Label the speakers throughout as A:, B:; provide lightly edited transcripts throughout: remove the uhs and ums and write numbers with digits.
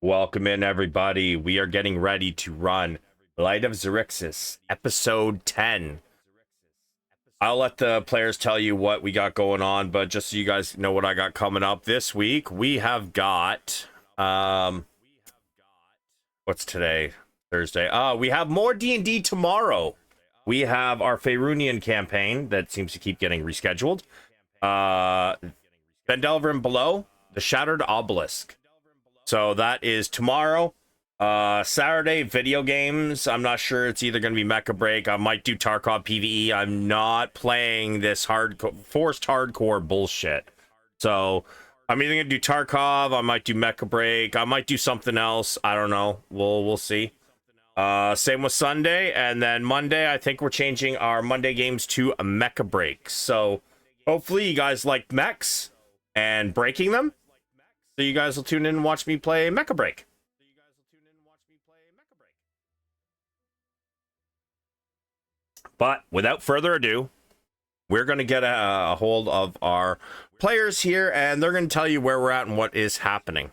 A: Welcome in, everybody. We are getting ready to run Light of Xaryxis, episode 10. I'll let the players tell you what we got going on, but just so you guys know what I got coming up this week, we have got, what's today? Thursday. We have more D&D tomorrow. We have our Faerunian campaign that seems to keep getting rescheduled. Bendelver and Below, the Shattered Obelisk. So that is tomorrow. Saturday, video games. I'm not sure. It's either going to be Mecha Break. I might do Tarkov PvE. I'm not playing this forced hardcore bullshit. So I'm either going to do Tarkov. I might do Mecha Break. I might do something else. I don't know. We'll see. Same with Sunday. And then Monday, I think we're changing our Monday games to a Mecha Break. So hopefully you guys like mechs and breaking them. So you guys will tune in and watch me play Mecha Break. But without further ado, we're going to get a hold of our players here, and they're going to tell you where we're at and what is happening.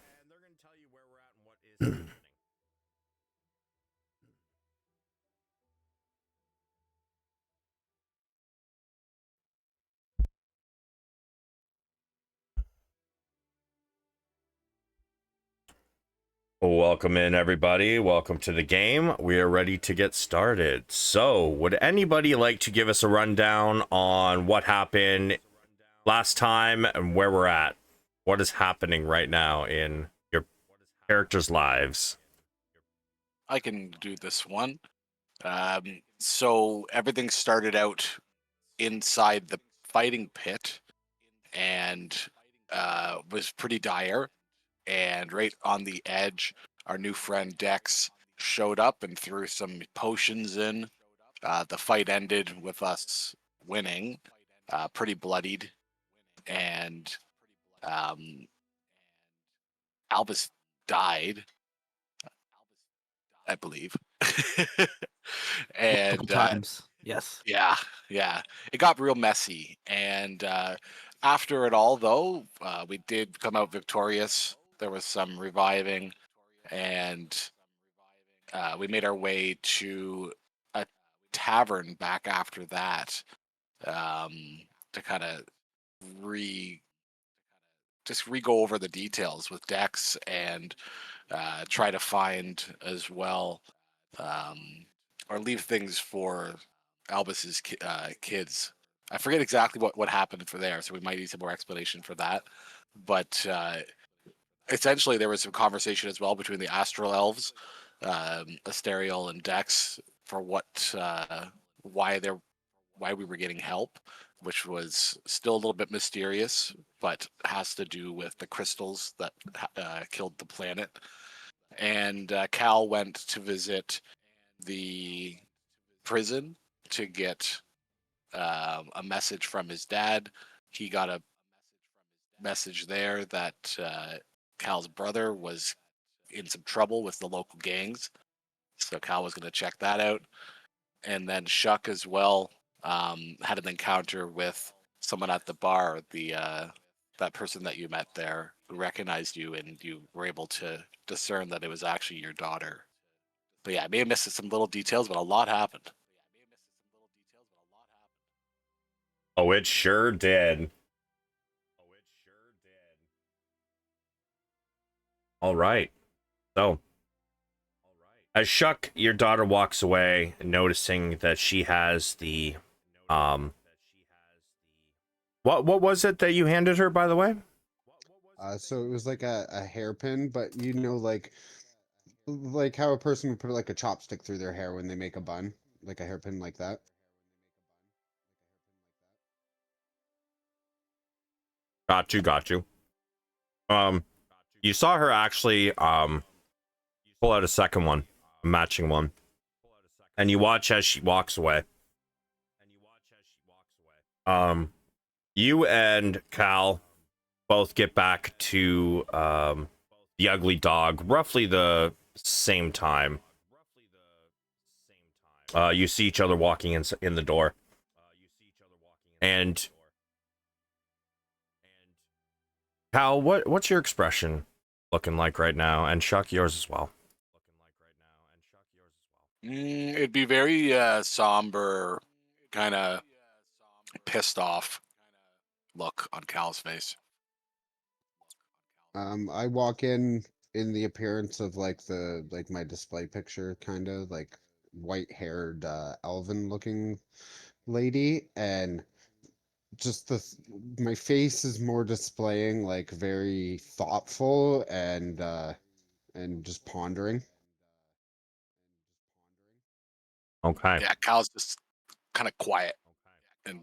A: Welcome in, everybody. Welcome to the game. We are ready to get started. So, would anybody like to give us a rundown on what happened last time and where we're at? What is happening right now in your characters' lives?
B: I can do this one. So everything started out inside the fighting pit and was pretty dire. And right on the edge, our new friend Dex showed up and threw some potions in. The fight ended with us winning, pretty bloodied. And Albus died, I believe.
C: Multiple
B: and
C: times. Yes.
B: Yeah, it got real messy. And after it all, though, we did come out victorious. There was some reviving, and we made our way to a tavern back after that, to kind of re go over the details with Dex and try to find as well, or leave things for Albus's kids. I forget exactly what happened for there, so we might need some more explanation for that. But essentially, there was some conversation as well between the Astral Elves, Asteriel and Dex, for why we were getting help, which was still a little bit mysterious, but has to do with the crystals that killed the planet. And Cal went to visit the prison to get a message from his dad. He got a message there that Cal's brother was in some trouble with the local gangs. So Cal was going to check that out. And then Shuck as well had an encounter with someone at the bar, that person that you met there who recognized you, and you were able to discern that it was actually your daughter. But yeah, I may have missed some little details, but a lot happened.
A: Oh, it sure did. All right. So, as Shuck, your daughter walks away, noticing that she has the, what was it that you handed her, by the way?
D: So it was like a hairpin, but like how a person would put like a chopstick through their hair when they make a bun, like a hairpin like that.
A: Got you. You saw her actually, pull out a second one, a matching one, and you watch as she walks away. You and Cal both get back to the ugly dog roughly the same time. You see each other walking in the door, and Cal, what's your expression looking like right now? And Chuck, yours as well.
B: It'd be very somber, kind of pissed off look on Cal's face.
D: I walk in the appearance of like my display picture, kind of like white-haired, elven-looking lady, and just my face is more displaying like very thoughtful and just pondering.
A: Okay.
B: Yeah, Cal's just kind of quiet and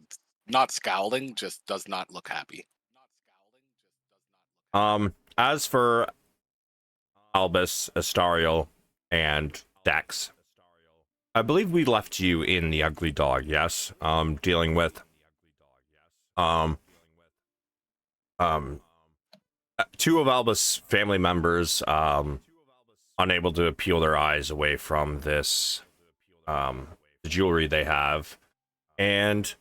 B: not scowling, just does not look happy.
A: As for Albus, Astariel, and Dex, I believe we left you in the Ugly Dog, yes? Dealing with um um two of Albus' family members unable to peel their eyes away from this the jewelry they have, and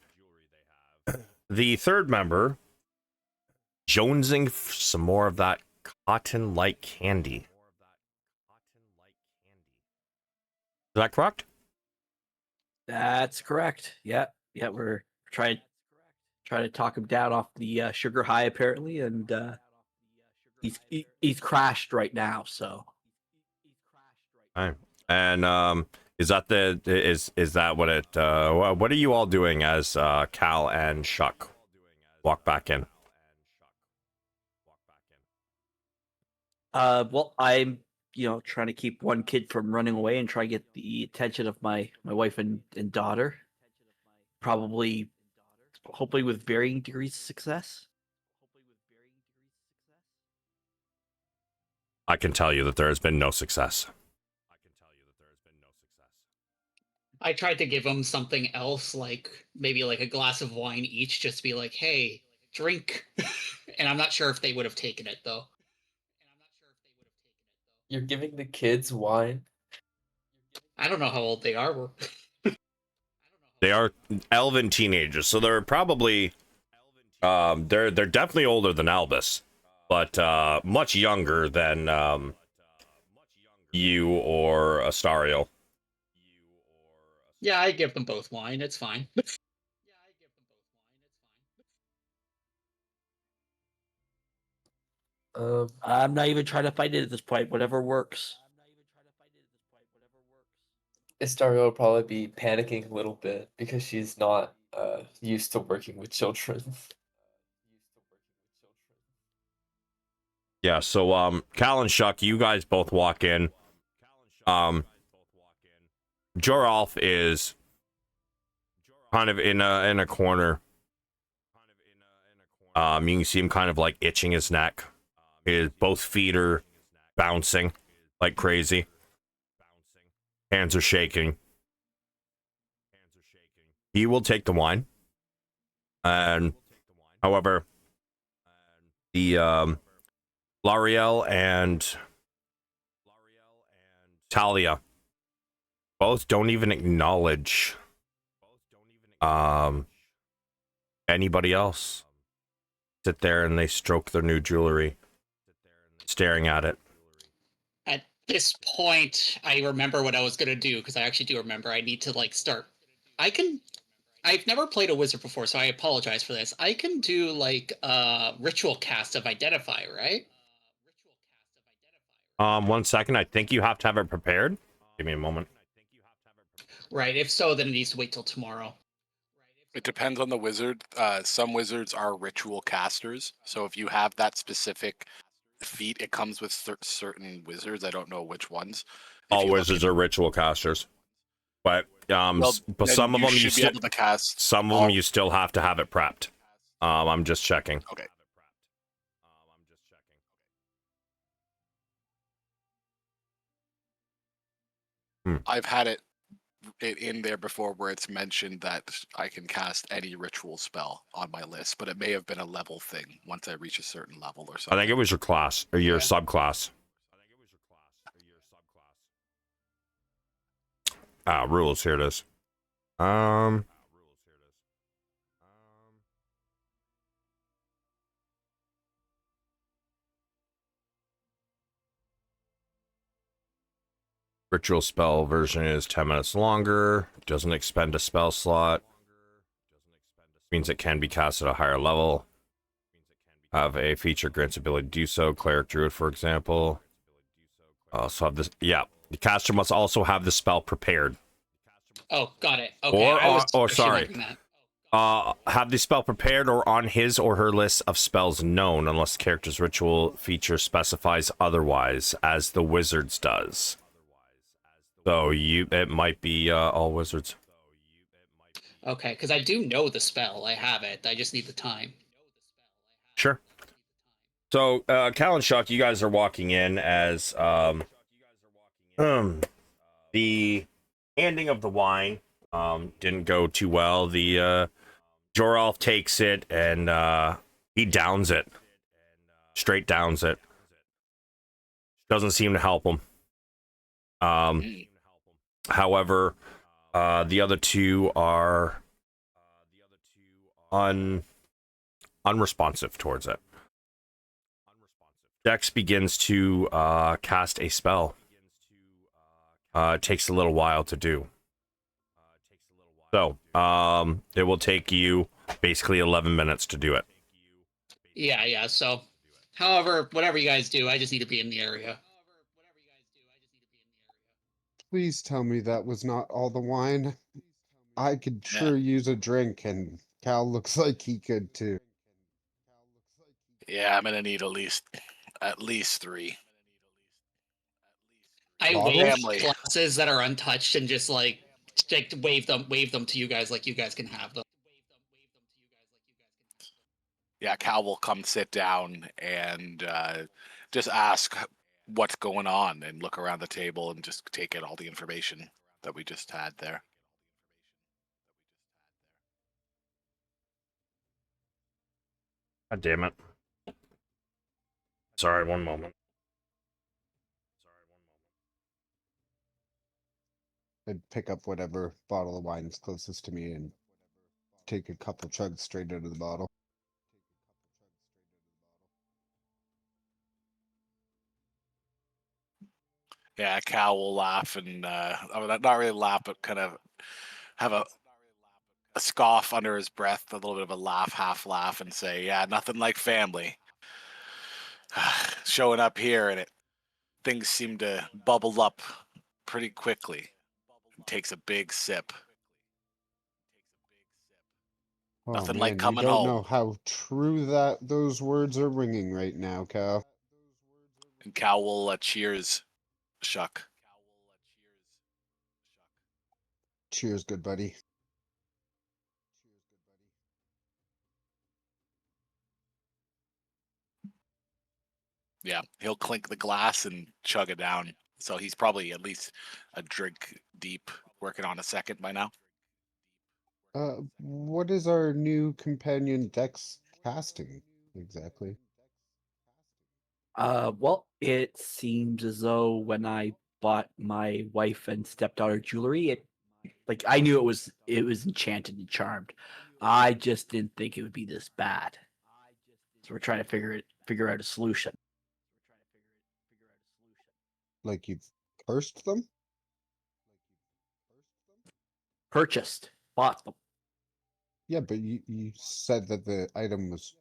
A: the third member jonesing for some more of that cotton-like candy. Is that correct?
C: That's correct. Yeah, yeah. We're trying to talk him down off the sugar high apparently, and he's crashed right now. So
A: Right. And is that what it what are you all doing as Cal and Shuck walk back in?
C: well, I'm trying to keep one kid from running away and try to get the attention of my wife and daughter. Probably, hopefully, with varying degrees of success.
A: I can tell you that there has been no success.
E: I tried to give them something else, like maybe like a glass of wine each, just to be like, "Hey, drink." And I'm not sure if they would have taken it though.
F: You're giving the kids wine?
E: I don't know how old they are.
A: They are elven teenagers, so they're probably they're definitely older than Albus, but much younger than you or Astariel.
E: Yeah, I give them both wine. It's fine.
C: I'm not even trying to fight it at this point. Whatever works.
F: Istaria will probably be panicking a little bit because she's not used to working with children.
A: Yeah, so Cal and Shuck, you guys both walk in. Joralf is kind of in a corner. You can see him kind of like itching his neck. His both feet are bouncing like crazy. Hands are shaking. He will take the wine. And however, the L'Ariel and Talia both don't even acknowledge anybody else. Sit there and they stroke their new jewelry, staring at it.
E: At this point, I remember what I was gonna do because I actually do remember. I need to like start. I've never played a wizard before, so I apologize for this. I can do like a ritual cast of identify, right?
A: 1 second. I think you have to have it prepared. Give me a moment.
E: Right. If so, then it needs to wait till tomorrow.
B: It depends on the wizard. Some wizards are ritual casters, so if you have that specific feat, it comes with certain wizards. I don't know which ones.
A: All wizards are ritual casters, but but
B: then
A: some of
B: you
A: them
B: should be able to cast.
A: some of them you still have to have it prepped. I'm just checking.
B: Okay. I've had it in there before where it's mentioned that I can cast any ritual spell on my list, but it may have been a level thing once I reach a certain level or
A: I
B: something.
A: think it was your class or your subclass. Rules. Here it is. Ritual spell version is 10 minutes longer. Doesn't expend a spell slot. Means it can be cast at a higher level. Have a feature grants ability to do so. Cleric Druid, for example. Also have this. Yeah, the caster must also have the spell prepared.
E: Oh, got it. Okay, I was
A: Or
E: actually
A: sorry.
E: wondering that.
A: Have the spell prepared or on his or her list of spells known, unless the character's ritual feature specifies otherwise, as the wizard's does. So it might be all wizards.
E: Okay, because I do know the spell. I have it. I just need the time.
A: Sure. So, Cal and Shuck, you guys are walking in as the handing of the wine didn't go too well. The Joralf takes it and he downs it. Straight downs it. Doesn't seem to help him. However, the other two are unresponsive towards it. Dex begins to cast a spell. It takes a little while to do. So, it will take you basically 11 minutes to do it.
E: Yeah. So, however, whatever you guys do, I just need to be in the area.
D: Please tell me that was not all the wine. I could sure use a drink, and Cal looks like he could too.
B: Yeah, I'm gonna need at least 3.
E: I
D: Bottles?
E: wave
B: Family.
E: glasses that are untouched and just like wave them to you guys like you guys can have them.
B: Yeah, Cal will come sit down and just ask what's going on and look around the table and just take in all the information that we just had there.
A: God damn it. Sorry, one moment.
D: I'd pick up whatever bottle of wine is closest to me and take a couple chugs straight out of the bottle.
B: Yeah, Cal will laugh and not really laugh, but kind of have a scoff under his breath, a little bit of a laugh, half laugh, and say, "Yeah, nothing like family." Showing up here and things seem to bubble up pretty quickly. Takes a big sip.
D: Oh
B: Nothing like
D: man, you
B: coming
D: don't
B: home.
D: know how true those words are ringing right now, Cal.
B: And Cal will cheers Shuck.
D: Cheers, good buddy.
B: Yeah, he'll clink the glass and chug it down. So he's probably at least a drink deep, working on a second by now.
D: What is our new companion Dex casting exactly?
C: Well, it seems as though when I bought my wife and stepdaughter jewelry, I knew it was enchanted and charmed. I just didn't think it would be this bad. So we're trying to figure out a solution.
D: Like you've cursed them?
C: Purchased, bought them.
D: Yeah, but you said that the item was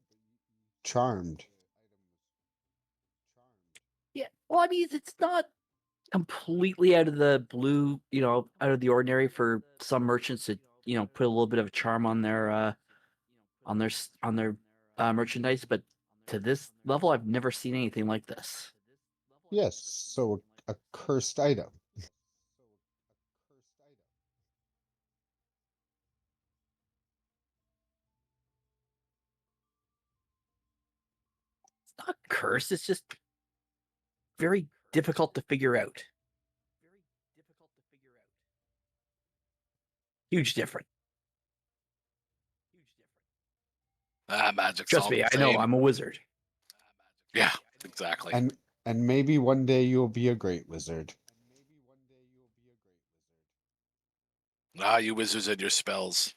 D: charmed.
C: Yeah. Well, I mean, it's not completely out of the blue, out of the ordinary for some merchants to, put a little bit of a charm on their merchandise, but to this level, I've never seen anything like this.
D: Yes, so a cursed item.
C: It's not cursed. It's just very difficult to figure out. Huge difference.
B: Magic's
C: Trust
B: all
C: me,
B: the
C: I know.
B: same.
C: I'm a wizard.
B: Yeah, exactly.
D: And maybe one day you'll be a great wizard.
B: You wizards and your spells.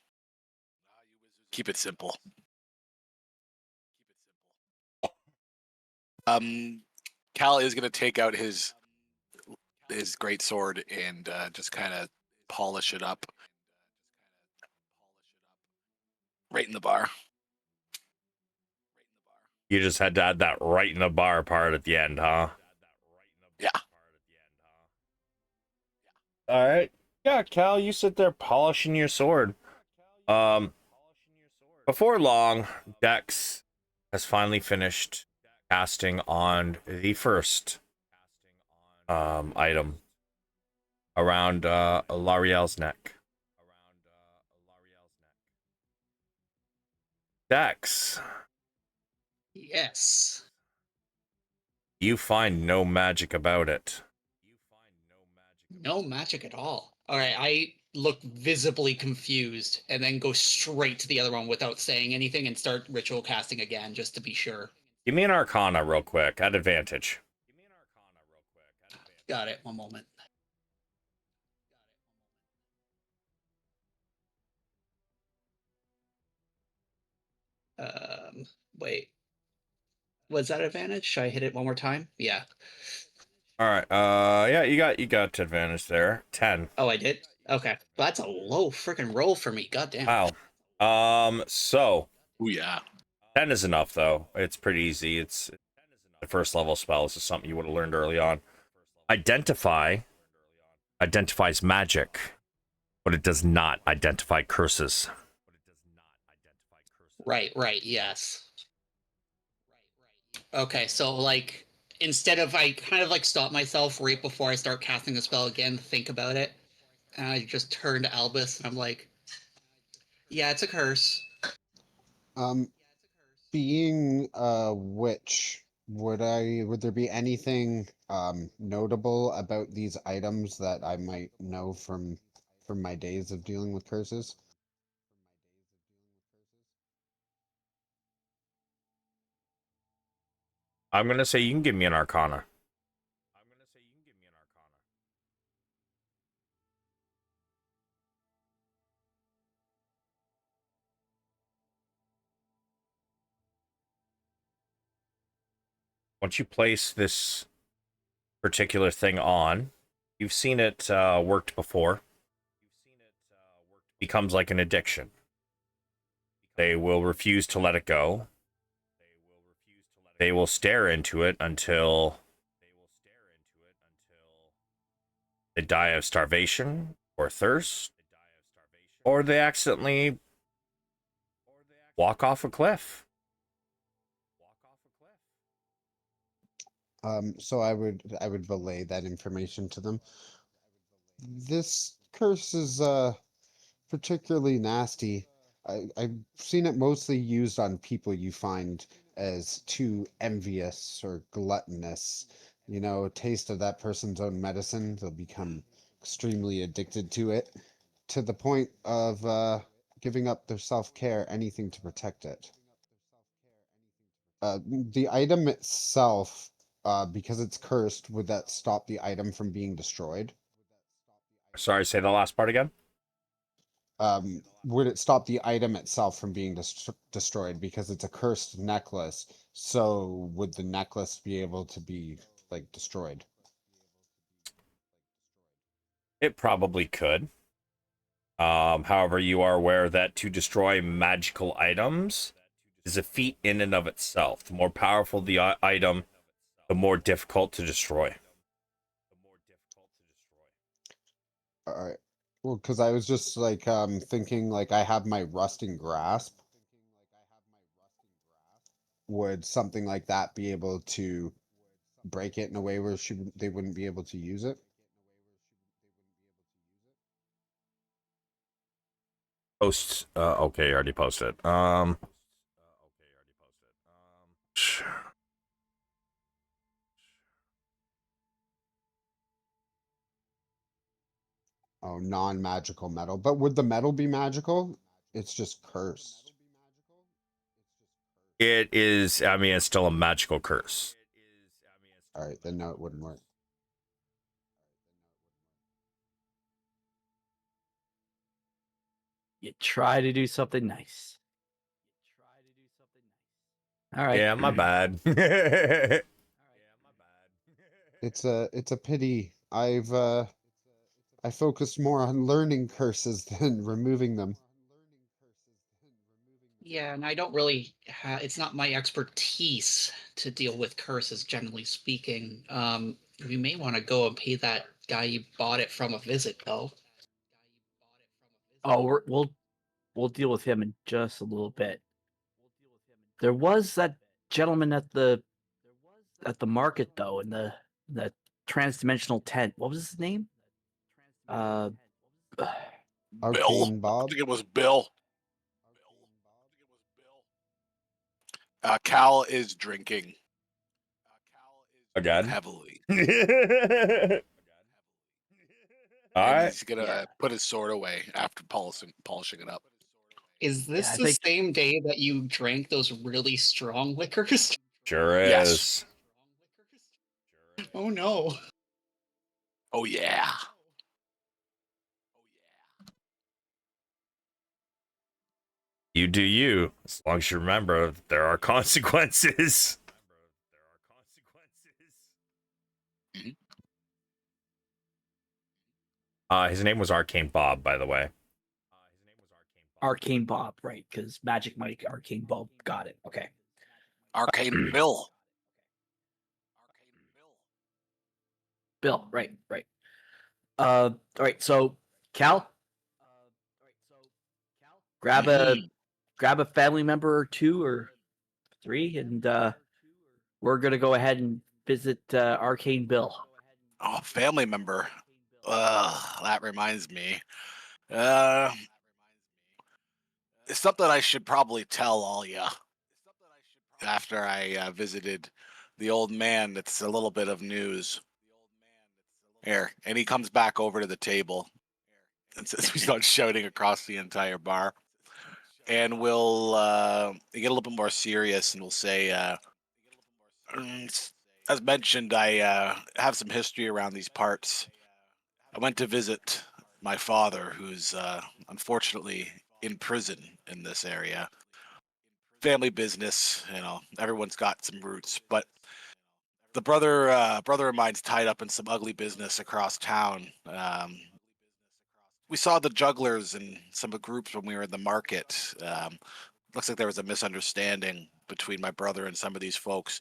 B: Keep it simple. Cal is going to take out his his great sword and just kind of polish it up right in the bar.
A: You just had to add that right in the bar part at the end, huh?
B: Yeah.
A: All right. Yeah, Cal, you sit there polishing your sword. Before long, Dex has finally finished casting on the first item around L'Ariel's neck. Dex,
E: Yes.
A: you find no magic about it.
E: No magic at all. All right, I look visibly confused and then go straight to the other one without saying anything and start ritual casting again just to be sure.
A: Give me an Arcana real quick, at advantage.
E: Got it. One moment. Wait. Was that advantage? Should I hit it one more time? Yeah.
A: All right. Yeah, you got advantage there. 10.
E: Oh, I did? Okay. That's a low freaking roll for me. Goddamn.
A: Wow. So
B: Oh yeah.
A: 10 is enough though. It's pretty easy. It's the first level spell. This is something you would have learned early on. Identify identifies magic, but it does not identify curses.
E: Right, yes. Okay, so like instead of I kind of like stop myself right before I start casting the spell again, think about it, and I just turn to Albus and I'm like, yeah, it's a curse.
D: Being a witch, would there be anything notable about these items that I might know from my days of dealing with curses?
A: I'm gonna say you can give me an Arcana. Once you place this particular thing on, you've seen it worked before. Becomes like an addiction. They will refuse to let it go. They will stare into it until they die of starvation or thirst, or they accidentally walk off a cliff.
D: So I would relay that information to them. This curse is particularly nasty. I've seen it mostly used on people you find as too envious or gluttonous. You know, a taste of that person's own medicine, they'll become extremely addicted to it, to the point of giving up their self-care, anything to protect it. The item itself, because it's cursed, would that stop the item from being destroyed?
A: Sorry, say the last part again.
D: Would it stop the item itself from being destroyed because it's a cursed necklace? So would the necklace be able to be like destroyed?
A: It probably could. However, you are aware that to destroy magical items is a feat in and of itself. The more powerful the item, the more difficult to destroy.
D: All right. Well, because I was just like thinking like I have my rusting grasp. Would something like that be able to break it in a way where they wouldn't be able to use it?
A: Post. Okay, I already posted.
D: Oh, non-magical metal. But would the metal be magical? It's just cursed.
A: It is. I mean, it's still a magical curse.
D: All right, then no, it wouldn't work.
C: You try to do something nice. All right.
A: Yeah, my bad.
D: It's a pity I focused more on learning curses than removing them.
E: Yeah, and I don't really it's not my expertise to deal with curses, generally speaking. We may want to go and pay that guy you bought it from a visit, though.
C: Oh, we'll deal with him in just a little bit. There was that gentleman at the market though, in the transdimensional tent. What was his name? Uh,
B: Bill.
D: Arcane
B: I
D: Bob.
B: think it was Bill. Cal is drinking
A: Again.
B: heavily.
A: All
B: And
A: right.
B: he's gonna put his sword away after polishing it up.
E: Is this
C: Yeah, I
E: the
C: think-
E: same day that you drank those really strong liquors?
A: Sure
B: Yes.
A: is.
E: Oh no.
B: Oh yeah.
A: You do you, as long as you remember there are consequences. His name was Arcane Bob, by the way.
C: Arcane Bob, right? Because Magic Mike, Arcane Bob, got it. Okay.
B: Arcane Bill.
C: Bill, right. All right. So, Cal, grab a family member or two or three, and we're gonna go ahead and visit Arcane Bill.
B: Oh, family member. That reminds me. It's something I should probably tell all ya. After I visited the old man, that's a little bit of news. Here, and he comes back over to the table and says we start shouting across the entire bar. And we'll get a little bit more serious, and we'll say, as mentioned, I have some history around these parts. I went to visit my father, who's unfortunately in prison in this area. Family business, everyone's got some roots, but the brother of mine's tied up in some ugly business across town. We saw the jugglers and some of the groups when we were in the market. Looks like there was a misunderstanding between my brother and some of these folks.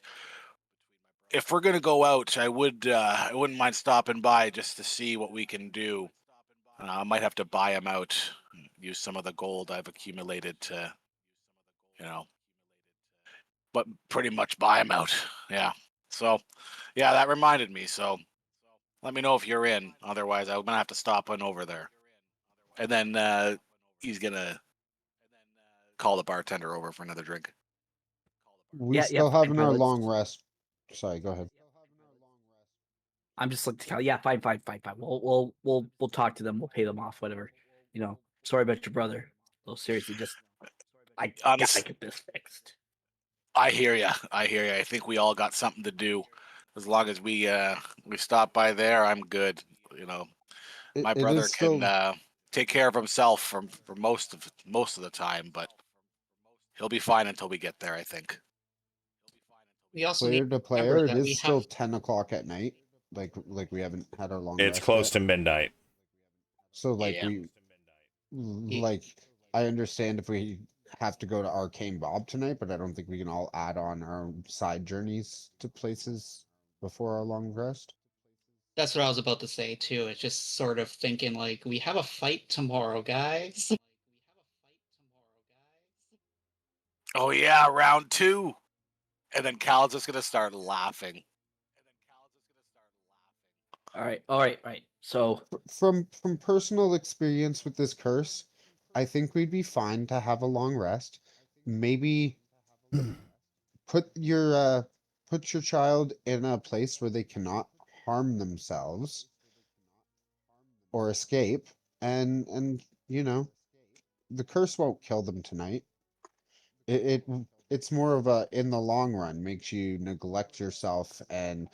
B: If we're gonna go out, I wouldn't mind stopping by just to see what we can do. I might have to buy him out, use some of the gold I've accumulated to, but pretty much buy him out. Yeah. So, yeah, that reminded me. So, let me know if you're in. Otherwise, I'm gonna have to stop on over there. And then he's gonna call the bartender over for another drink.
D: We
C: Yeah,
D: still
C: fine,
D: having
C: fine,
D: our
C: let's-
D: long rest. Sorry, go ahead.
C: I'm just like, yeah, fine. We'll talk to them. We'll pay them off, whatever. Sorry about your brother. Well, seriously, just I gotta
B: Honest,
C: get this fixed.
B: I hear you. I think we all got something to do. As long as we stop by there, I'm good. My
D: It
B: brother
D: is still
B: can take care of himself for most of the time, but he'll be fine until we get there, I think.
E: We also
D: player
E: need
D: to
E: to remember
D: player. It
E: that
D: is
E: we
D: still
E: have
D: 10 o'clock at night. Like we haven't had our long
A: It's
D: rest
A: close
D: yet.
A: to midnight.
D: So
B: Yeah.
D: like I understand if we have to go to Arcane Bob tonight, but I don't think we can all add on our side journeys to places before our long rest.
E: That's what I was about to say too. It's just sort of thinking like we have a fight tomorrow, guys.
B: Oh yeah, round 2. And then Cal's just gonna start laughing.
C: All right. So
D: From personal experience with this curse, I think we'd be fine to have a long rest. Maybe put your child in a place where they cannot harm themselves or escape, and the curse won't kill them tonight. It's more of a, in the long run, makes you neglect yourself and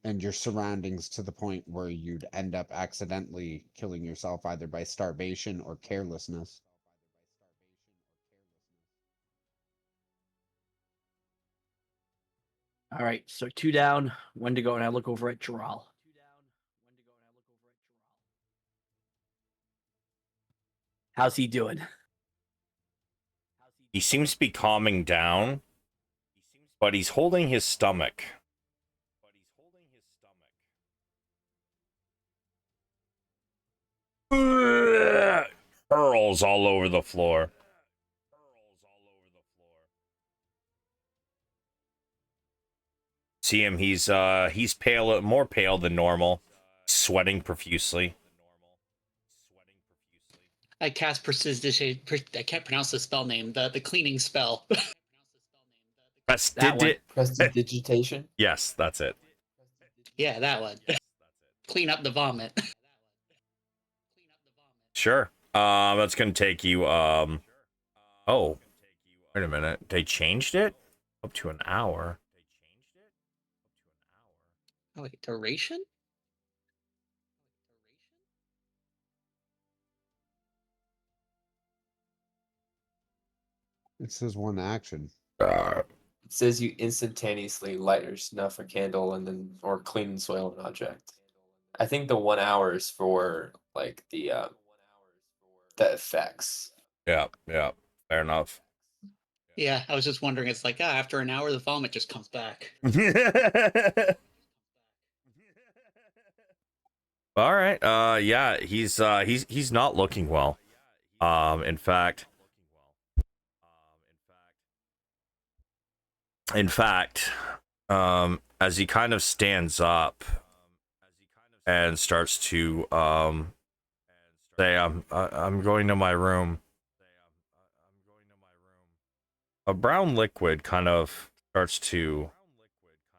D: your surroundings to the point where you'd end up accidentally killing yourself either by starvation or carelessness.
C: all right, so 2 down, 1 to go, and I look over at Joral. How's he doing?
A: He seems to be calming down, but he's holding his stomach. Pearls all over the floor. See him, he's pale, more pale than normal, sweating profusely.
E: I cast precision. I can't pronounce the spell name. The cleaning spell.
C: That one.
F: Prestidigitation.
A: Yes, that's it.
E: Yeah, that one. Clean up the vomit.
A: Sure. That's gonna take you. Oh, wait a minute. They changed it up to an hour.
E: Oh, wait, duration?
D: It says one action.
F: It says you instantaneously light or snuff a candle or clean and soil an object. I think the 1 hour is for like the effects.
A: Yeah, fair enough.
E: Yeah, I was just wondering. It's like, after an hour, the vomit just comes back.
A: All right. Yeah, he's not looking well. In fact, as he kind of stands up and starts to say, I'm going to my room. A brown liquid kind of starts to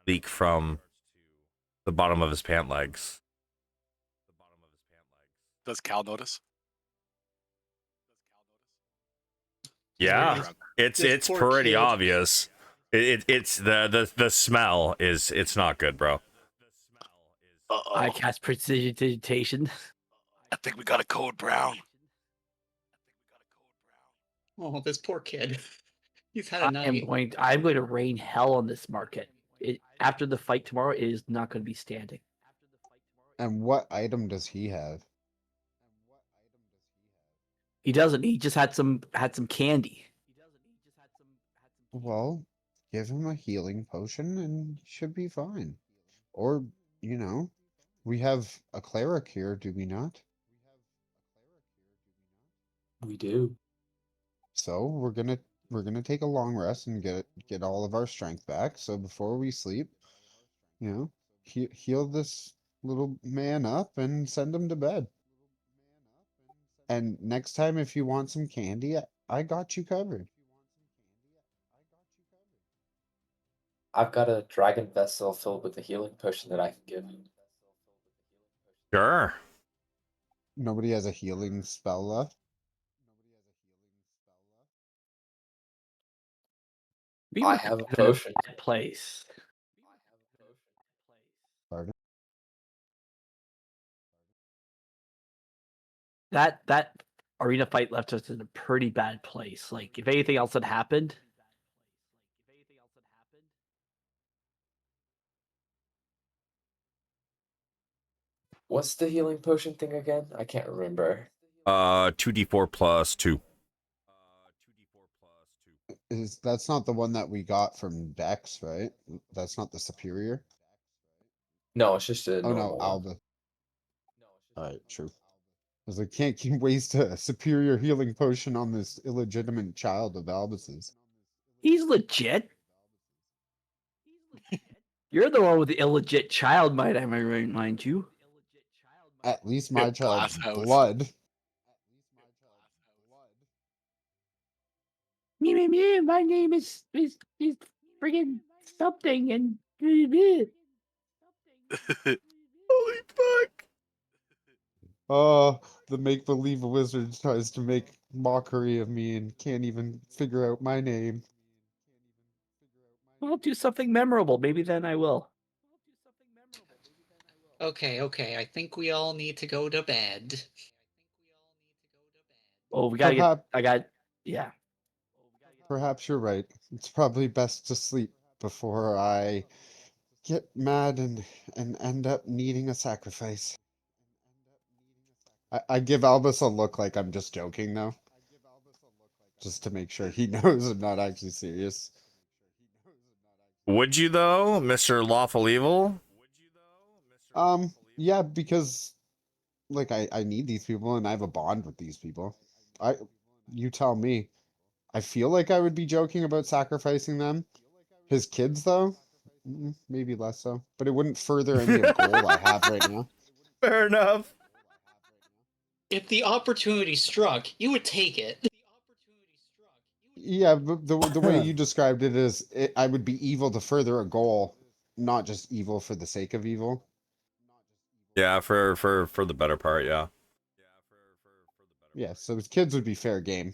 A: leak from the bottom of his pant legs.
B: Does Cal notice?
A: Yeah,
B: Drunk.
A: it's
E: This poor
A: pretty
E: kid.
A: obvious. It's the smell it's not good, bro.
B: Uh-oh.
C: I cast prestidigitation.
B: I think we got a code brown.
E: Oh, this poor kid. He's had a
C: I'm
E: night.
C: going to rain hell on this market. After the fight tomorrow, it is not going to be standing.
D: And what item does he have?
C: He doesn't. He just had some candy.
D: Well, give him a healing potion and he should be fine. Or, we have a cleric here, do we not?
F: We do.
D: So we're gonna take a long rest and get all of our strength back. So before we sleep, heal this little man up and send him to bed. And next time, if you want some candy, I got you covered.
F: I've got a dragon vessel filled with a healing potion that I can give him.
A: Sure.
D: Nobody has a healing spell left.
C: We
F: I
C: were
F: have a
C: in a
F: potion.
C: bad place.
D: Pardon?
C: That arena fight left us in a pretty bad place. Like, if anything else had happened,
F: What's the healing potion thing again? I can't remember.
A: 2d4 plus 2.
D: That's not the one that we got from Dex, right? That's not the superior.
F: No, it's just a
D: Oh no,
F: normal one.
D: Alba. Alright, true. Because I can't waste a superior healing potion on this illegitimate child of Albus's.
C: he's legit. You're the one with the illegit child, might I remind you.
D: At least my
B: Glass
D: child's
B: house.
D: blood.
C: Me, my name is friggin' something and
A: Holy fuck.
D: Oh, the make-believe wizard tries to make mockery of me and can't even figure out my name.
C: I'll do something memorable. Maybe then I will.
E: Okay. I think we all need to go to bed.
C: Oh, we gotta
D: Perhaps,
C: yeah.
D: perhaps you're right. It's probably best to sleep before I get mad and end up needing a sacrifice. I give Albus a look like I'm just joking though, just to make sure he knows I'm not actually serious.
A: Would you though, Mr. Lawful Evil?
D: Yeah, because like I need these people and I have a bond with these people. You tell me. I feel like I would be joking about sacrificing them. His kids though, maybe less so, but it wouldn't further any of goal I have right now.
A: Fair enough.
E: If the opportunity struck, you would take it.
D: Yeah, but the way you described it is I would be evil to further a goal, not just evil for the sake of evil.
A: Yeah, for the better part, yeah.
D: Yeah, so his kids would be fair game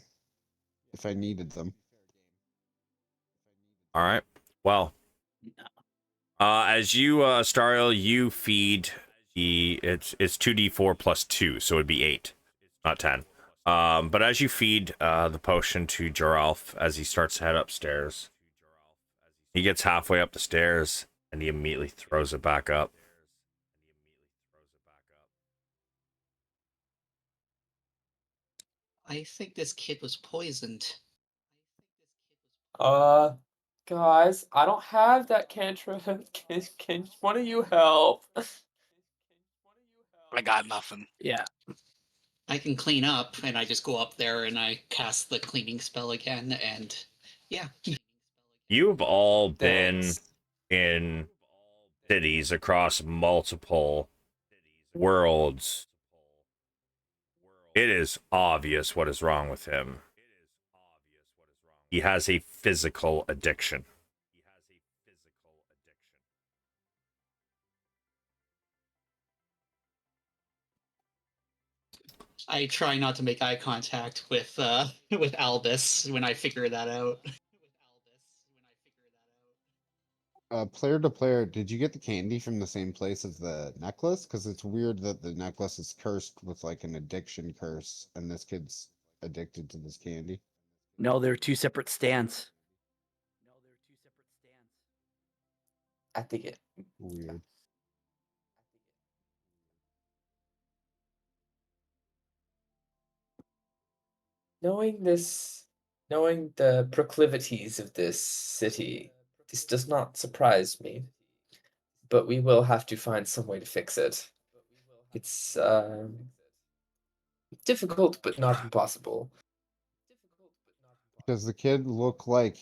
D: if I needed them.
A: All right. Well, as you Stariel, you feed it's 2d4 plus 2, so it'd be 8, not 10. But as you feed the potion to Joralf as he starts to head upstairs, he gets halfway up the stairs and he immediately throws it back up.
E: I think this kid was poisoned.
F: Guys, I don't have that cantrip. Can one of you help?
B: I got nothing.
C: Yeah.
E: I can clean up, and I just go up there and I cast the cleaning spell again, and yeah.
A: You've all been
F: Thanks.
A: in cities across multiple worlds. It is obvious what is wrong with him. He has a physical addiction.
E: I try not to make eye contact with with Albus when I figure that out.
D: Player to player, did you get the candy from the same place as the necklace? Because it's weird that the necklace is cursed with like an addiction curse, and this kid's addicted to this candy.
C: No, they're two separate stands.
F: I think it.
D: Weird.
F: Knowing this, knowing the proclivities of this city, this does not surprise me. But we will have to find some way to fix it. It's difficult, but not impossible.
D: Does the kid look like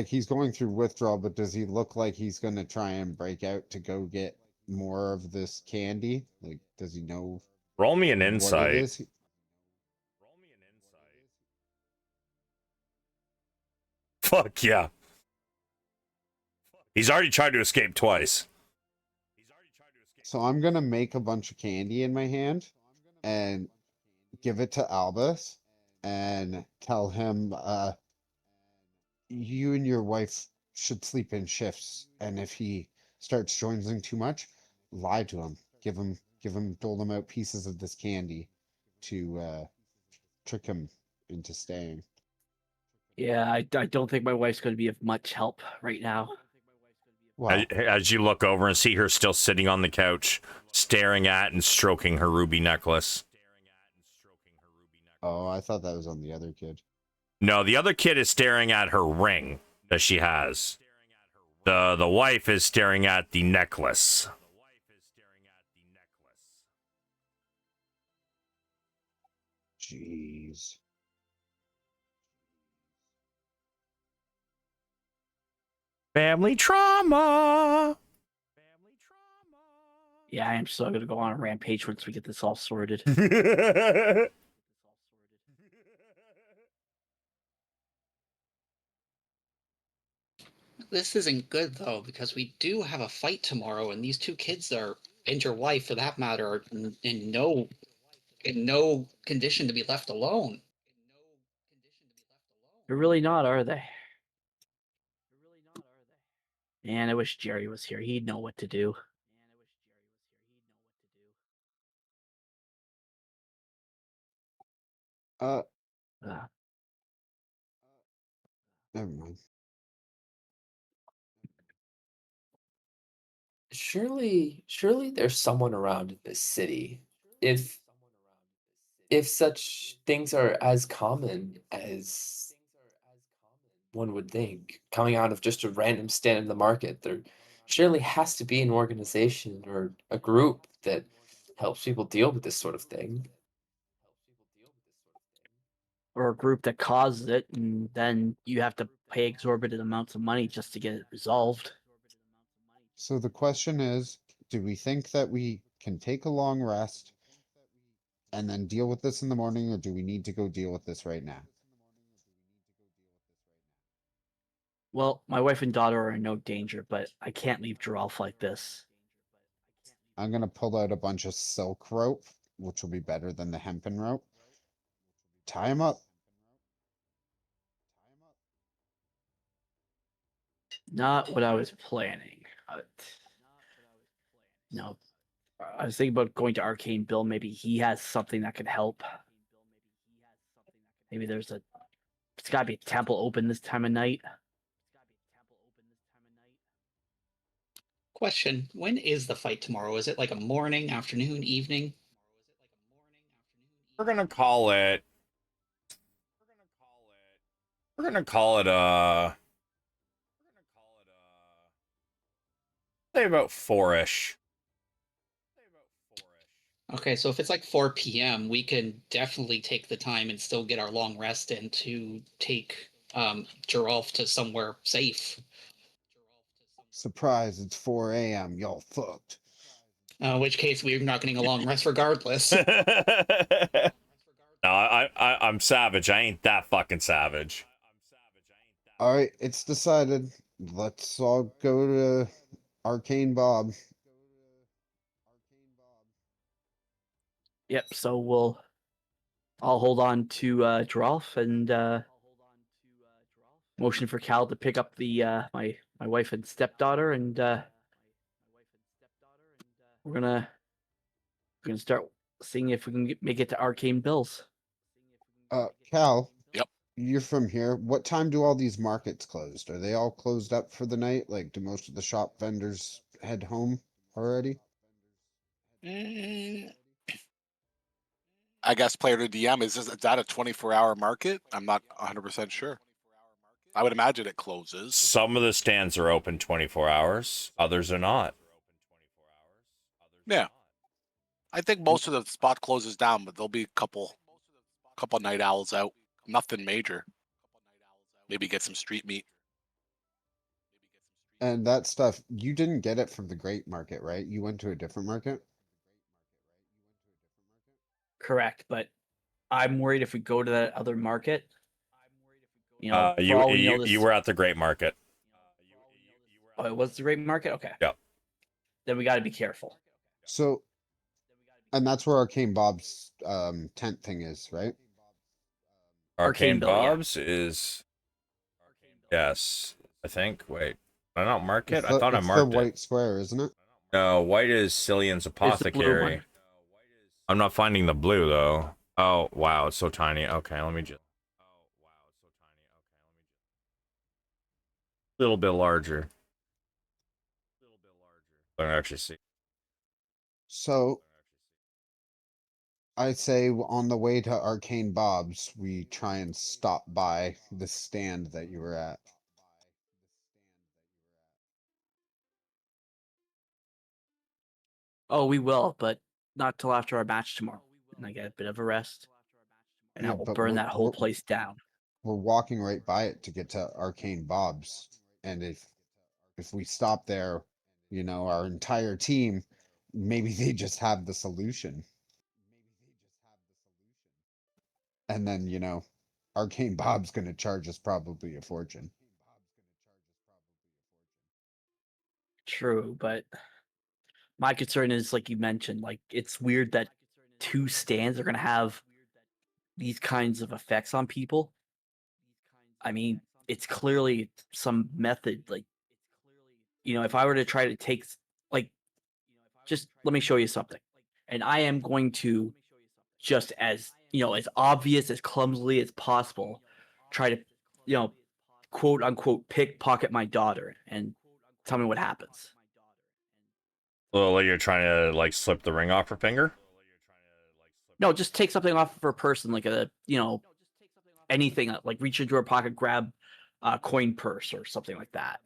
D: he's going through withdrawal, but does he look like he's gonna try and break out to go get more of this candy? Like, does he know
A: Roll me an
D: what it
A: insight.
D: is?
A: Fuck yeah. He's already tried to escape twice.
D: So I'm gonna make a bunch of candy in my hand and give it to Albus and tell him you and your wife should sleep in shifts, and if he starts joining too much, lie to him. Dole him out pieces of this candy to trick him into staying.
C: Yeah, I don't think my wife's going to be of much help right now.
D: Well,
A: As you look over and see her still sitting on the couch, staring at and stroking her ruby necklace.
D: oh, I thought that was on the other kid.
A: No, the other kid is staring at her ring that she has. The wife is staring at the necklace.
D: Jeez.
A: Family trauma.
C: Yeah, I am still going to go on a rampage once we get this all sorted.
E: This isn't good though, because we do have a fight tomorrow, and these two kids are, and your wife for that matter, are in no condition to be left alone.
C: They're really not, are they? Man, I wish Jerry was here. He'd know what to do.
D: Uh,
C: Uh,
D: Never mind.
F: Surely there's someone around in this city. If if such things are as common as one would think, coming out of just a random stand in the market, there surely has to be an organization or a group that helps people deal with this sort of thing.
C: Or a group that causes it, and then you have to pay exorbitant amounts of money just to get it resolved.
D: So the question is, do we think that we can take a long rest and then deal with this in the morning, or do we need to go deal with this right now?
C: Well, my wife and daughter are in no danger, but I can't leave Giralf like this.
D: I'm gonna pull out a bunch of silk rope, which will be better than the hempen rope. Tie him up.
C: Not what I was planning. No, I was thinking about going to Arcane Bill. Maybe he has something that could help. Maybe there's a. It's got to be a temple open this time of night.
E: Question: when is the fight tomorrow? Is it like a morning, afternoon, evening?
A: We're gonna call it. We're gonna call it say about 4-ish.
E: Okay, so if it's like 4 p.m., we can definitely take the time and still get our long rest in to take Giralf to somewhere safe.
D: Surprise, it's 4 a.m. Y'all fucked.
E: In which case, we're not getting a long rest regardless.
A: No, I'm savage. I ain't that fucking savage.
D: All right, it's decided. Let's all go to Arcane Bob.
C: Yep. So I'll hold on to Giralf and motion for Cal to pick up the my wife and stepdaughter, and we're gonna start seeing if we can make it to Arcane Bills.
D: Cal.
B: Yep.
D: You're from here. What time do all these markets closed? Are they all closed up for the night? Like, do most of the shop vendors head home already?
B: I guess player to DM is that a 24-hour market? I'm not 100% sure. I would imagine it closes.
A: Some of the stands are open 24 hours. Others are not.
B: Yeah. I think most of the spot closes down, but there'll be a couple night owls out. Nothing major. Maybe get some street meat.
D: And that stuff, you didn't get it from the Great Market, right? You went to a different market?
C: Correct, but I'm worried if we go to that other market. For all we know,
A: you were at the Great Market.
C: Oh, it was the Great Market. Okay.
A: Yep.
C: Then we got to be careful.
D: So, and that's where Arcane Bob's tent thing is, right?
A: Arcane
C: Bill, yeah.
A: Bob's is. Yes, I think. Wait, did I not mark it?
D: It's
A: I thought I
D: it's the
A: marked it.
D: white square, isn't it?
A: No, white is Cillian's
C: It's the blue
A: Apothecary.
C: one.
A: I'm not finding the blue though. Oh wow, it's so tiny. Okay, let me just. A little bit larger. I don't actually see.
D: So, I say on the way to Arcane Bob's, we try and stop by the stand that you were at.
C: Oh, we will, but not till after our match tomorrow. And I get a bit of a rest. And
D: Yeah,
C: I will
D: but
C: burn that whole place down.
D: we're walking right by it to get to Arcane Bob's, and if we stop there, our entire team, maybe they just have the solution. And then, Arcane Bob's gonna charge us probably a fortune.
C: True, but my concern is, like you mentioned, like it's weird that two stands are going to have these kinds of effects on people. I mean, it's clearly some method. Like, if I were to try to take, like, just let me show you something. And I am going to just as, as obvious, as clumsily as possible, try to, quote unquote, pickpocket my daughter and tell me what happens.
A: Well, you're trying to like slip the ring off her finger.
C: No, just take something off of her person, like anything, like reach into her pocket, grab a coin purse or something like that.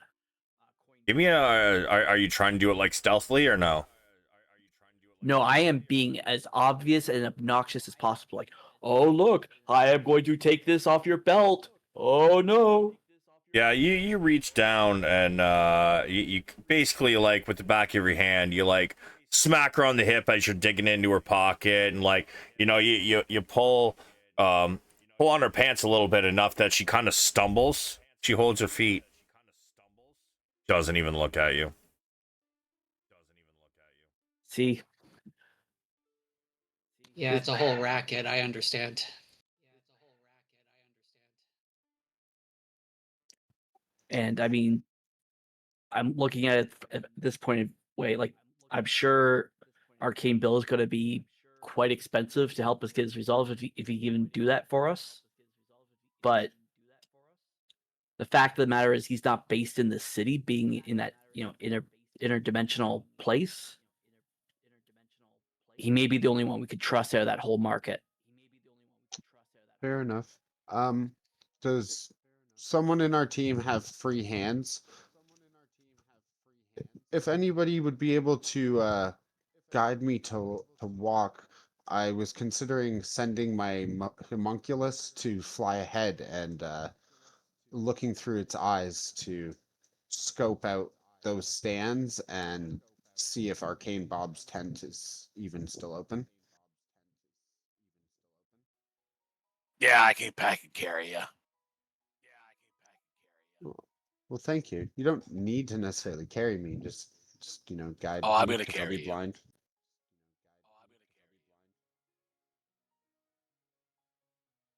A: Give me a. Are you trying to do it like stealthily or no?
C: No, I am being as obvious and obnoxious as possible. Like, oh look, I am going to take this off your belt. Oh no.
A: Yeah, you reach down and you basically like with the back of your hand, you like smack her on the hip as you're digging into her pocket, and like you pull on her pants a little bit enough that she kind of stumbles. She holds her feet, doesn't even look at you.
C: See,
E: Yeah, it's a whole racket. I understand.
C: and I mean, I'm looking at it at this point of way. Like, I'm sure Arcane Bill is going to be quite expensive to help us get this resolved if he can even do that for us. But the fact of the matter is, he's not based in the city, being in that interdimensional place. He may be the only one we could trust out of that whole market.
D: Fair enough. Does someone in our team have free hands? If anybody would be able to guide me to walk, I was considering sending my homunculus to fly ahead and looking through its eyes to scope out those stands and see if Arcane Bob's tent is even still open.
B: Yeah, I can pack and carry you.
D: Well, thank you. You don't need to necessarily carry me. Just guide
B: Oh, I'm
D: me
B: gonna
D: 'cause I'll
B: carry
D: be
B: you.
D: blind.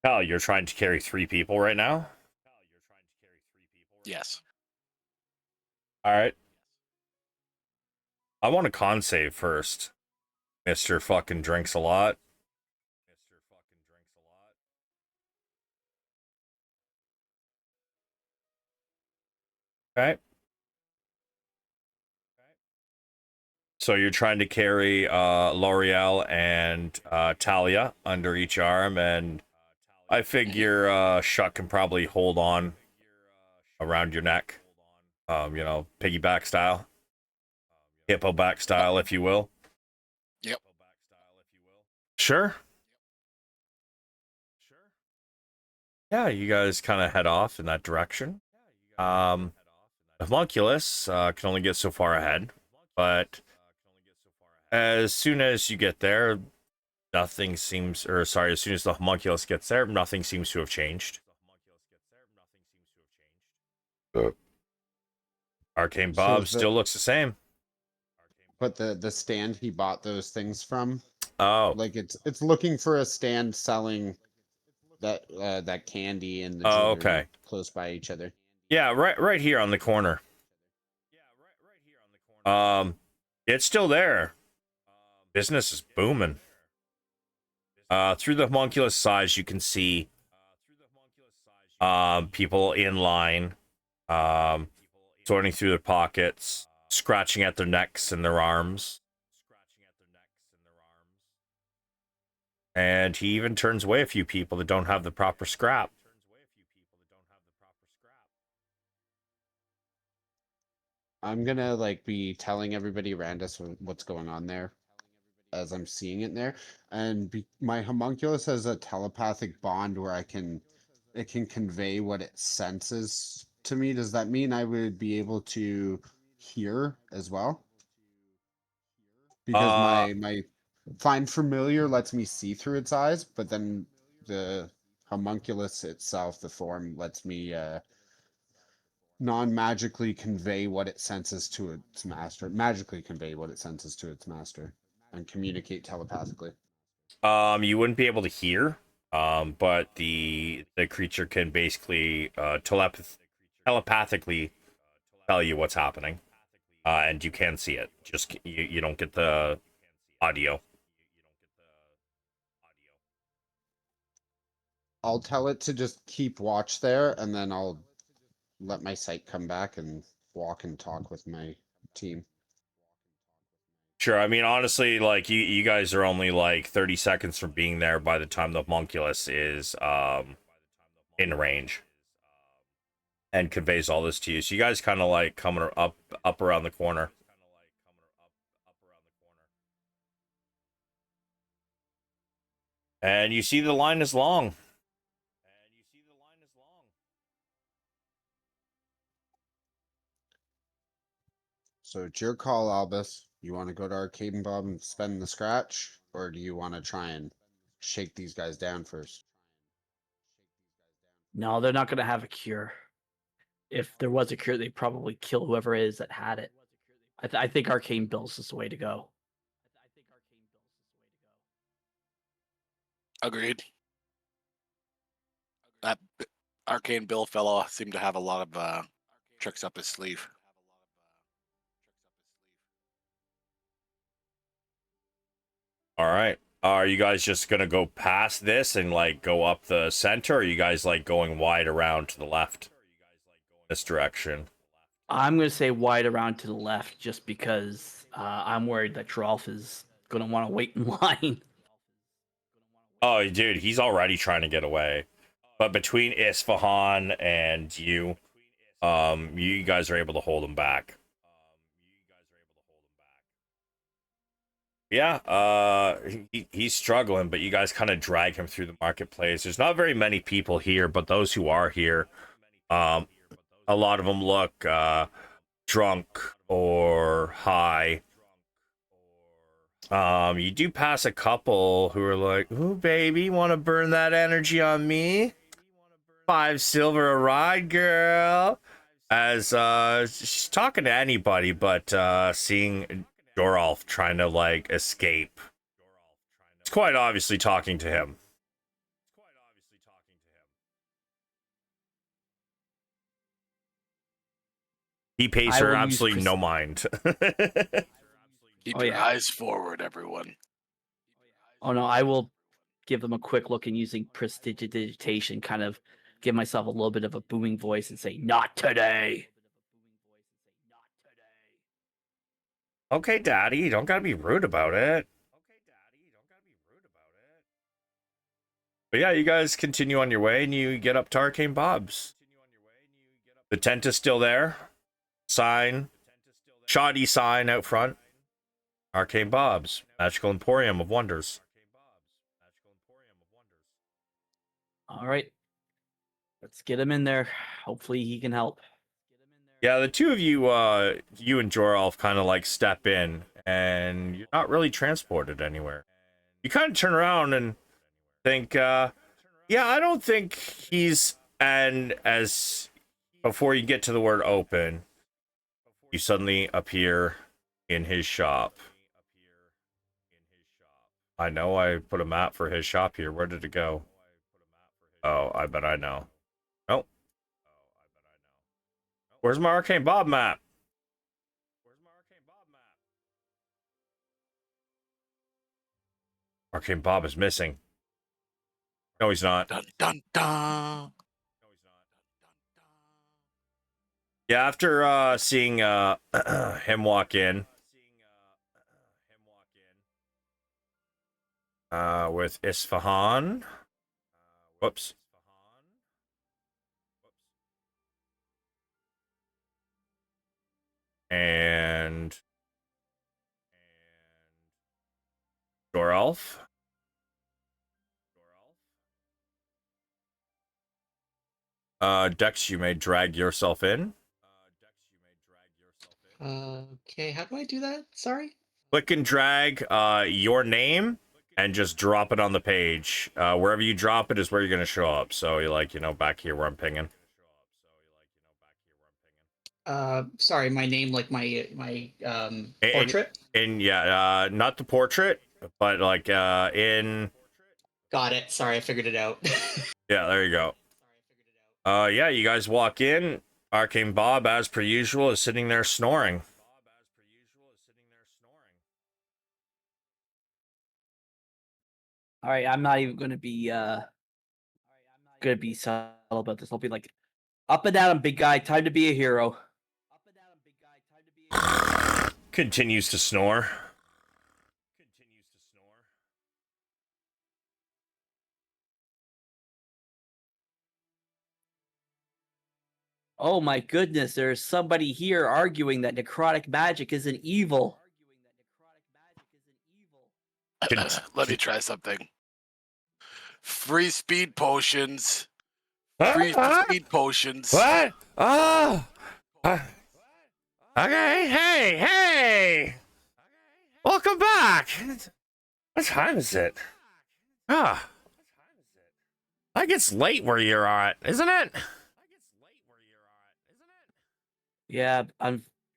A: Hell, you're trying to carry 3 people right now?
B: Yes.
A: All right. I want a con save first. Mr. fucking drinks a lot. Okay. So you're trying to carry L'Oreal and Talia under each arm, and I figure Shuck can probably hold on around your neck. Piggyback style. Hippo back style, if you will.
B: Yep.
A: Sure. Yeah, you guys kind of head off in that direction. The homunculus can only get so far ahead, but as soon as you get there, as soon as the homunculus gets there, nothing seems to have changed. Arcane
D: So
A: Bob
D: is
A: still looks the same.
D: but the stand he bought those things from,
A: Oh,
D: like it's looking for a stand selling that candy and the
A: oh,
D: jewelry
A: okay.
D: close by each other.
A: Yeah, right here on the corner. It's still there. Business is booming. Through the homunculus size, you can see people in line, sorting through their pockets, scratching at their necks and their arms. And he even turns away a few people that don't have the proper scrap.
D: I'm gonna be telling everybody around us what's going on there as I'm seeing it there, and my homunculus has a telepathic bond where it can convey what it senses to me. Does that mean I would be able to hear as well? Because
A: Uh,
D: my find familiar lets me see through its eyes, but then the homunculus itself, the form, lets me non-magically convey what it senses to its master, magically convey what it senses to its master, and communicate telepathically.
A: you wouldn't be able to hear, but the creature can basically telepathically tell you what's happening, and you can see it. Just you don't get the audio.
D: I'll tell it to just keep watch there, and then I'll let my sight come back and walk and talk with my team.
A: Sure. I mean, honestly, like you guys are only like 30 seconds from being there by the time the homunculus is in range and conveys all this to you. So you guys kind of like coming up around the corner. And you see the line is long.
D: So it's your call, Albus. You want to go to Arcade and Bob and spend the scratch, or do you want to try and shake these guys down first?
C: No, they're not going to have a cure. If there was a cure, they'd probably kill whoever it is that had it. I think Arcane Bills is the way to go.
B: Agreed. That Arcane Bill fellow seemed to have a lot of tricks up his sleeve.
A: All right. Are you guys just gonna go past this and like go up the center? Or are you guys like going wide around to the left? This direction.
C: I'm going to say wide around to the left just because I'm worried that Drolf is going to want to wait in line.
A: Oh, dude, he's already trying to get away. But between Isfahan and you guys are able to hold him back. Yeah, he's struggling, but you guys kind of drag him through the marketplace. There's not very many people here, but those who are here, a lot of them look drunk or high. You do pass a couple who are like, "Ooh, baby, want to burn that energy on me? 5 silver a ride, girl." As she's talking to anybody, but seeing Doralf trying to like escape. It's quite obviously talking to him. He pays
C: I
A: her
C: will use
A: absolutely
C: pres-
A: no mind.
B: Keep
C: Oh,
B: your
C: yeah.
B: eyes forward, everyone.
C: Oh, no, I will give them a quick look and using prestidigitation kind of give myself a little bit of a booming voice and say, "Not today."
A: Okay, daddy, you don't gotta be rude about it. But yeah, you guys continue on your way and you get up to Arcane Bob's. The tent is still there. Sign. Shoddy sign out front. Arcane Bob's. Magical Emporium of Wonders.
C: All right. Let's get him in there. Hopefully he can help.
A: Yeah, the two of you, you and Joralf kind of like step in and you're not really transported anywhere. You kind of turn around and think, yeah, I don't think he's, and as before you get to the word open, you suddenly appear in his shop. I know I put a map for his shop here. Where did it go? Oh, I bet I know. Nope. Where's my Arcane Bob map? Arcane Bob is missing. No, he's not.
B: Dun dun dun.
A: Yeah, after seeing him walk in with Isfahan. Whoops. And Doralf. Dex, you may drag yourself in.
E: Okay, how do I do that? Sorry.
A: Click and drag your name and just drop it on the page. Wherever you drop it is where you're going to show up. So you're like, back here where I'm pinging.
E: Sorry, my name, like my portrait.
A: And yeah, not the portrait, but like in.
E: Got it. Sorry, I figured it out.
A: Yeah, there you go. Yeah, you guys walk in. Arcane Bob, as per usual, is sitting there snoring.
C: All right, I'm not even going to be subtle about this. I'll be like, "Up and at 'em, big guy. Time to be a hero."
A: Continues to snore.
C: Oh my goodness, there's somebody here arguing that necrotic magic isn't evil.
B: Let me try something. Free speed potions. Free
A: Huh?
B: speed potions.
A: What? Oh. Okay. Hey. Welcome back. What time is it? Ah. I think it's late where you're at, isn't it?
C: Yeah,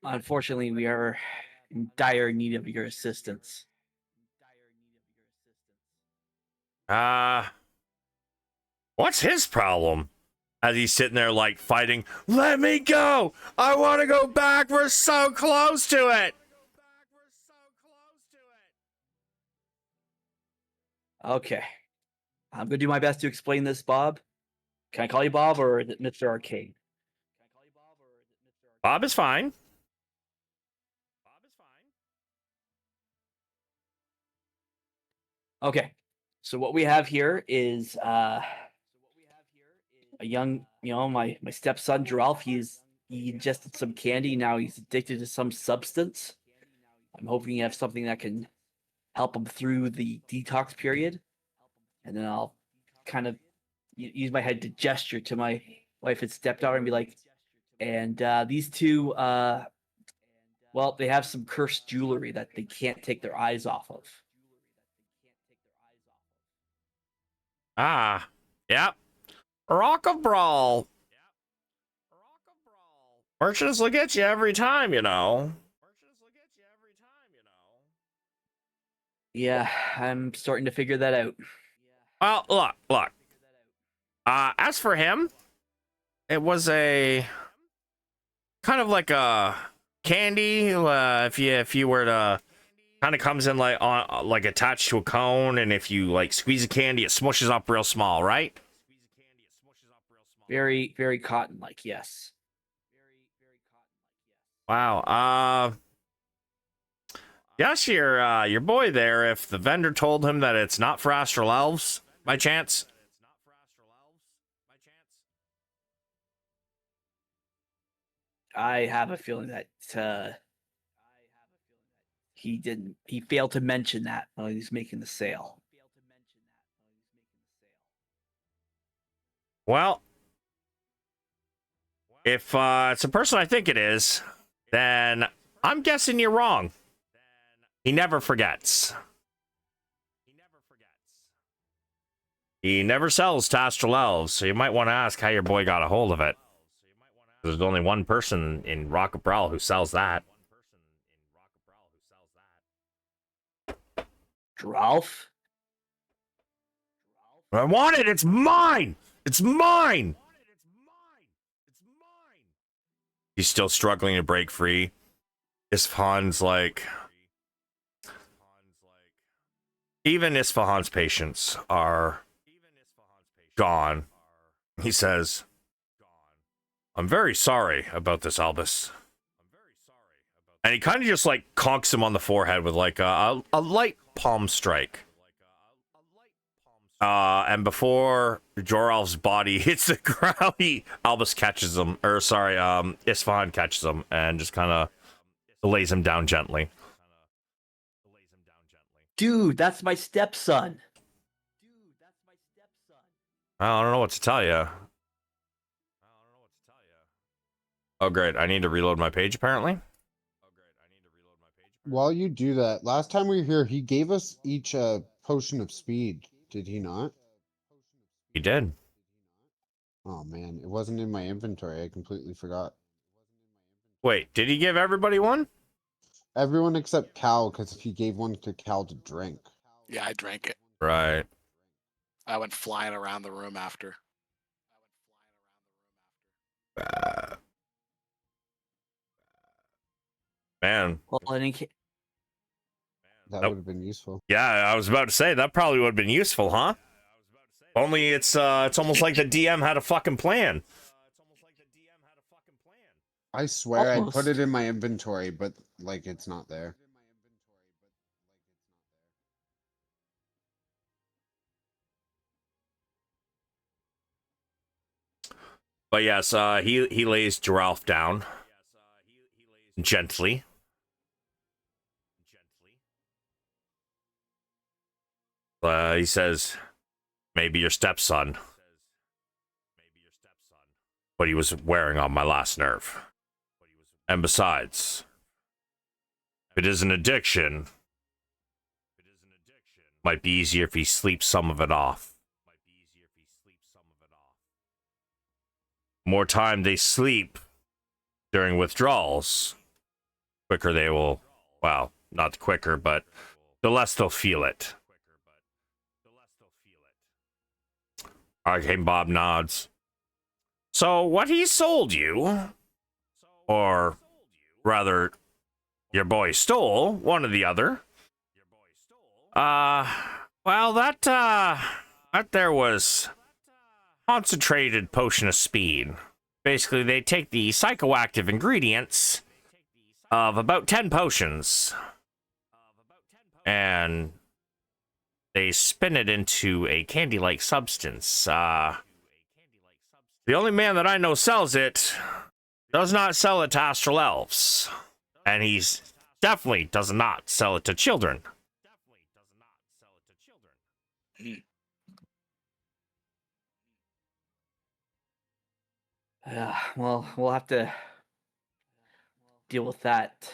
C: unfortunately, we are in dire need of your assistance.
A: What's his problem? As he's sitting there like fighting, let me go! I want to go back! We're so close to it!
C: Okay. I'm going to do my best to explain this, Bob. Can I call you Bob or is it Mr. Arcade?
A: Bob is fine.
C: Okay. So what we have here is a young, my stepson, Geralf. He ingested some candy. Now he's addicted to some substance. I'm hoping you have something that can help him through the detox period. And then I'll kind of use my head to gesture to my wife and stepdaughter and be like, and these two, well, they have some cursed jewelry that they can't take their eyes off of.
A: Ah, yep. Rock a brawl. Merchants will get you every time, you know.
C: Yeah, I'm starting to figure that out.
A: Well, look. As for him, it was a kind of like a candy. If you were to kind of comes in like on like attached to a cone, and if you like squeeze a candy, it smushes up real small, right?
C: Very, very cotton-like, yes.
A: Wow. Yes, your boy there. If the vendor told him that it's not for astral elves, by chance.
C: I have a feeling that he failed to mention that while he was making the sale.
A: Well, if it's a person I think it is, then I'm guessing you're wrong. He never forgets. He never sells to astral elves, so you might want to ask how your boy got a hold of it. There's only one person in Rock Brawl who sells that.
C: Ralph?
A: I want it! It's mine! It's mine! He's still struggling to break free. Isfahan's like... Even Isfahan's patients are gone. He says, I'm very sorry about this, Albus. And he kind of just like conks him on the forehead with like a light palm strike. And before Joralf's body hits the ground, Albus catches him, Isfahan catches him and just kind of lays him down gently.
C: Dude, that's my stepson.
A: I don't know what to tell you. Oh, great. I need to reload my page, apparently.
D: While you do that, last time we were here, he gave us each a potion of speed. Did he not?
A: He did.
D: Oh man, it wasn't in my inventory. I completely forgot.
A: Wait, did he give everybody one?
D: Everyone except Cal, because he gave one to Cal to drink.
B: Yeah, I drank it.
A: Right.
B: I went flying around the room after.
A: Man.
C: Well, I didn't.
D: That
A: Nope.
D: would have been useful.
A: Yeah, I was about to say that probably would have been useful, huh? Only it's almost like the DM had a fucking plan.
D: I swear I put
C: Almost.
D: it in my inventory, but like it's not there.
A: But yes, he lays Giralf down gently. He says, maybe your stepson. But he was wearing on my last nerve. And besides, if it is an addiction, might be easier if he sleeps some of it off. More time they sleep during withdrawals, quicker they will, well, not quicker, but the less they'll feel it. Arcane Bob nods. So what he sold you, or rather, your boy stole, one or the other. Well, that there was concentrated potion of speed. Basically, they take the psychoactive ingredients of about 10 potions and they spin it into a candy-like substance. The only man that I know sells it does not sell it to astral elves, and he's definitely does not sell it to children.
C: Well, we'll have to deal with that.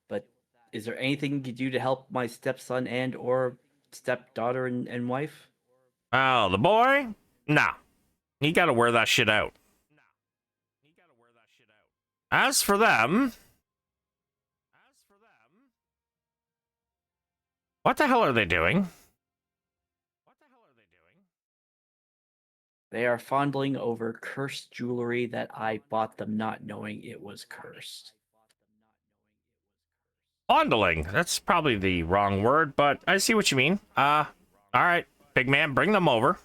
C: But is there anything you could do to help my stepson and or stepdaughter and wife?
A: Oh, the boy? Nah. You gotta wear that shit out. As for them... what the hell are they doing?
C: They are fondling over cursed jewelry that I bought them not knowing it was cursed.
A: Fondling. That's probably the wrong word, but I see what you mean. All right, big man, bring them over.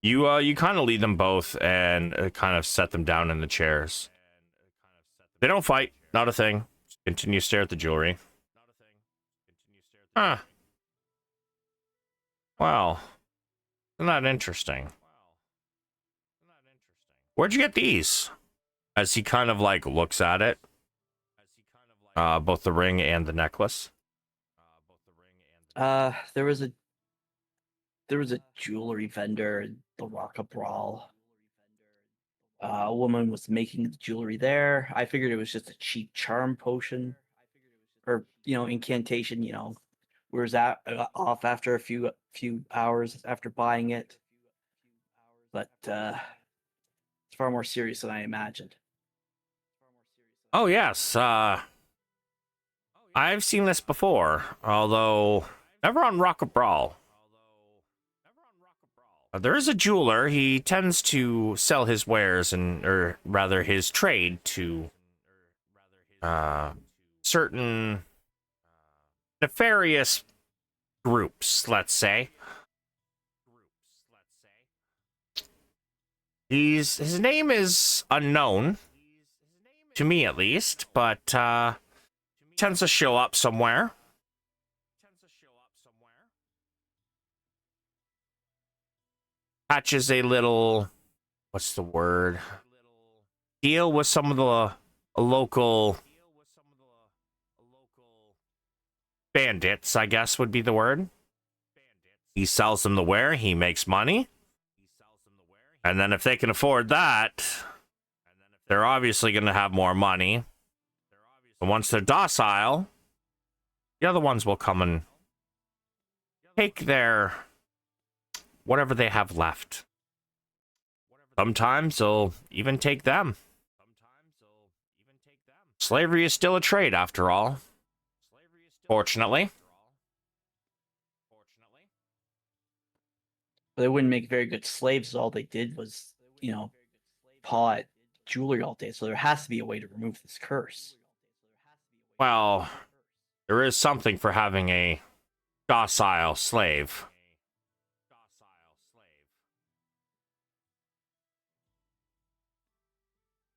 A: You kind of lead them both and kind of set them down in the chairs. They don't fight, not a thing. Just continue to stare at the jewelry. Huh. Well, isn't that interesting? Where'd you get these? As he kind of like looks at it. Both the ring and the necklace.
C: There was a jewelry vendor in the Rock of Brawl. A woman was making the jewelry there. I figured it was just a cheap charm potion, or incantation. Wears that off after a few hours after buying it. But it's far more serious than I imagined.
A: Oh yes, I've seen this before, although never on Rock of Brawl. There is a jeweler. He tends to sell his wares or rather his trade to certain nefarious groups, let's say. His name is unknown to me, at least, but tends to show up somewhere. Hatches a little, what's the word? Deal with some of the local bandits, I guess would be the word. He sells them the ware, he makes money. And then if they can afford that, they're obviously going to have more money. And once they're docile, the other ones will come and take their whatever they have left. Sometimes they'll even take them. Slavery is still a trade, after all. Fortunately.
C: But they wouldn't make very good slaves. All they did was, paw at jewelry all day. So there has to be a way to remove this curse.
A: Well, there is something for having a docile slave.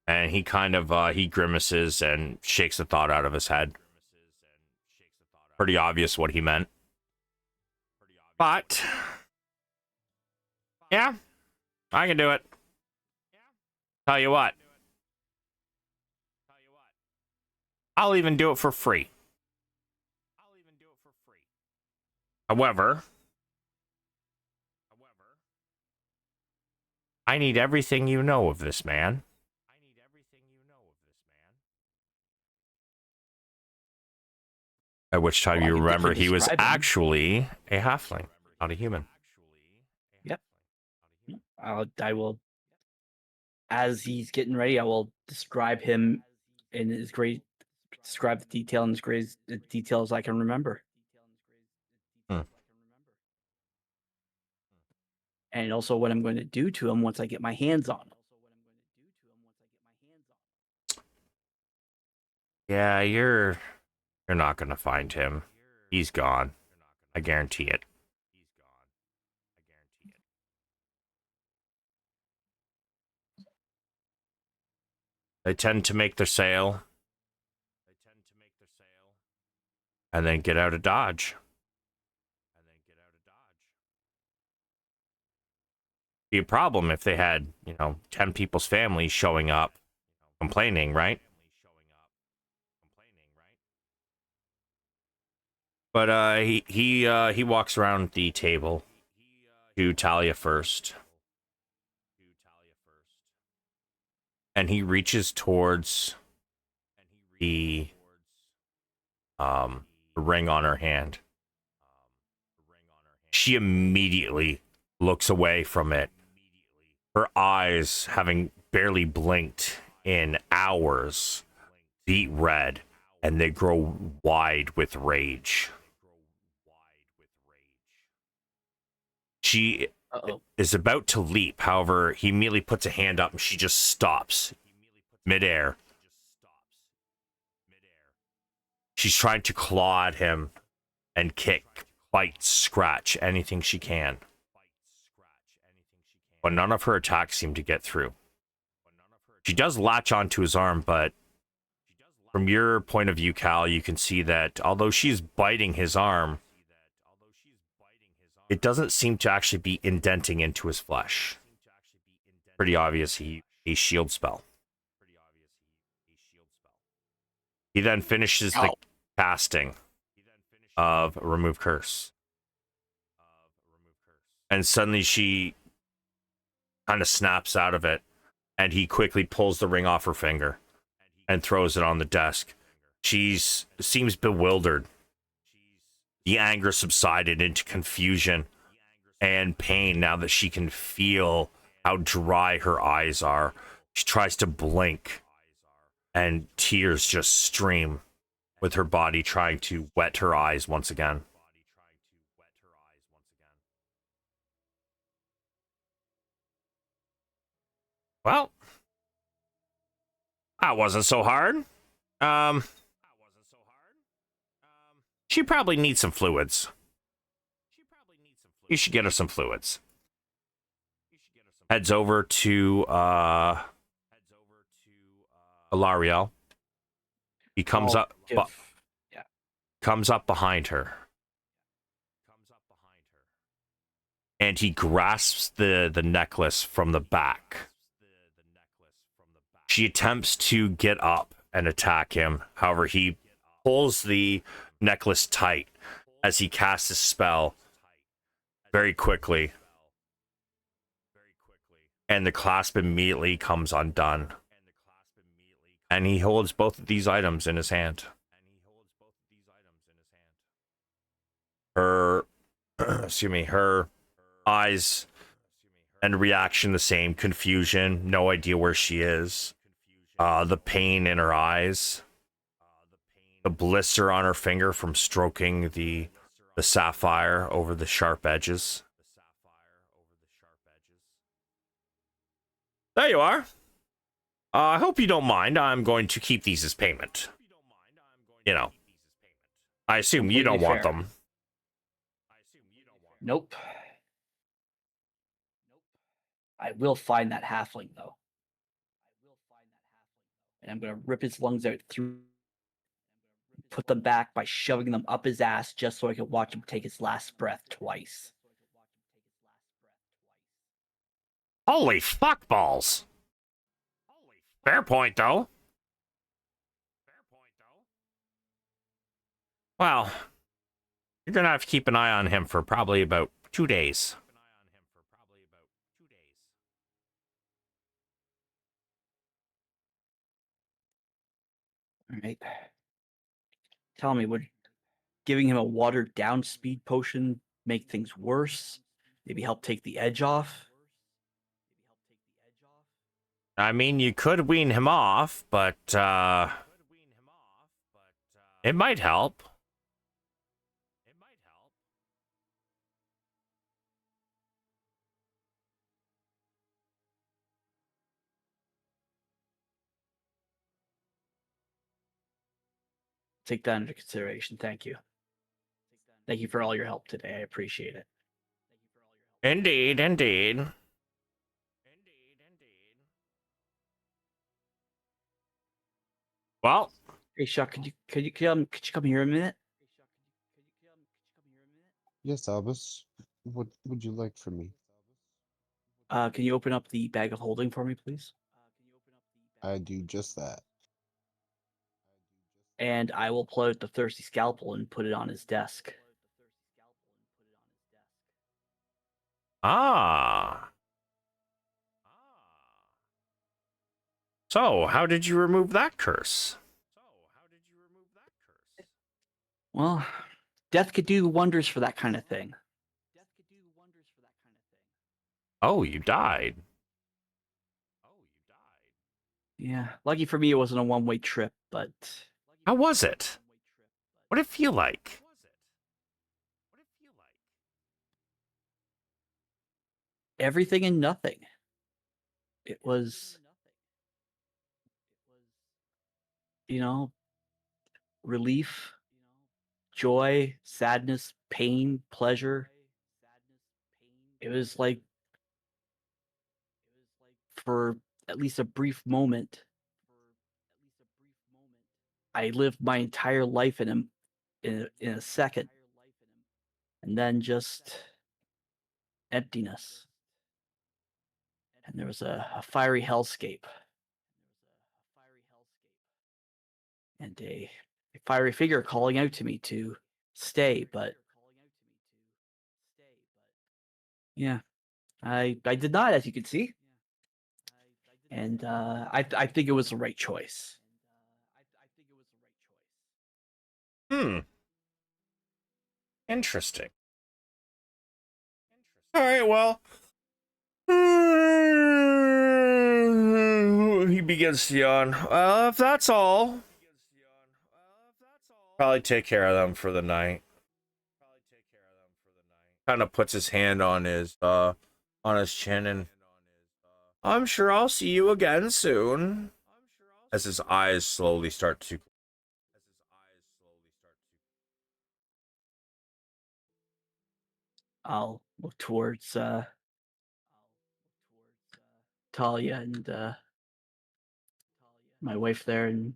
A: And he kind of, he grimaces and shakes the thought out of his head. Pretty obvious what he meant. But Yeah, I can do it. Tell you what. I'll even do it for free. However, I need everything you know of this man. At which time
C: Well, I
A: you
C: can
A: remember
C: definitely
A: he was
C: describe him.
A: actually a halfling, not a human.
C: Yep. I will, as he's getting ready, I will describe him in as great, describe the detail in as great detail as I can remember.
A: Hmm.
C: And also what I'm going to do to him once I get my hands on him.
A: Yeah, you're not gonna find him. He's gone. I guarantee it. They tend to make their sale and then get out of Dodge. Be a problem if they had, 10 people's families showing up complaining, right? But he walks around the table to Talia first. And he reaches towards the ring on her hand. She immediately looks away from it. Her eyes, having barely blinked in hours, beat red, and they grow wide with rage. She is about to leap. However, he immediately puts a hand up and she just stops midair. She's trying to claw at him and kick, bite, scratch, anything she can. But none of her attacks seem to get through. She does latch onto his arm, but from your point of view, Cal, you can see that although she's biting his arm, it doesn't seem to actually be indenting into his flesh. Pretty obvious a shield spell. He then finishes the casting of Remove Curse. And suddenly she kind of snaps out of it, and he quickly pulls the ring off her finger and throws it on the desk. She seems bewildered. The anger subsided into confusion and pain now that she can feel how dry her eyes are. She tries to blink, and tears just stream with her body trying to wet her eyes once again. Well, that wasn't so hard. She probably needs some fluids. You should get her some fluids. Heads over to Alariel. He comes up comes up behind her. And he grasps the necklace from the back. She attempts to get up and attack him. However, he pulls the necklace tight as he casts his spell very quickly. And the clasp immediately comes undone. And he holds both of these items in his hand. Her, her eyes and reaction the same. Confusion, no idea where she is. The pain in her eyes. The blister on her finger from stroking the sapphire over the sharp edges. There you are. I hope you don't mind. I'm going to keep these as payment. I assume you don't want them.
C: Nope. I will find that halfling, though. And I'm going to rip his lungs out through, put them back by shoving them up his ass just so I can watch him take his last breath twice.
A: Holy fuck balls. Fair point, though. Well, you're gonna have to keep an eye on him for probably about 2 days.
C: All right. Tell me, would giving him a watered down speed potion make things worse? Maybe help take the edge off?
A: I mean, you could wean him off, but it might help.
C: Take that into consideration. Thank you. Thank you for all your help today. I appreciate it.
A: Indeed, indeed. Well,
C: Hey, Chuck, could you come here a minute?
D: Yes, Albus. What would you like from me?
C: Can you open up the bag of holding for me, please?
D: I do just that.
C: And I will pull out the thirsty scalpel and put it on his desk.
A: ah. So, how did you remove that curse?
C: Well, death could do wonders for that kind of thing.
A: Oh, you died.
C: Yeah, lucky for me, it wasn't a one-way trip, but
A: How was it? What did it feel like?
C: everything and nothing. It was, relief, joy, sadness, pain, pleasure. It was like, for at least a brief moment, I lived my entire life in a second, and then just emptiness. And there was a fiery hellscape, and a fiery figure calling out to me to stay, but yeah, I did not, as you can see, and I think it was the right choice.
A: Hmm. Interesting. All right, well. He begins to yawn. Well, if that's all, probably take care of them for the night. Kind of puts his hand on his chin, and I'm sure I'll see you again soon. As his eyes slowly start to.
C: I'll look towards Talia and my wife there, and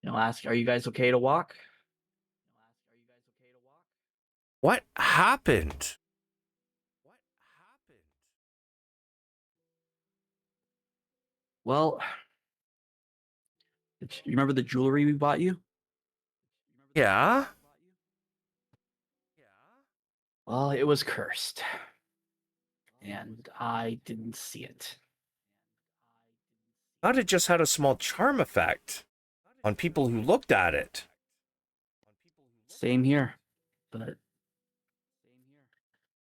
C: ask, "Are you guys okay to walk?"
A: What happened?
C: Well, you remember the jewelry we bought you?
A: Yeah?
C: Well, it was cursed, and I didn't see it.
A: Thought it just had a small charm effect on people who looked at it.
C: Same here, but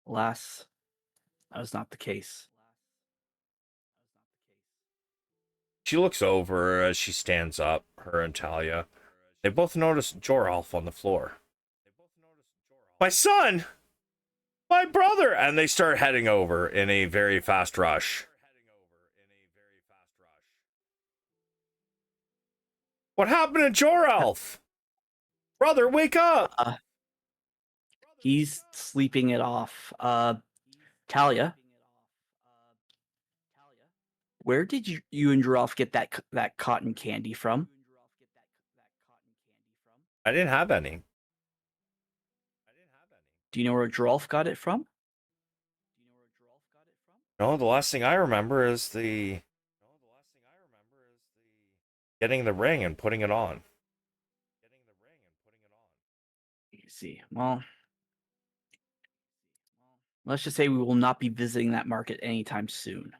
C: alas, that was not the case.
A: She looks over as she stands up, her and Talia. They both notice Joralf on the floor. My son! My brother! And they start heading over in a very fast rush. What happened to Joralf? Brother, wake up!
C: He's sleeping it off. Talia, where did you and Giraffe get that cotton candy from?
A: I didn't have any.
C: Do you know where Giraffe got it from?
A: No, the last thing I remember is getting the ring and putting it on.
C: Let me see. Well, let's just say we will not be visiting that market anytime soon.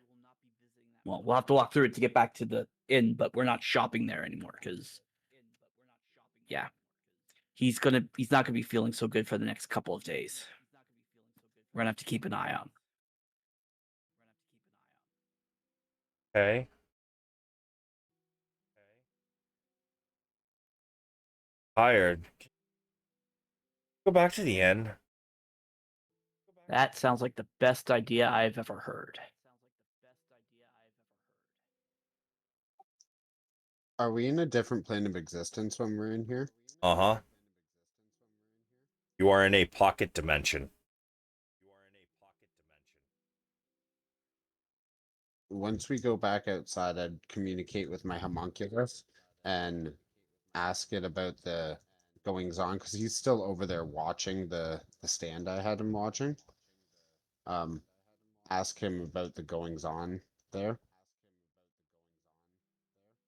C: Well, we'll have to walk through it to get back to the inn, but we're not shopping there anymore because, yeah, he's not gonna be feeling so good for the next couple of days. We're gonna have to keep an eye on.
A: Okay. Tired. Go back to the inn.
C: That sounds like the best idea I've ever heard.
D: Are we in a different plane of existence when we're in here?
A: Uh-huh. You are in a pocket dimension.
D: Once we go back outside, I'd communicate with my homunculus and ask it about the goings on because he's still over there watching the stand I had him watching. Ask him about the goings on there.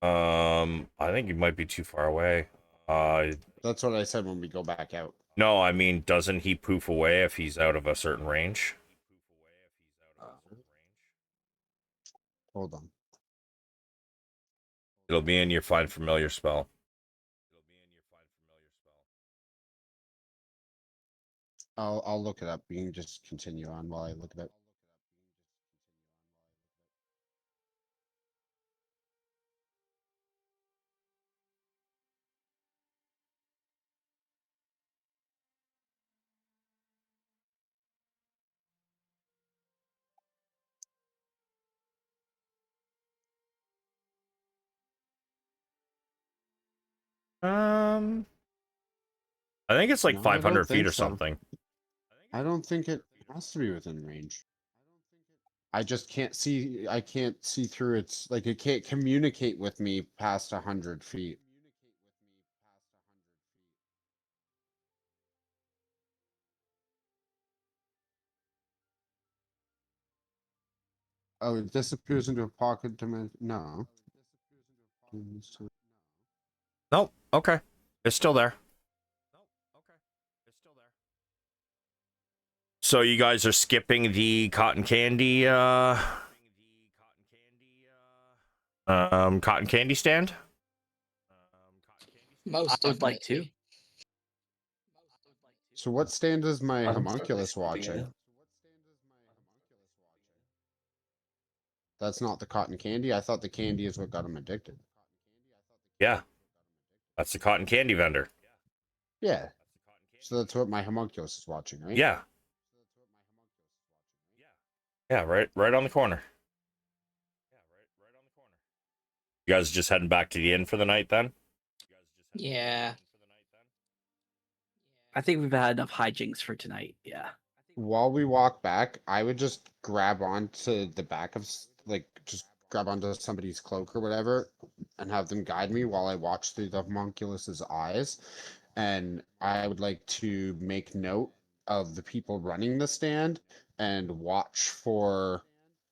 A: I think you might be too far away.
D: That's what I said when we go back out.
A: No, I mean, doesn't he poof away if he's out of a certain range?
D: Hold on.
A: It'll be in your find familiar spell.
D: I'll look it up. You can just continue on while I look it up.
A: I think it's like
D: No, I don't
A: 500 feet
D: think
A: or
D: so.
A: something.
D: I don't think it has to be within range. I just can't see. I can't see through its like it can't communicate with me past 100 feet. Oh, it disappears into a pocket dimension. No.
A: Nope. Okay. It's still there. So you guys are skipping the cotton candy cotton candy stand?
E: Most
C: I would like
E: definitely.
C: to.
D: So what stand is my
F: I'm
D: homunculus
F: totally skipping
D: watching?
F: it.
D: That's not the cotton candy. I thought the candy is what got him addicted.
A: Yeah. That's the cotton candy vendor.
D: Yeah. So that's what my homunculus is watching, right?
A: Yeah. Yeah, right on the corner. You guys just heading back to the inn for the night then?
E: Yeah.
C: I think we've had enough hijinks for tonight. Yeah.
D: While we walk back, I would just grab onto the back of like just grab onto somebody's cloak or whatever and have them guide me while I watch through the homunculus's eyes. And I would like to make note of the people running the stand and watch for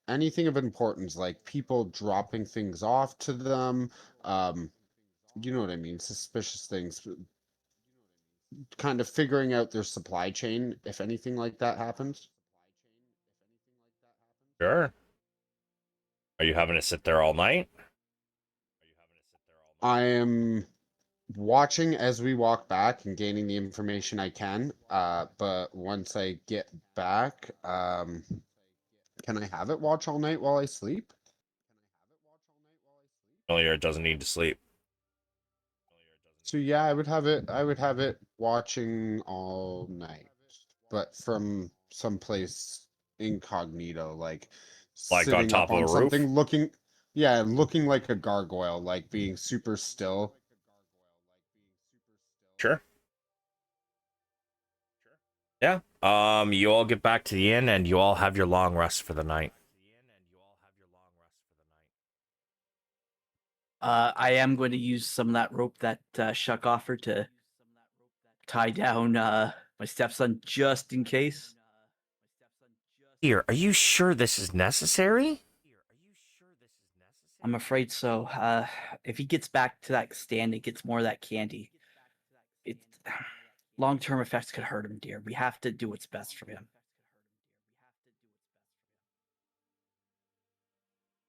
D: anything of importance, like people dropping things off to them. You know what I mean? Suspicious things. Kind of figuring out their supply chain if anything like that happens.
A: Sure. Are you having to sit there all night?
D: I am watching as we walk back and gaining the information I can. But once I get back, can I have it watch all night while I sleep?
A: Familiar doesn't need to sleep.
D: So yeah, I would have it watching all night, but from someplace incognito, like
A: Like on
D: sitting up
A: top of a
D: on
A: roof?
D: something, looking, yeah, looking like a gargoyle, like being super still.
A: Sure. Yeah. You all get back to the inn and you all have your long rest for the night.
C: I am going to use some of that rope that Shuck offered to tie down my stepson just in case.
A: Dear, are you sure this is necessary?
C: I'm afraid so. If he gets back to that stand and gets more of that candy, it long-term effects could hurt him, dear. We have to do what's best for him.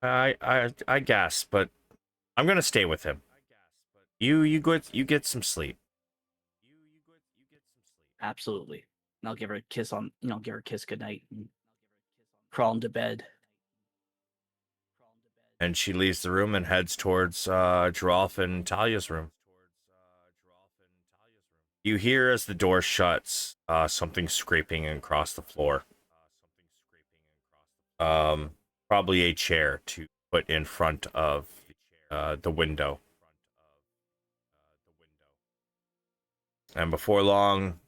A: I guess, but I'm gonna stay with him. You get some sleep.
C: Absolutely. And I'll give her a kiss on, give her a kiss goodnight and crawl into bed.
A: And she leaves the room and heads towards Giralf and Talia's room. You hear as the door shuts, something scraping across the floor. Probably a chair to put in front of the window. And before long,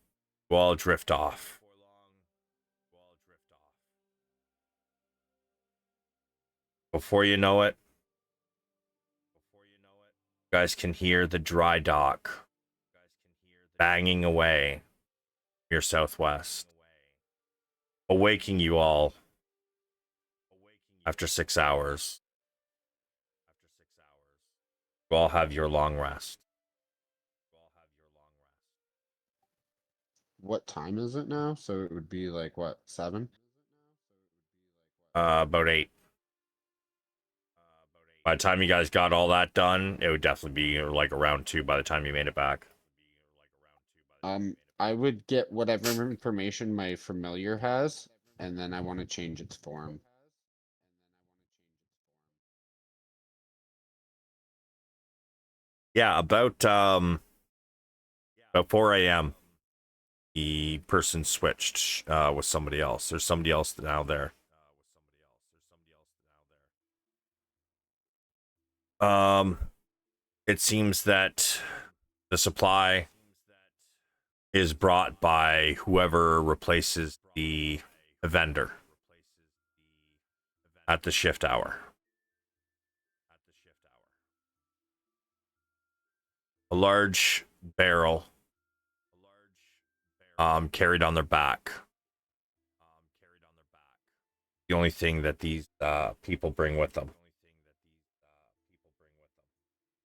A: you all drift off. Before you know it, you guys can hear the dry dock banging away near southwest, awaking you all after 6 hours. You all have your long rest.
D: What time is it now? So it would be like what, 7?
A: About 8. By the time you guys got all that done, it would definitely be like around 2 by the time you made it back.
D: I would get whatever information my familiar has, and then I want to change its form.
A: Yeah, about 4 a.m. the person switched with somebody else. There's somebody else now there. It seems that the supply is brought by whoever replaces the vendor at the shift hour. A large barrel carried on their back. The only thing that these people bring with them.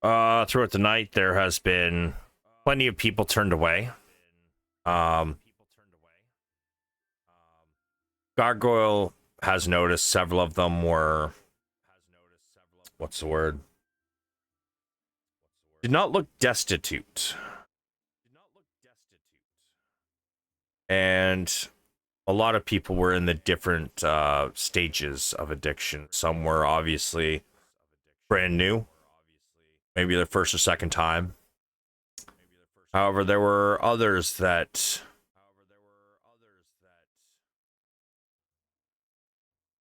A: Throughout the night, there has been plenty of people turned away. Gargoyle has noticed several of them were, what's the word? Did not look destitute. And a lot of people were in the different stages of addiction. Some were obviously brand new, maybe their first or second time. However, there were others that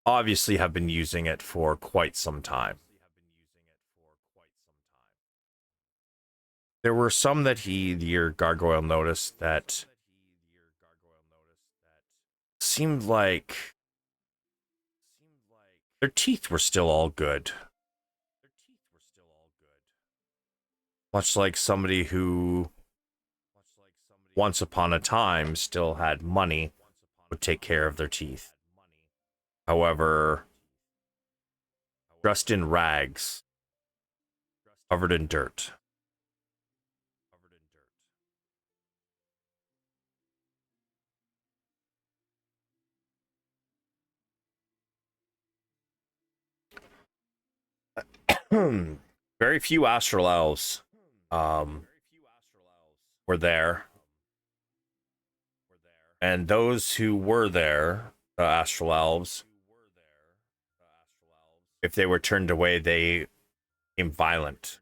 A: obviously have been using it for quite some time. There were some that your Gargoyle noticed that seemed like their teeth were still all good. Much like somebody who, once upon a time, still had money, would take care of their teeth. However, dressed in rags, covered in dirt. Very few astral elves were there. And those who were there, the astral elves, if they were turned away, they became violent.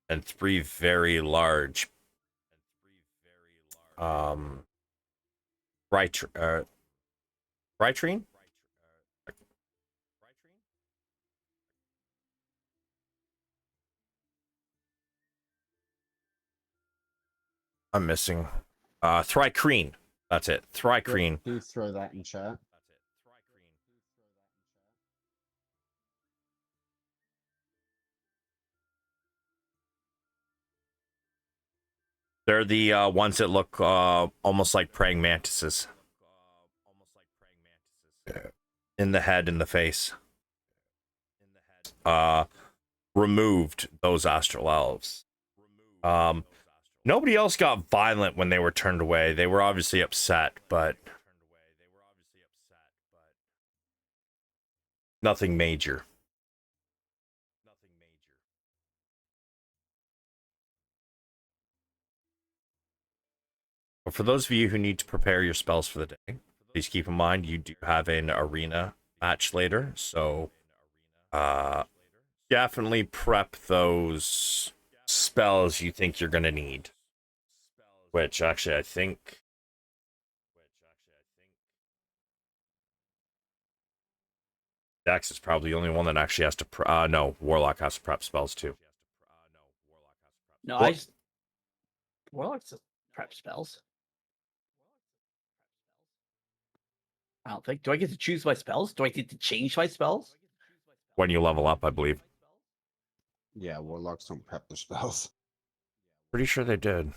A: And 3 very large Brytrine? I'm missing. Thrycreen. That's it. Thrycreen.
D: Please throw that in chat.
A: They're the ones that look almost like praying mantises. in the head, in the face. Removed those astral elves. Nobody else got violent when they were turned away. They were obviously upset, but nothing major. But for those of you who need to prepare your spells for the day, please keep in mind you do have an arena match later, so definitely prep those spells you think you're gonna need. Which actually I think Dex is probably the only one that actually has to no, Warlock has to prep spells too.
C: No,
A: Well-
C: Warlock's prep spells. I don't think. Do I get to choose my spells? Do I get to change my spells?
A: When you level up, I believe.
D: Yeah, warlocks don't prep their spells.
A: Pretty sure they did.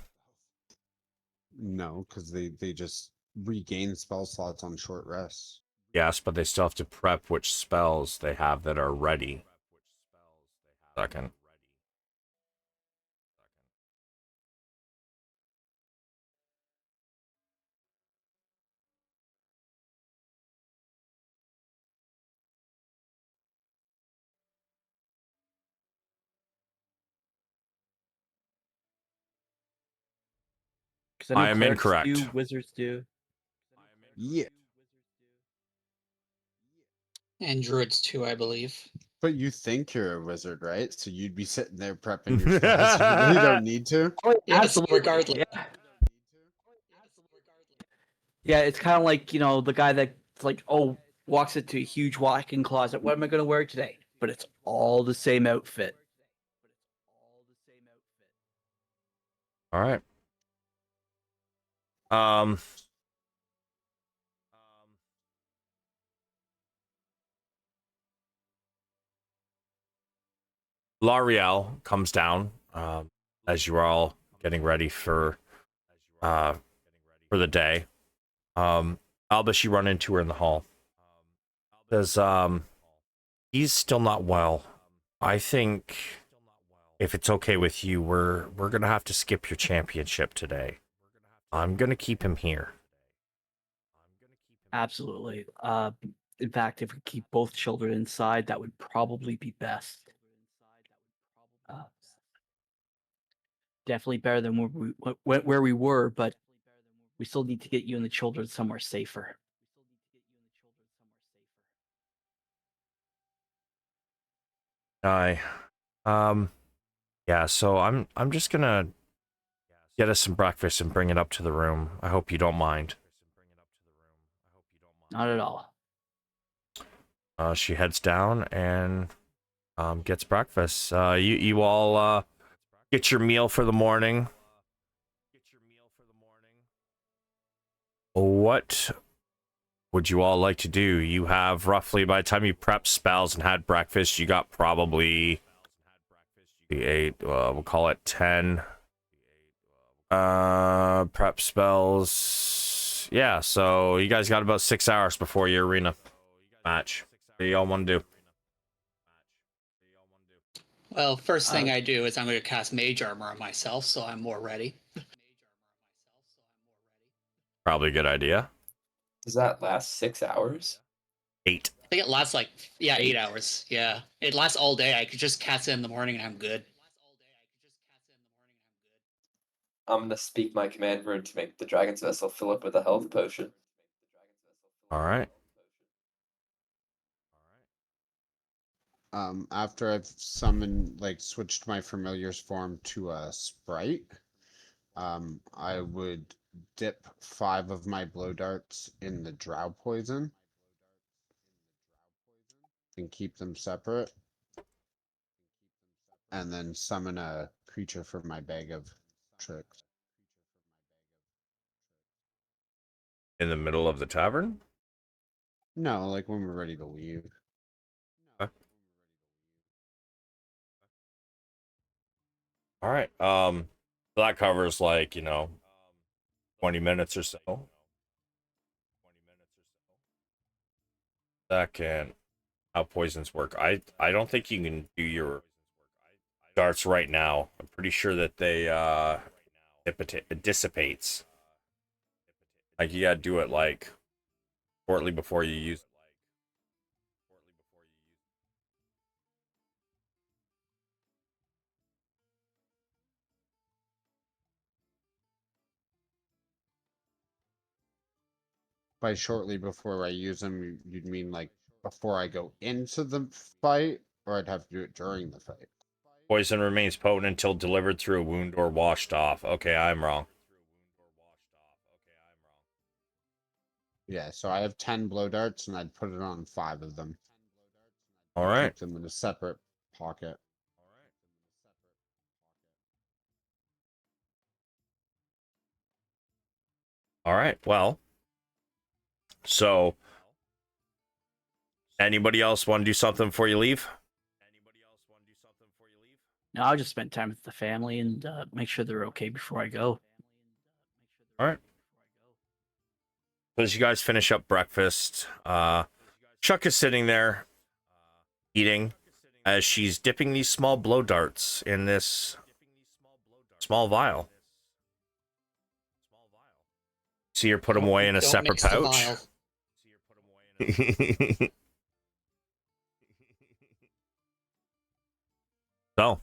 D: No, because they just regain spell slots on short rests.
A: Yes, but they still have to prep which spells they have that are ready. Second.
C: Because I know
A: I am
C: clerics
A: incorrect.
C: do, wizards do.
D: Yeah,
E: And druids too, I believe.
D: but you think you're a wizard, right? So you'd be sitting there prepping your spells. You really don't need to.
C: Oh,
E: Yes, regardless.
C: Yeah. Yeah, it's kind of like, the guy that's like, walks into a huge walk-in closet. What am I going to wear today? But it's all the same outfit.
A: All right. L'Oreal comes down as you are all getting ready for the day. Albus, you run into her in the hall. Says, he's still not well. I think if it's okay with you, we're gonna have to skip your championship today. I'm gonna keep him here.
C: Absolutely. In fact, if we keep both children inside, that would probably be best. Definitely better than where we were, but we still need to get you and the children somewhere safer.
A: I, yeah. So I'm just gonna get us some breakfast and bring it up to the room. I hope you don't mind.
C: Not at all.
A: She heads down and gets breakfast. You all get your meal for the morning. What would you all like to do? You have roughly, by the time you prep spells and had breakfast, you got probably the 8, we'll call it 10 prep spells. Yeah, so you guys got about 6 hours before your arena match. What do y'all want to do?
E: Well, first thing I do is I'm going to cast Mage Armor on myself, so I'm more ready.
A: Probably a good idea.
F: Does that last 6 hours?
A: 8.
E: I think it lasts 8 hours. Yeah, it lasts all day. I could just cast it in the morning and I'm good.
F: I'm gonna speak my command word to make the dragon's vessel fill up with a health potion.
A: All right.
D: After I've summoned, like, switched my familiar's form to a sprite, I would dip 5 of my blow darts in the drow poison and keep them separate, and then summon a creature from my bag of tricks.
A: In the middle of the tavern?
D: No, like when we're ready to leave.
A: All right. So that covers 20 minutes or so. Second, how poisons work. I don't think you can do your darts right now. I'm pretty sure that they it dissipates. Like you gotta do it like shortly before you use.
D: By shortly before I use them, you'd mean like before I go into the fight, or I'd have to do it during the fight?
A: Poison remains potent until delivered through a wound or washed off. Okay, I'm wrong.
D: Yeah, so I have 10 blow darts, and I'd put it on 5 of them.
A: All right.
D: Keep them in a separate pocket.
A: All right. Well, so anybody else want to do something before you leave?
C: No, I'll just spend time with the family and make sure they're okay before I go.
A: All right. So as you guys finish up breakfast, Chuck is sitting there eating as she's dipping these small blow darts in this small vial. See her put them away in a
E: Don't
A: separate
E: mix the
A: pouch.
E: vial.
A: So,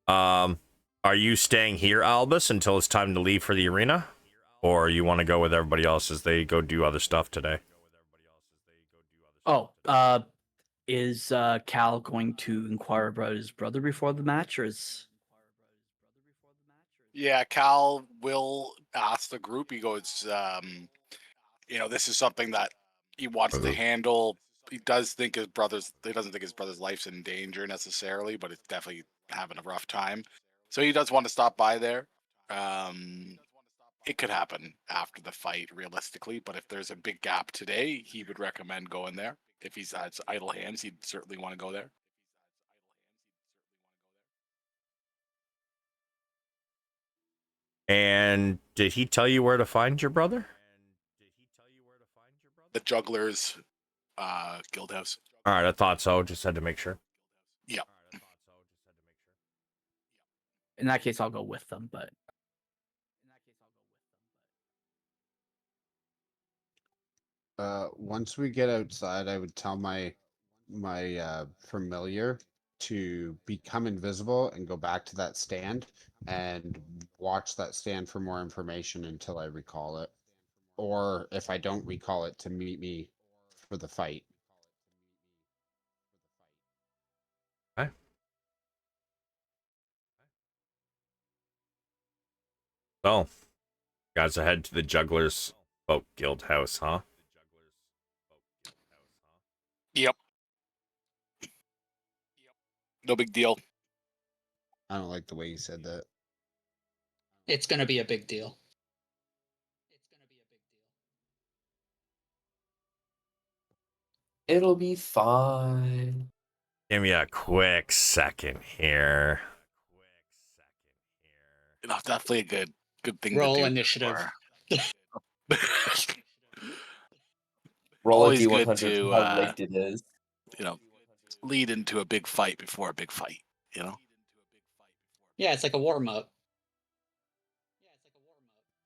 A: are you staying here, Albus, until it's time to leave for the arena? Or you want to go with everybody else as they go do other stuff today?
C: Oh, is Cal going to inquire about his brother before the match, or is?
B: Yeah, Cal will ask the group. He goes, this is something that he wants to handle. He does think his brother's. He doesn't think his brother's life's in danger necessarily, but it's definitely having a rough time. So he does want to stop by there. It could happen after the fight, realistically, but if there's a big gap today, he would recommend going there. If he's had idle hands, he'd certainly want to go there.
A: And did he tell you where to find your brother?
B: The Jugglers Guild House.
A: All right, I thought so. Just had to make sure.
B: Yeah.
C: In that case, I'll go with them. But
D: Once we get outside, I would tell my familiar to become invisible and go back to that stand and watch that stand for more information until I recall it. Or if I don't recall it, to meet me for the fight.
A: Okay. So, guys, ahead to the Jugglers Folk Guild House, huh?
B: Yep. No big deal.
D: I don't like the way you said that.
E: It's going to be a big deal.
F: It'll be fine.
A: Give me a quick second here.
B: Definitely a good thing
E: Roll
B: to do.
E: initiative.
F: Roll a
B: Always
F: d100
B: good
F: for
B: to
F: how late it is.
B: lead into a big fight before a big fight.
E: Yeah, it's like a warm up.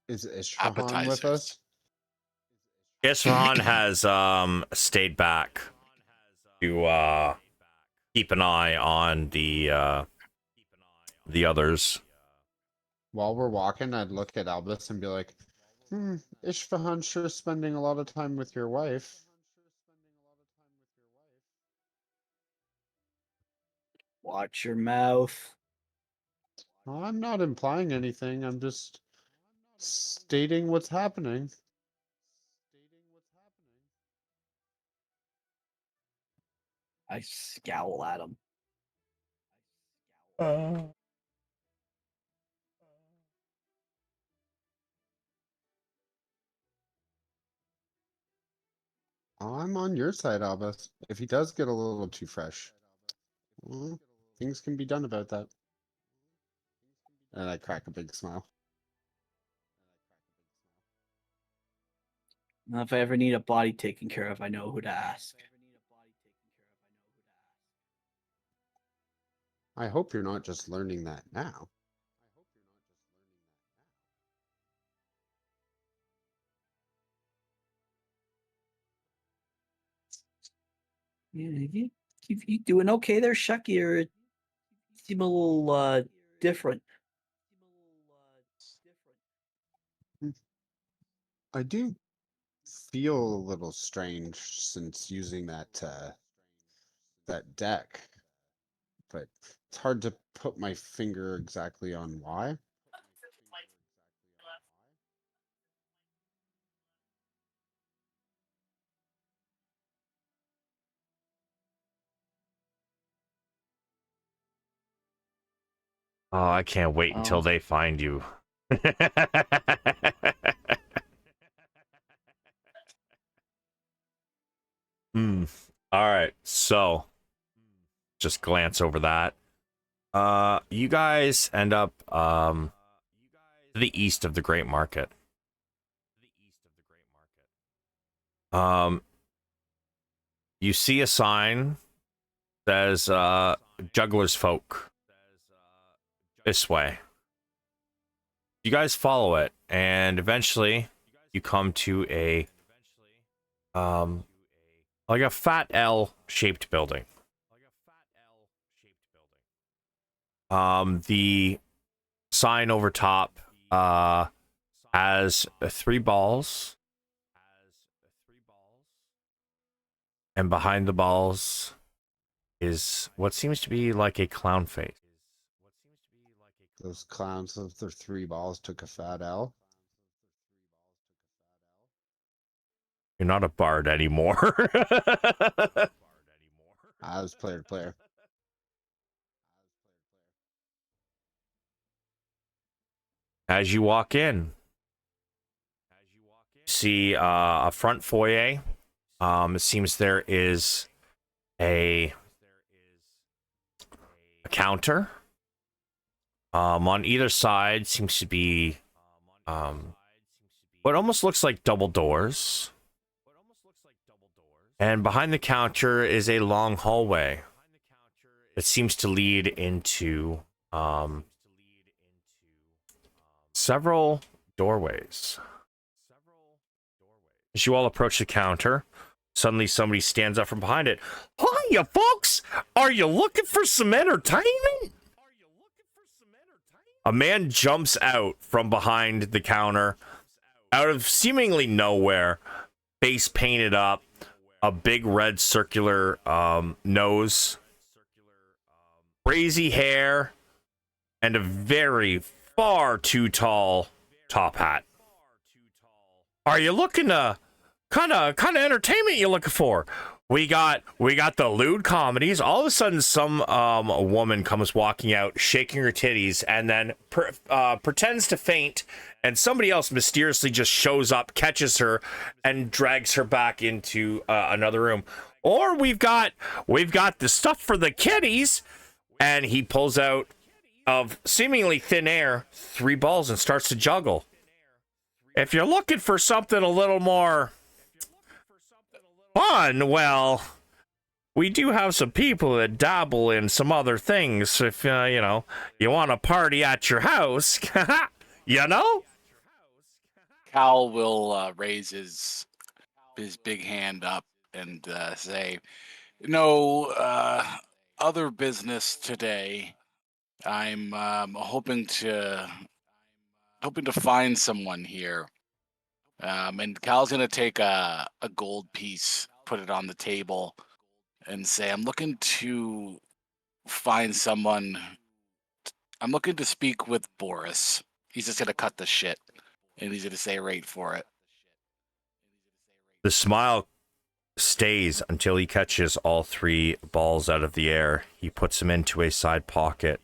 D: Is Isfahan with us?
A: Isfahan has stayed back to keep an eye on the others.
D: While we're walking, I'd look at Albus and be like, Isfahan sure is spending a lot of time with your wife.
C: watch your mouth.
D: I'm not implying anything. I'm just stating what's happening.
C: I scowl at him.
D: I'm on your side, Albus. If he does get a little too fresh, well, things can be done about that. And I crack a big smile.
C: Now, if I ever need a body taken care of, I know who to ask.
D: I hope you're not just learning that now.
C: Yeah, you doing okay there, Shucky? Or you seem a little different.
D: I do feel a little strange since using that deck, but it's hard to put my finger exactly on why.
A: Oh, I can't wait until
C: Oh.
A: they find you. Hmm. All right, so just glance over that. You guys end up to the east of the Great Market. You see a sign that says Juggler's Folk this way. You guys follow it, and eventually you come to a like a fat L shaped building. The sign over top has 3 balls, and behind the balls is what seems to be like a clown face.
D: Those clowns with their 3 balls took a fat L.
A: You're not a bard anymore.
D: I was player to player.
A: As you walk in, you see a front foyer. It seems there is a counter. On either side seems to be what almost looks like double doors. And behind the counter is a long hallway that seems to lead into several doorways. As you all approach the counter, suddenly somebody stands up from behind it. Hiya, folks! Are you looking for some entertainment? A man jumps out from behind the counter, out of seemingly nowhere, face painted up, a big red circular nose, crazy hair, and a very far too tall top hat. Are you looking to kind of entertainment you looking for? We got the lewd comedies. All of a sudden, some woman comes walking out, shaking her titties, and then pretends to faint. And somebody else mysteriously just shows up, catches her, and drags her back into another room. Or we've got the stuff for the kiddies, and he pulls out of seemingly thin air 3 balls and starts to juggle. If you're looking for something a little more fun, well, we do have some people that dabble in some other things. If you want to party at your house, you know.
B: Cal will raise his big hand up and say, "No other business today. I'm hoping to find someone here." And Cal's gonna take a gold piece, put it on the table, and say, "I'm looking to find someone. I'm looking to speak with Boris." He's just gonna cut the shit, and he's gonna say a rate for it.
A: The smile stays until he catches all 3 balls out of the air. He puts them into a side pocket.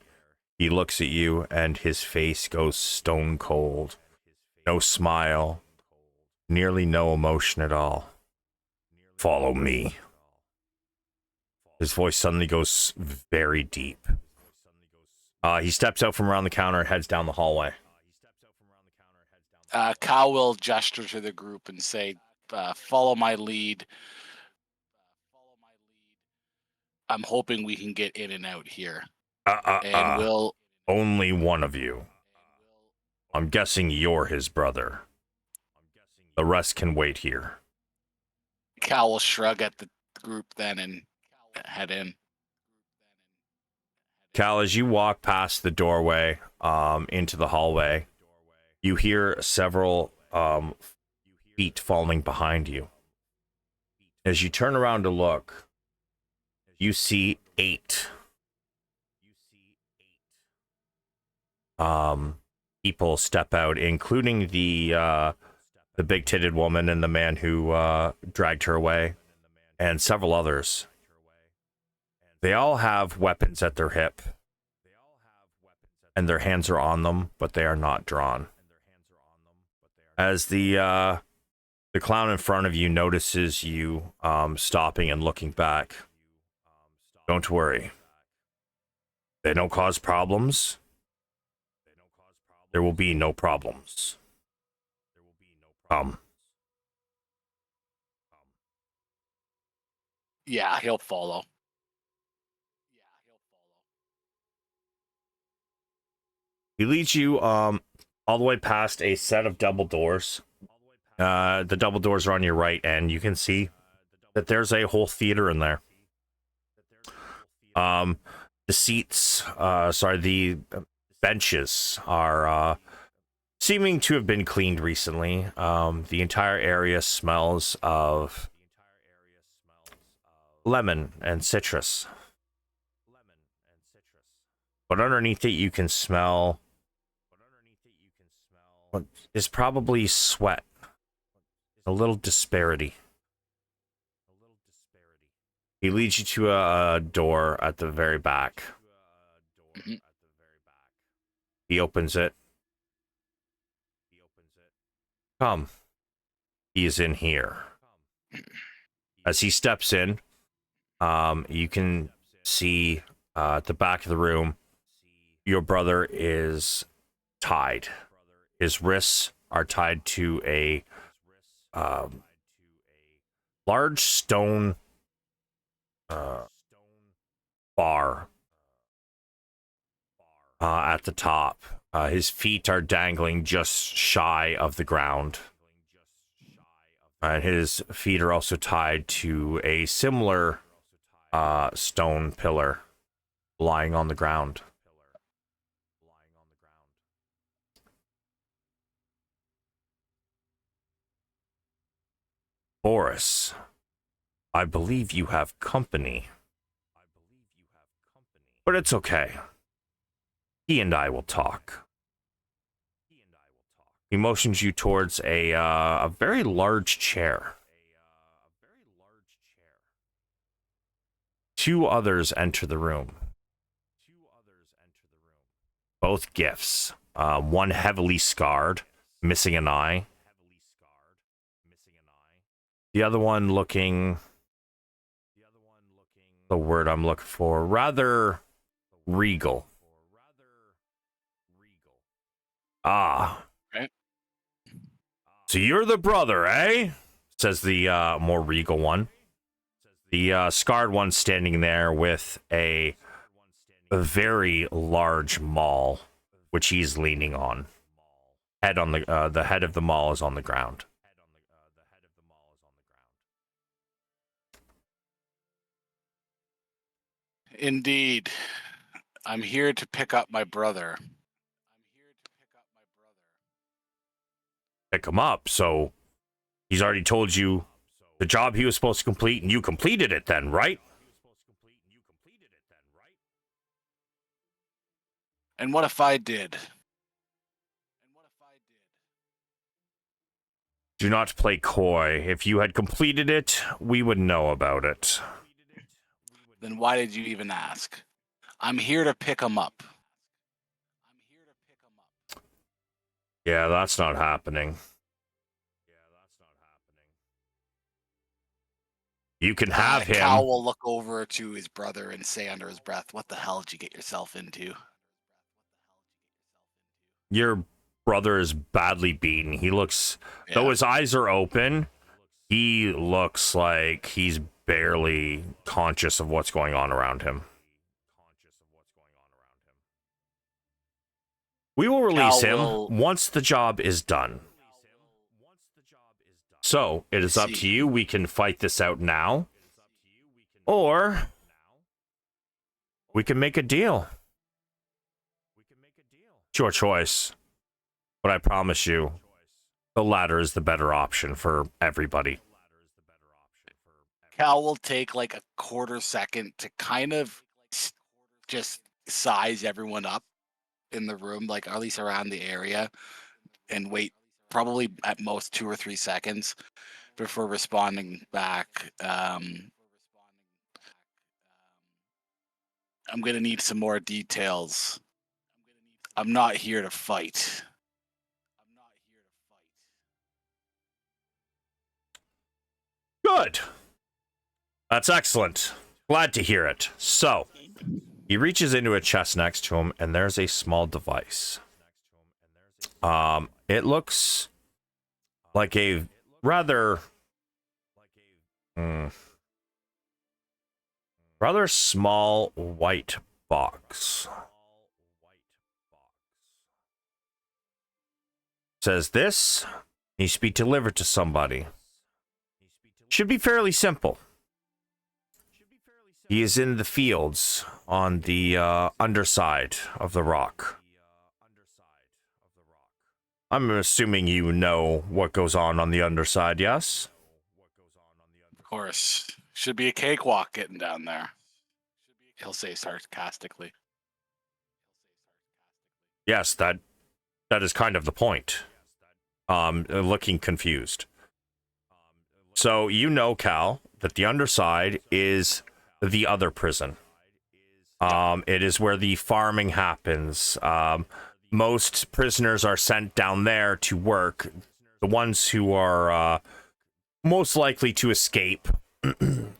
A: He looks at you, and his face goes stone cold. No smile, nearly no emotion at all. Follow me. His voice suddenly goes very deep. He steps out from around the counter and heads down the hallway.
B: Cal will gesture to the group and say, "Follow my lead. I'm hoping we can get in and out here." and we'll.
A: Only one of you. I'm guessing you're his brother. The rest can wait here.
B: Cal will shrug at the group then and head in.
A: Cal, as you walk past the doorway into the hallway, you hear several feet falling behind you. As you turn around to look, you see 8 people step out, including the big-titted woman and the man who dragged her away, and several others. They all have weapons at their hip, and their hands are on them, but they are not drawn. As the clown in front of you notices you stopping and looking back, don't worry. They don't cause problems. There will be no problems.
B: Yeah, he'll follow.
A: He leads you all the way past a set of double doors. The double doors are on your right, and you can see that there's a whole theater in there. The seats, the benches are seeming to have been cleaned recently. The entire area smells of lemon and citrus. But underneath it, you can smell what is probably sweat. A little disparity. He leads you to a door at the very back.
B: Mm-hmm.
A: He opens it. Come. He is in here. As he steps in, you can see at the back of the room, your brother is tied. His wrists are tied to a large stone bar at the top. His feet are dangling just shy of the ground. And his feet are also tied to a similar stone pillar lying on the ground. Boris, I believe you have company. But it's okay. He and I will talk. He motions you towards a very large chair. 2 others enter the room. Both gifts. One heavily scarred, missing an eye. The other one looking, the word I'm looking for, rather regal. Ah.
B: Right.
A: So you're the brother, eh? Says the more regal one. The scarred one standing there with a very large maul, which he's leaning on. Head on the head of the maul is on the ground.
B: Indeed. I'm here to pick up my brother.
A: Pick him up, so he's already told you the job he was supposed to complete, and you completed it then, right?
B: And what if I did?
A: Do not play coy. If you had completed it, we would know about it.
B: Then why did you even ask? I'm here to pick him up.
A: Yeah, that's not happening. You can have him.
B: Cal will look over to his brother and say under his breath, "What the hell did you get yourself into?"
A: Your brother is badly beaten. He looks, though his eyes are open, he looks like he's barely conscious of what's going on around him. We will release
B: Cal
A: him
B: will-
A: once the job is done. So, it is up to
B: See.
A: you. We can fight this out now. Or we can make a deal. It's your choice. But I promise you, the latter is the better option for everybody.
B: Cal will take like a quarter second to kind of just size everyone up in the room, like at least around the area, and wait probably at most 2 or 3 seconds before responding back. I'm gonna need some more details. I'm not here to fight.
A: Good. That's excellent. Glad to hear it. So, he reaches into a chest next to him, and there's a small device. It looks like a rather rather small white box. Says this needs to be delivered to somebody. Should be fairly simple. He is in the fields on the underside of the rock. I'm assuming you know what goes on the underside, yes?
B: Of course, should be a cakewalk getting down there. He'll say sarcastically.
A: Yes, that is kind of the point. Looking confused. So you know, Cal, that the underside is the other prison. It is where the farming happens. Most prisoners are sent down there to work. The ones who are most likely to escape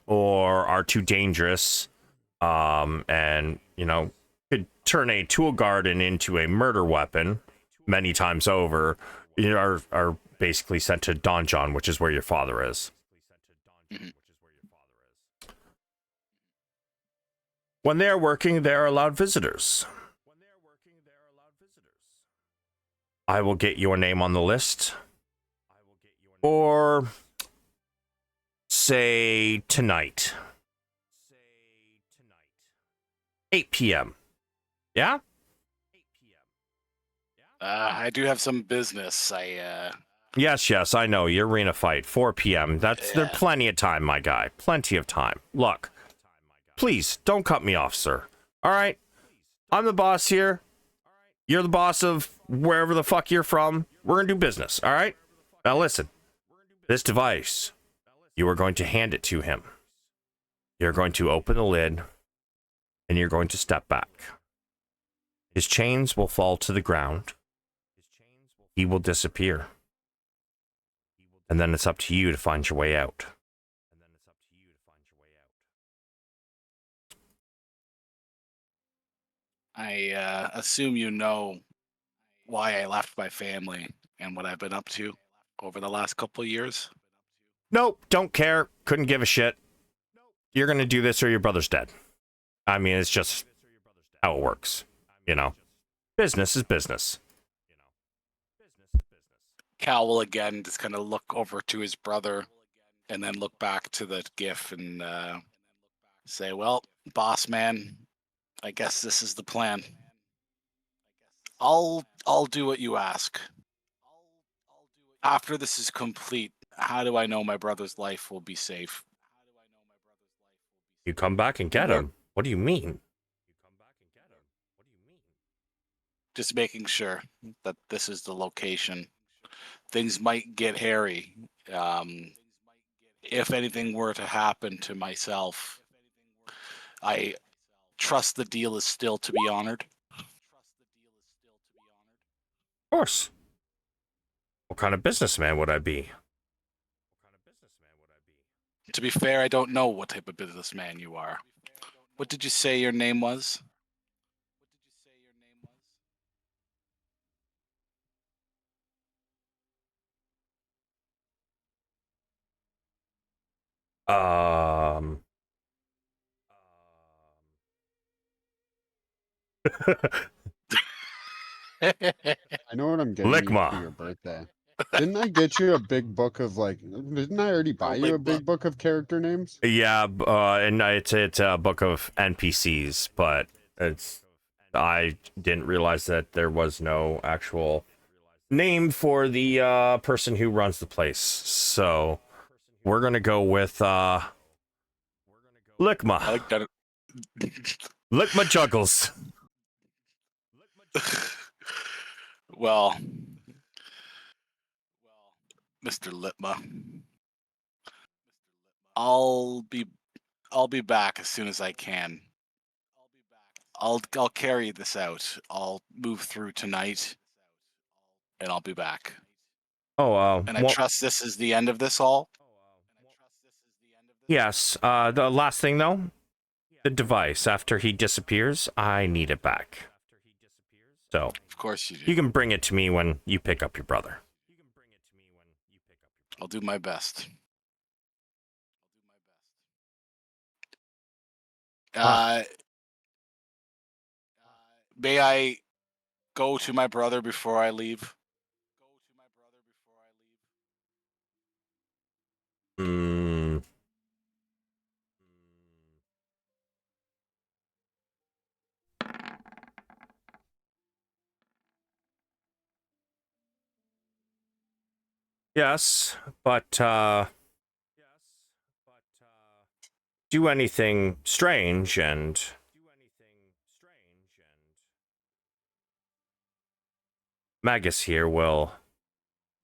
A: or are too dangerous, and could turn a tool garden into a murder weapon many times over, are basically sent to Donjon, which is where your father is.
B: Mhm.
A: When they are working, they are allowed visitors. I will get your name on the list. Or say tonight. 8 p.m. Yeah?
B: I do have some business.
A: Yes, I know. Your arena fight, 4 p.m. There's plenty of time, my guy. Plenty of time. Look, please, don't cut me off, sir. All right? I'm the boss here. You're the boss of wherever the fuck you're from. We're going to do business, all right? Now listen. This device, you are going to hand it to him. You're going to open the lid, and you're going to step back. His chains will fall to the ground. He will disappear. And then it's up to you to find your way out.
B: I assume you know why I left my family and what I've been up to over the last couple of years.
A: Nope, don't care. Couldn't give a shit. You're going to do this or your brother's dead. I mean, it's just how it works. Business is business.
B: Cal will again just kind of look over to his brother and then look back to the GIF and say, well, boss man, I guess this is the plan. I'll do what you ask. After this is complete, how do I know my brother's life will be safe?
A: You come back and get him. What do you mean?
B: Just making sure that this is the location. Things might get hairy. If anything were to happen to myself, I trust the deal is still to be honored.
A: Of course. What kind of businessman would I be?
B: To be fair, I don't know what type of businessman you are. What did you say your name was?
A: Um.
D: I know what I'm getting you
A: Lickma.
D: for your birthday. Didn't I get you a big book of like? Didn't I already buy you a big book of character names?
A: Yeah, and it's a book of NPCs, but I didn't realize that there was no actual name for the person who runs the place. So we're gonna go with
B: I
A: Lickma.
B: like that.
A: Lickma Juggles.
B: Well, Mr. Litma, I'll be I'll be back as soon as I can. I'll carry this out. I'll move through tonight, and I'll be back.
A: Oh,
B: And I
A: well,
B: trust this is the end of this all.
A: yes. The last thing though, the device. After he disappears, I need it back. So
B: Of course you do.
A: you can bring it to me when you pick up your brother.
B: I'll do my best. May I go to my brother before I leave?
A: Hmm. Yes, but do anything strange and Magus here will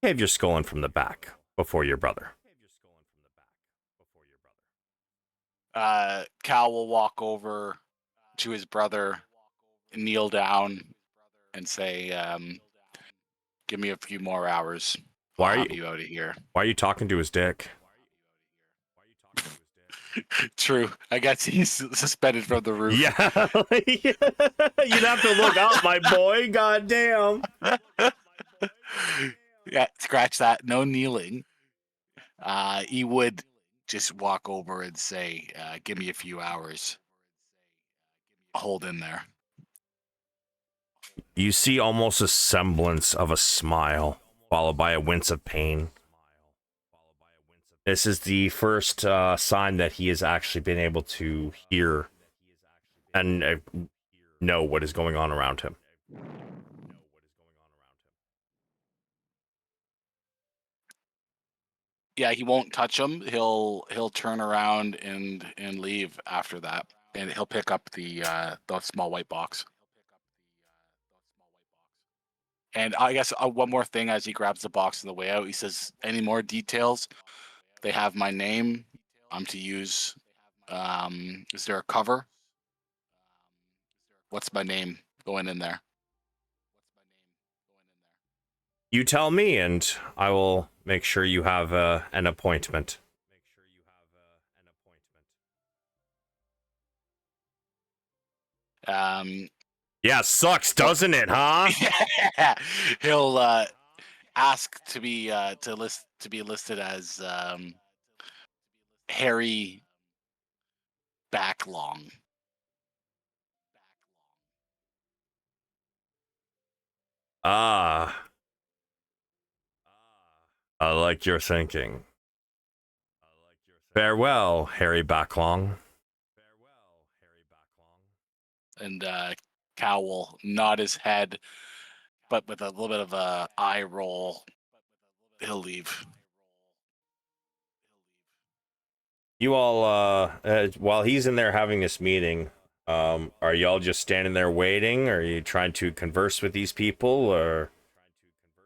A: have your skull in from the back before your brother.
B: Cal will walk over to his brother, kneel down, and say, "Give me a few more hours. I'll
A: Why are
B: have
A: you
B: you out of here."
A: why are you talking to his dick?
B: True. I guess he's suspended from the roof.
A: Yeah. You'd have to look up, my boy. God damn.
B: Yeah, scratch that. No kneeling. He would just walk over and say, "Give me a few hours. Hold in there."
A: You see almost a semblance of a smile, followed by a wince of pain. This is the first sign that he has actually been able to hear and know what is going on around him.
B: Yeah, he won't touch him. He'll turn around and leave after that, and he'll pick up the small white box. And I guess one more thing as he grabs the box on the way out, he says, "Any more details? They have my name. I'm to use. Is there a cover? What's my name going in there?"
A: You tell me, and I will make sure you have an appointment.
B: Um,
A: Yeah, sucks, doesn't it, huh?
B: he'll ask to be listed as Harry Backlong.
A: Ah, I like your thinking. Farewell, Harry Backlong.
B: And Cal will nod his head, but with a little bit of a eye roll, he'll leave.
A: You all, while he's in there having this meeting, are y'all just standing there waiting? Or are you trying to converse with these people, or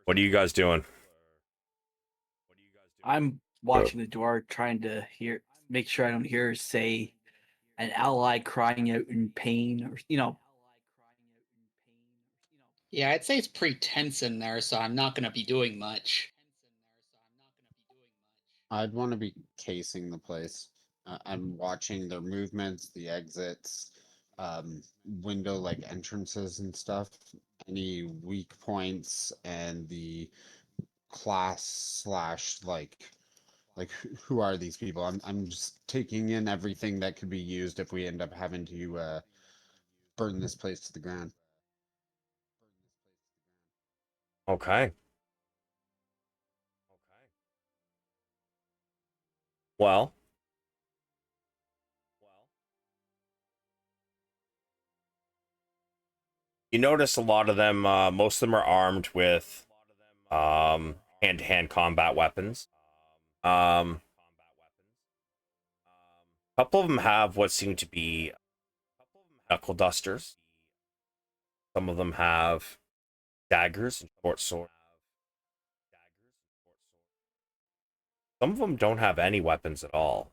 A: what are you guys doing?
C: I'm watching the door, trying to make sure I don't hear her say an ally crying out in pain, or
E: Yeah, I'd say it's pretty tense in there, so I'm not going to be doing much.
D: I'd want to be casing the place. I'm watching their movements, the exits, window like entrances and stuff, any weak points, and the class slash like who are these people? I'm just taking in everything that could be used if we end up having to burn this place to the ground.
A: Okay. Well, you notice a lot of them, most of them are armed with hand-to-hand combat weapons. A couple of them have what seem to be knuckle dusters. Some of them have daggers and short swords. Some of them don't have any weapons at all.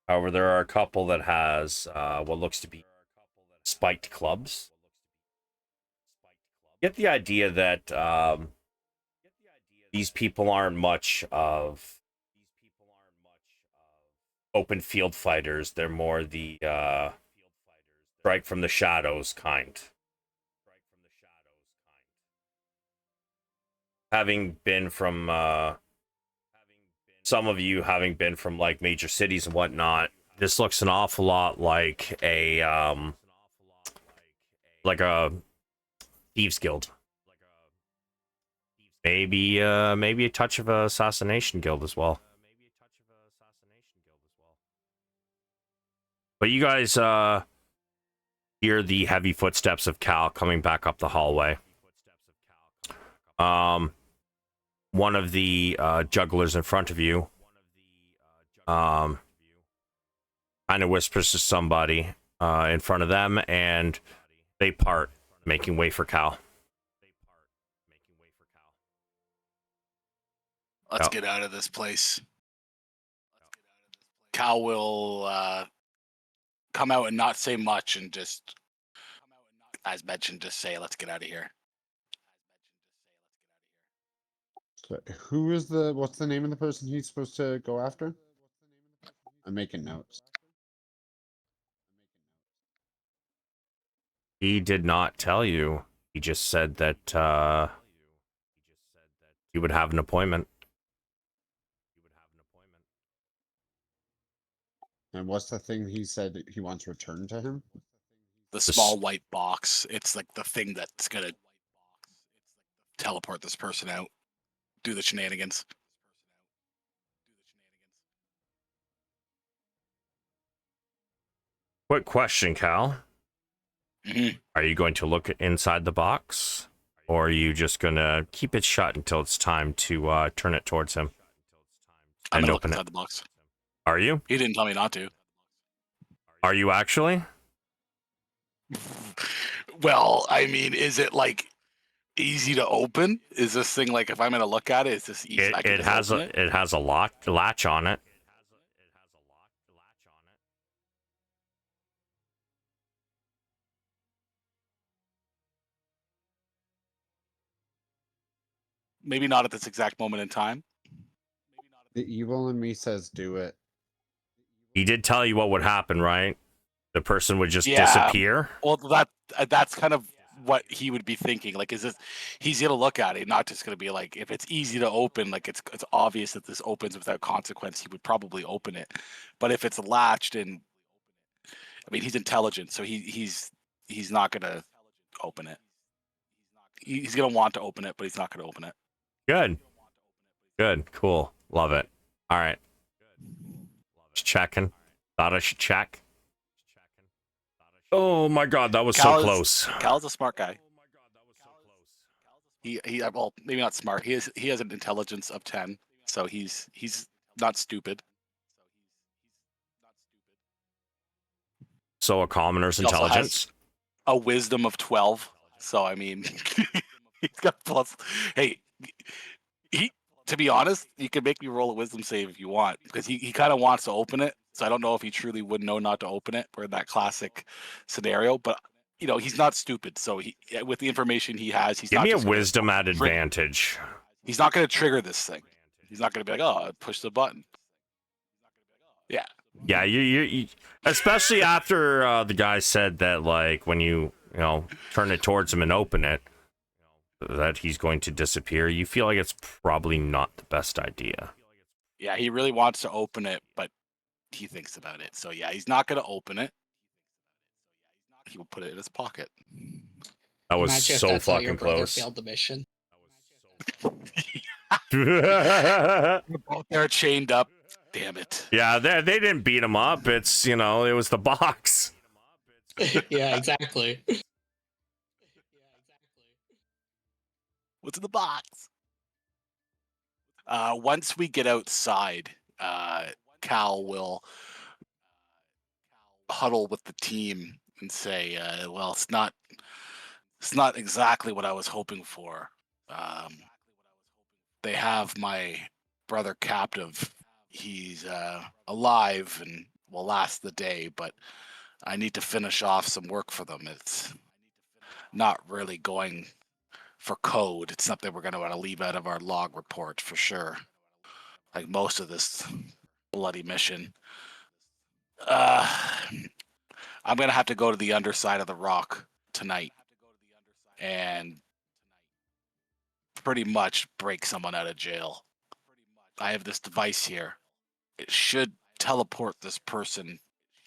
A: However, there are a couple that has what looks to be spiked clubs. Get the idea that these people aren't much of open field fighters. They're more the strike from the shadows kind. Having been from some of you having been from like major cities and whatnot, this looks an awful lot like a thieves guild. Maybe a touch of a assassination guild as well. But you guys hear the heavy footsteps of Cal coming back up the hallway. One of the jugglers in front of you kind of whispers to somebody in front of them, and they part, making way for Cal.
B: Let's get out of this place. Cal will come out and not say much and just, as mentioned, just say, let's get out of here.
D: So what's the name of the person he's supposed to go after? I'm making notes.
A: He did not tell you. He just said that he would have an appointment.
D: And what's the thing he said that he wants returned to him?
B: The small white box. It's like the thing that's gonna teleport this person out. Do the shenanigans.
A: Quick question, Cal.
B: Mm-hmm.
A: Are you going to look inside the box? Or are you just going to keep it shut until it's time to turn it towards him?
B: I'm
A: And
B: gonna look
A: open
B: inside
A: it.
B: the box.
A: Are you?
B: He didn't tell me not to.
A: Are you actually?
B: Well, I mean, is it like easy to open? Is this thing like, if I'm gonna look at it, is this easy? I can
A: It
B: just
A: has
B: open it?
A: it has a latch on it.
B: Maybe not at this exact moment in time.
D: The evil in me says do it.
A: He did tell you what would happen, right? The person would just
B: Yeah.
A: disappear.
B: Well, that's kind of what he would be thinking. Like, is this? He's gonna look at it, not just gonna be like, if it's easy to open, like it's obvious that this opens without consequence. He would probably open it, but if it's latched and, I mean, he's intelligent, so he's not gonna open it. He's gonna want to open it, but he's not gonna open it.
A: Good. Good. Cool. Love it. All right. Just checking. Thought I should check. Oh my god, that was so close.
B: Cal's a smart guy. He well, maybe not smart. He has an intelligence of 10, so he's not stupid.
A: So a commoner's
B: He also has
A: intelligence.
B: a wisdom of 12. So I mean, he's got plus. Hey, to be honest, you can make me roll a wisdom save if you want, because he kind of wants to open it. So I don't know if he truly would know not to open it. We're in that classic scenario, but you know, he's not stupid. So he, with the information he has, he's
A: Give
B: not
A: me a
B: just gonna
A: wisdom at advantage.
B: He's not going to trigger this thing. He's not going to be like, oh, push the button. Yeah.
A: Yeah, you especially after the guy said that, like, when you turn it towards him and open it, that he's going to disappear. You feel like it's probably not the best idea.
B: Yeah, he really wants to open it, but he thinks about it. So yeah, he's not going to open it. he will put it in his pocket.
A: That was
E: Imagine if
A: so
E: that's how your
A: fucking
E: brother
A: close.
E: failed the mission.
A: Yeah,
B: We're both there chained up. Damn it.
A: they didn't beat him up. It's, it was the box.
E: Yeah, exactly.
B: What's in the box? Once we get outside, Cal will huddle with the team and say, "Well, it's not exactly what I was hoping for. They have my brother captive. He's alive and will last the day, but I need to finish off some work for them. It's not really going for code. It's something we're going to want to leave out of our log report for sure. Like most of this bloody mission. I'm going to have to go to the underside of the rock tonight and pretty much break someone out of jail. I have this device here. It should teleport this person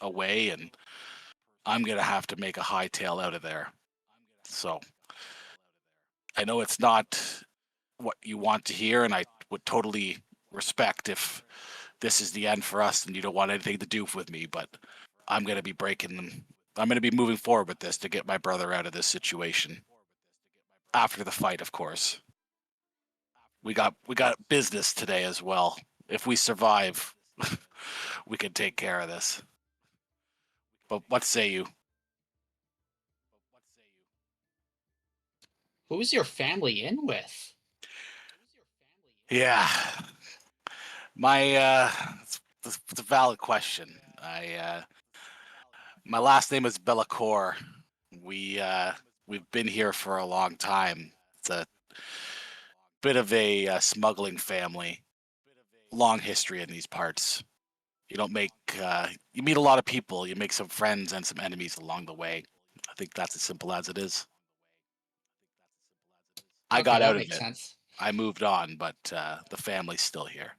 B: away, and I'm going to have to make a hightail out of there. So I know it's not what you want to hear, and I would totally respect if this is the end for us and you don't want anything to do with me, but I'm going to be breaking them. I'm going to be moving forward with this to get my brother out of this situation. After the fight, of course. We got business today as well. If we survive, we can take care of this. But what say you?
E: Who's your family in with?
B: Yeah. My it's a valid question. My last name is Bellacore. We've been here for a long time. It's a bit of a smuggling family. Long history in these parts. You don't make you meet a lot of people, you make some friends and some enemies along the way. I think that's as simple as it is. I
E: Okay,
B: got
E: that
B: out of
E: makes
B: it.
E: sense.
B: I moved on, but the family's still here.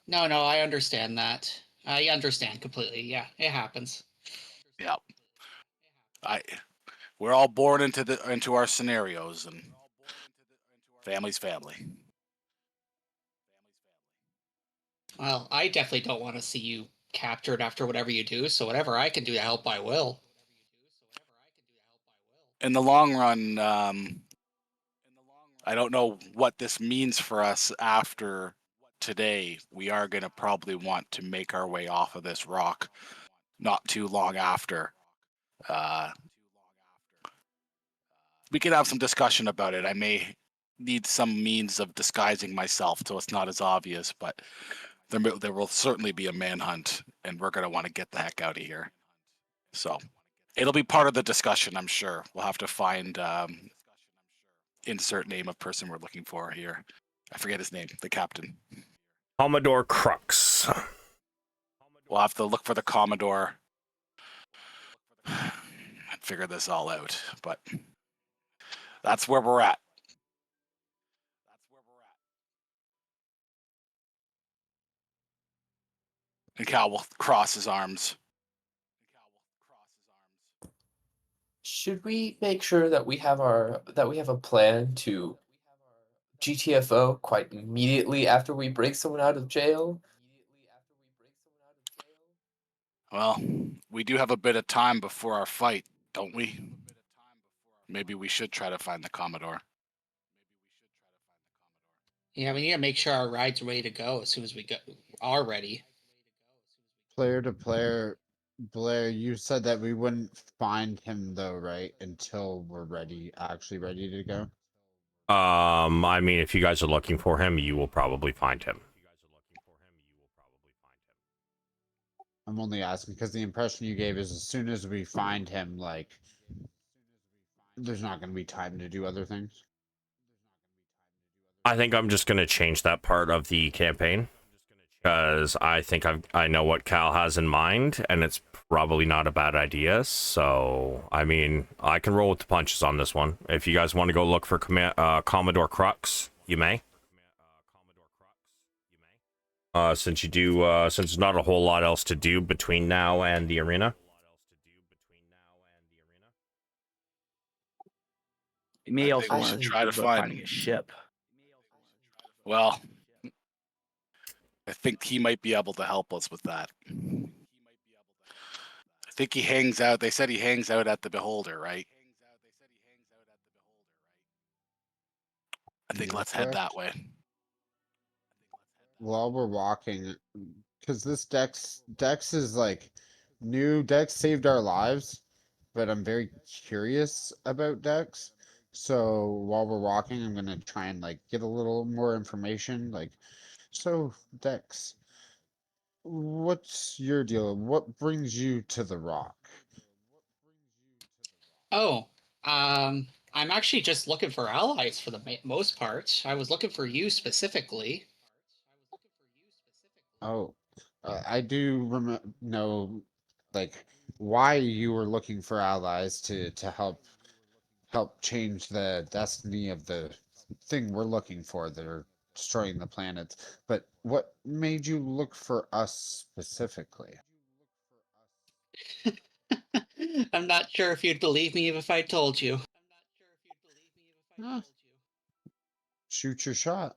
E: No, I understand that. I understand completely. Yeah, it happens.
B: Yeah. We're all born into our scenarios, and family's family.
E: Well, I definitely don't want to see you captured after whatever you do, so whatever I can do to help, I will.
B: In the long run, I don't know what this means for us after today. We are going to probably want to make our way off of this rock not too long after. We could have some discussion about it. I may need some means of disguising myself so it's not as obvious, but there will certainly be a manhunt, and we're going to want to get the heck out of here. So it'll be part of the discussion, I'm sure. We'll have to find insert name of person we're looking for here. I forget his name, the captain.
A: Commodore Crux.
B: We'll have to look for the Commodore and figure this all out. But that's where we're at. And Cal will cross his arms.
F: Should we make sure that we have a plan to GTFO quite immediately after we break someone out of jail?
B: Well, we do have a bit of time before our fight, don't we? Maybe we should try to find the Commodore.
E: Yeah, we need to make sure our ride's ready to go as soon as we are ready.
D: Player to player, Blair, you said that we wouldn't find him though, right? Until we're actually ready to go.
A: I mean, if you guys are looking for him, you will probably find him.
D: I'm only asking because the impression you gave is as soon as we find him, like, there's not going to be time to do other things.
A: I think I'm just going to change that part of the campaign because I think I know what Cal has in mind, and it's probably not a bad idea. So, I mean, I can roll with the punches on this one. If you guys want to go look for Commodore Crux, you may. Since there's not a whole lot else to do between now and the arena.
C: You may
B: I
C: also
B: think we
C: want
B: should
C: to
B: try to
C: think about finding a
B: find.
C: ship.
B: Well, I think he might be able to help us with that. I think he hangs out. They said he hangs out at the Beholder, right? I think
D: You're
B: let's head that
D: correct.
B: way.
D: While we're walking, because this Dex is like new. Dex saved our lives, but I'm very curious about Dex. So while we're walking, I'm gonna try and like get a little more information. Like, so Dex, what's your deal? What brings you to the Rock?
E: Oh, I'm actually just looking for allies for the most part. I was looking for you specifically.
D: Oh, I do know, like, why you were looking for allies to help change the destiny of the thing we're looking for that are destroying the planets. But what made you look for us specifically?
E: I'm not sure if you'd believe me if I told you.
D: Huh, shoot your shot.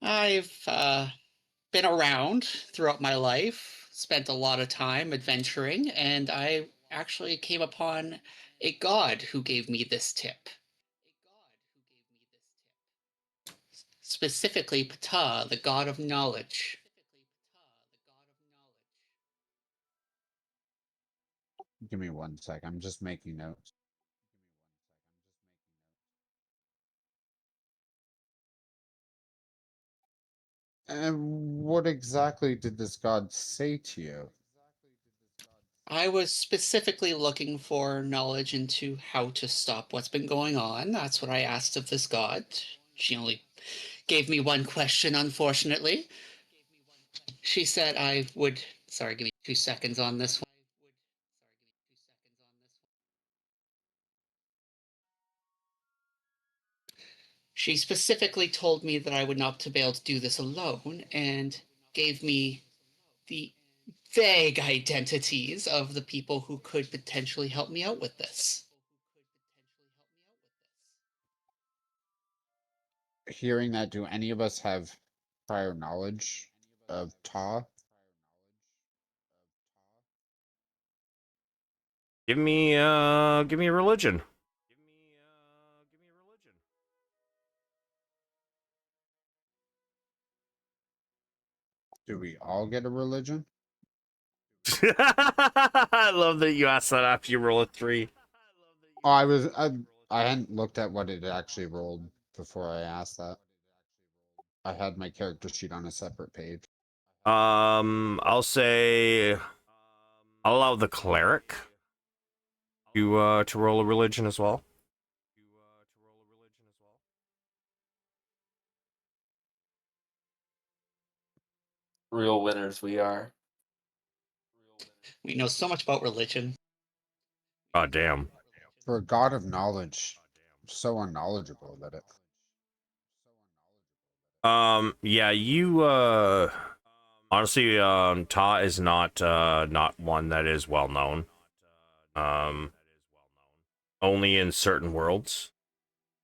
E: I've been around throughout my life, spent a lot of time adventuring, and I actually came upon a god who gave me this tip. Specifically, Ptah, the god of knowledge.
D: Give me 1 sec. I'm just making notes. And what exactly did this god say to you?
E: I was specifically looking for knowledge into how to stop what's been going on. That's what I asked of this god. She only gave me one question, unfortunately. She said I would. Sorry, give me 2 seconds on this one. She specifically told me that I would not be able to do this alone and gave me the vague identities of the people who could potentially help me out with this.
D: Hearing that, do any of us have prior knowledge of Ta?
A: Give me a religion.
D: Do we all get a religion?
A: I love that you asked that after you roll a 3.
D: Oh, I hadn't looked at what it actually rolled before I asked that. I had my character sheet on a separate page.
A: I'll say I'll allow the cleric to roll a religion as well.
F: Real winners we are.
E: We know so much about religion.
A: God damn.
D: For a god of knowledge, so unknowledgeable about it.
A: Yeah, you honestly, Ta is not one that is well known. Um, only in certain worlds,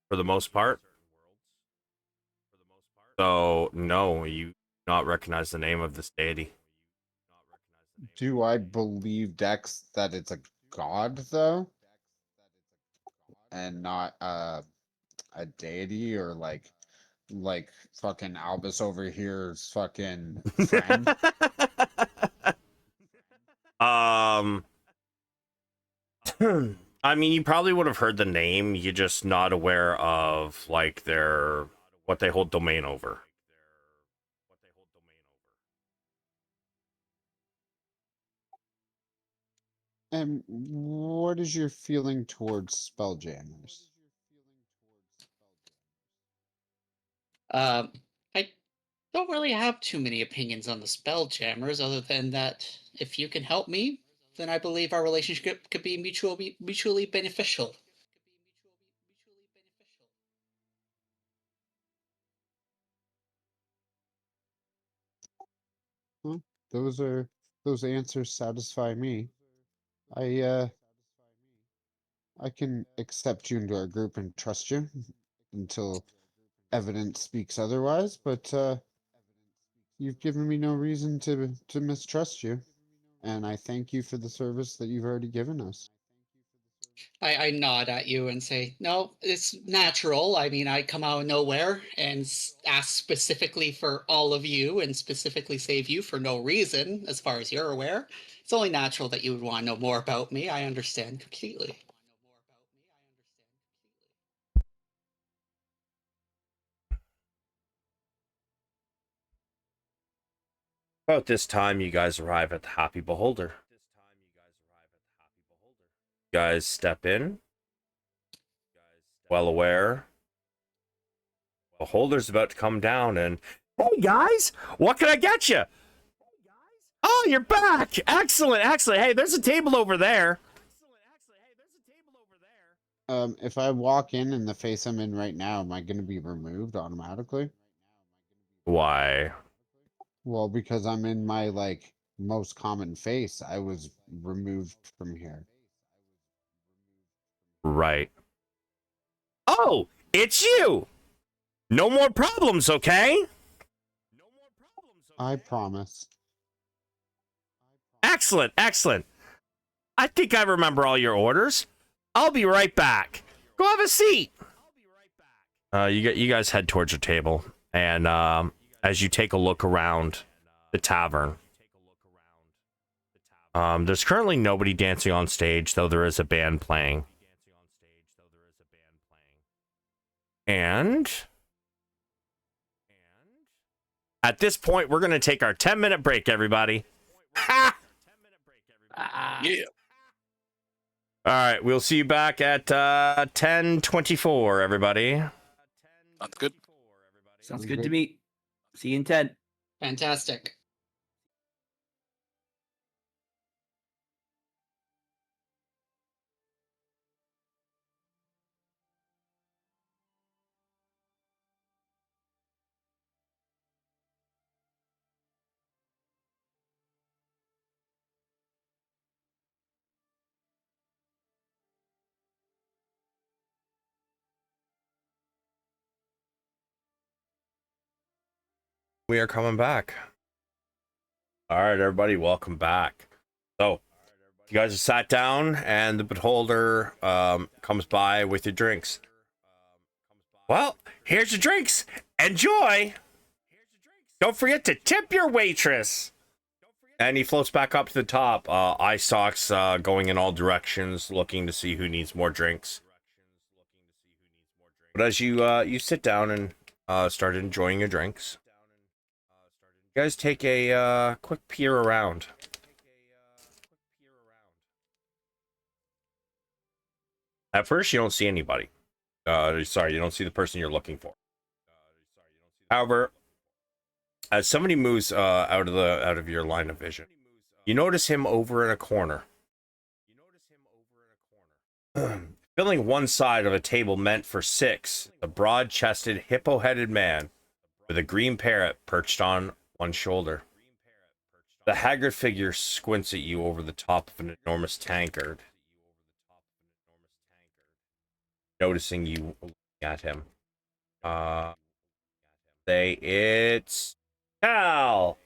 A: for the most part. So no, you do not recognize the name of this deity.
D: Do I believe Dex that it's a god though, and not a deity or like fucking Albus over here's fucking friend?
A: um, I mean, you probably would have heard the name. You're just not aware of like their what they hold domain over.
D: And what is your feeling towards spelljammers?
E: Um, I don't really have too many opinions on the Spelljammers, other than that if you can help me, then I believe our relationship could be mutually beneficial.
D: Well, those answers satisfy me. I I can accept you into our group and trust you until evidence speaks otherwise, but you've given me no reason to mistrust you, and I thank you for the service that you've already given us.
E: I nod at you and say, no, it's natural. I mean, I come out of nowhere and ask specifically for all of you and specifically save you for no reason, as far as you're aware. It's only natural that you would want to know more about me. I understand completely.
A: About this time, you guys arrive at the Happy Beholder. You guys step in, well aware. Beholder's about to come down, and hey guys, what can I get you? Oh, you're back! Excellent, excellent. Hey, there's a table over there.
D: If I walk in the face I'm in right now, am I going to be removed automatically?
A: Why?
D: Well, because I'm in my, like, most common face, I was removed from here.
A: Right. Oh, it's you! No more problems, okay?
D: I promise.
A: Excellent, excellent. I think I remember all your orders. I'll be right back. Go have a seat. You guys head towards your table, and as you take a look around the tavern, there's currently nobody dancing on stage, though there is a band playing. And at this point, we're going to take our 10-minute break, everybody. Ha!
B: Yeah.
A: All right, we'll see you back at 10:24, everybody.
B: That's good.
C: Sounds good to me. See you in 10.
E: Fantastic.
A: We are coming back. All right, everybody, welcome back. So, you guys have sat down, and the beholder comes by with your drinks. Well, here's your drinks. Enjoy. Don't forget to tip your waitress. And he floats back up to the top. Eye stalks going in all directions, looking to see who needs more drinks. But as you sit down and start enjoying your drinks, you guys take a quick peer around. At first, you don't see anybody. Sorry, you don't see the person you're looking for. However, as somebody moves out of your line of vision, you notice him over in a corner. Filling one side of a table meant for 6, a broad-chested, hippo-headed man with a green parrot perched on one shoulder. The haggard figure squints at you over the top of an enormous tankard, noticing you looking at him. Say it's Cal.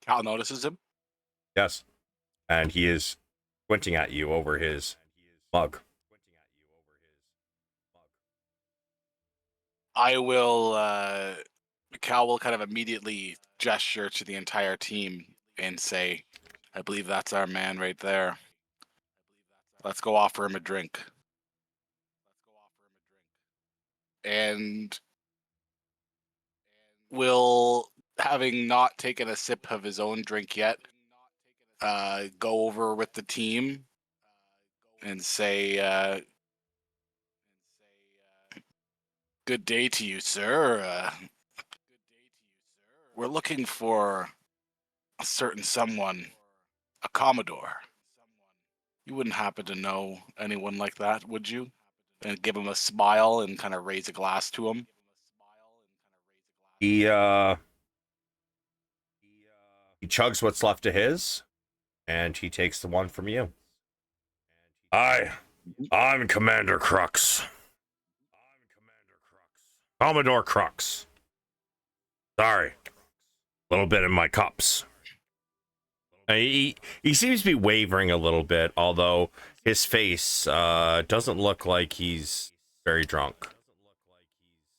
B: Cal notices him.
A: Yes, and he is squinting at you over his mug.
B: I will. Cal will kind of immediately gesture to the entire team and say, "I believe that's our man right there. Let's go offer him a drink." And will, having not taken a sip of his own drink yet, go over with the team and say, "Good day to you, sir. We're looking for a certain someone, a Commodore. You wouldn't happen to know anyone like that, would you?" And give him a smile and kind of raise a glass to him.
A: He He chugs what's left of his, and he takes the one from you. I'm Commander Crux. Commodore Crux. Sorry. A little bit in my cups. He seems to be wavering a little bit, although his face doesn't look like he's very drunk.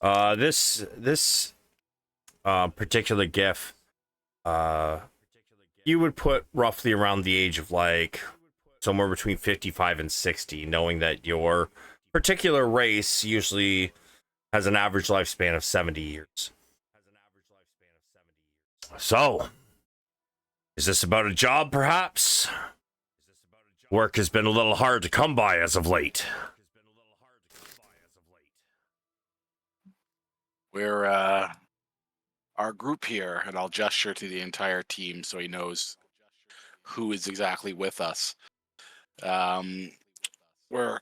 A: This particular GIF, you would put roughly around the age of like somewhere between 55 and 60, knowing that your particular race usually has an average lifespan of 70 years. So, is this about a job, perhaps? Work has been a little hard to come by as of late.
B: We're our group here, and I'll gesture to the entire team so he knows who is exactly with us. We're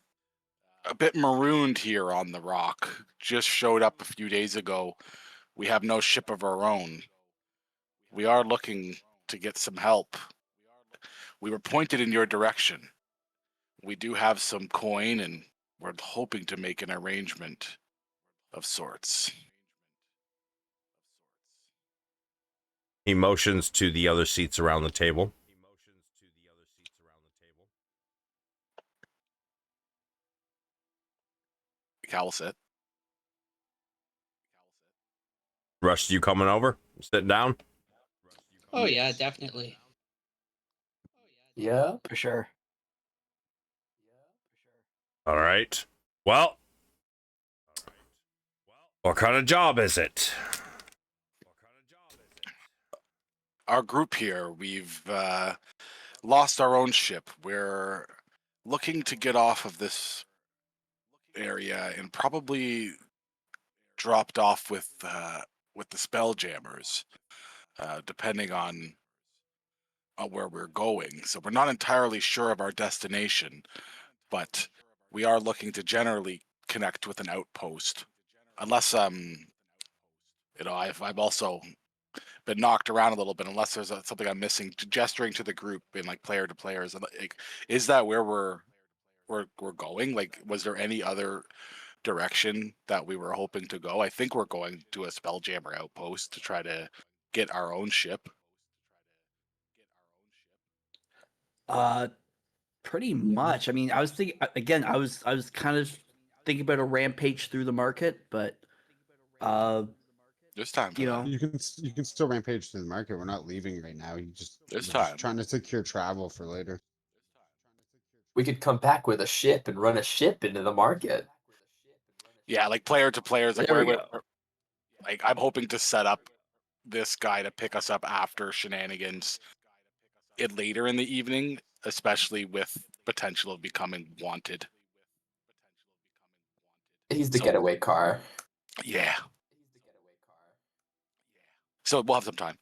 B: a bit marooned here on the rock. Just showed up a few days ago. We have no ship of our own. We are looking to get some help. We were pointed in your direction. We do have some coin, and we're hoping to make an arrangement of sorts.
A: He motions to the other seats around the table.
B: Cal will sit.
A: Rush, you coming over? Sit down.
E: Oh yeah, definitely.
F: Yeah.
C: For sure.
A: All right. Well, what kind of job is it?
B: Our group here, we've lost our own ship. We're looking to get off of this area and probably dropped off with the Spelljammers, depending on where we're going. So we're not entirely sure of our destination, but we are looking to generally connect with an outpost. Unless I've also been knocked around a little bit. Unless there's something I'm missing, gesturing to the group in like player to players. Like, is that where we're going? Like, was there any other direction that we were hoping to go? I think we're going to a Spelljammer outpost to try to get our own ship.
C: Pretty much. I mean, I was thinking again. I was kind of thinking about a rampage through the market, but
B: There's time for
C: you
B: that.
C: know,
D: You can still rampage through the market. We're not leaving right now.
B: There's
D: We're
B: time.
D: just trying to secure travel for later.
F: We could come back with a ship and run a ship into the market.
B: Yeah, like player to players. Like
C: There we go.
B: like I'm hoping to set up this guy to pick us up after shenanigans later in the evening, especially with potential of becoming wanted.
F: He's the
B: So-
F: getaway car.
B: Yeah. So we'll have some time.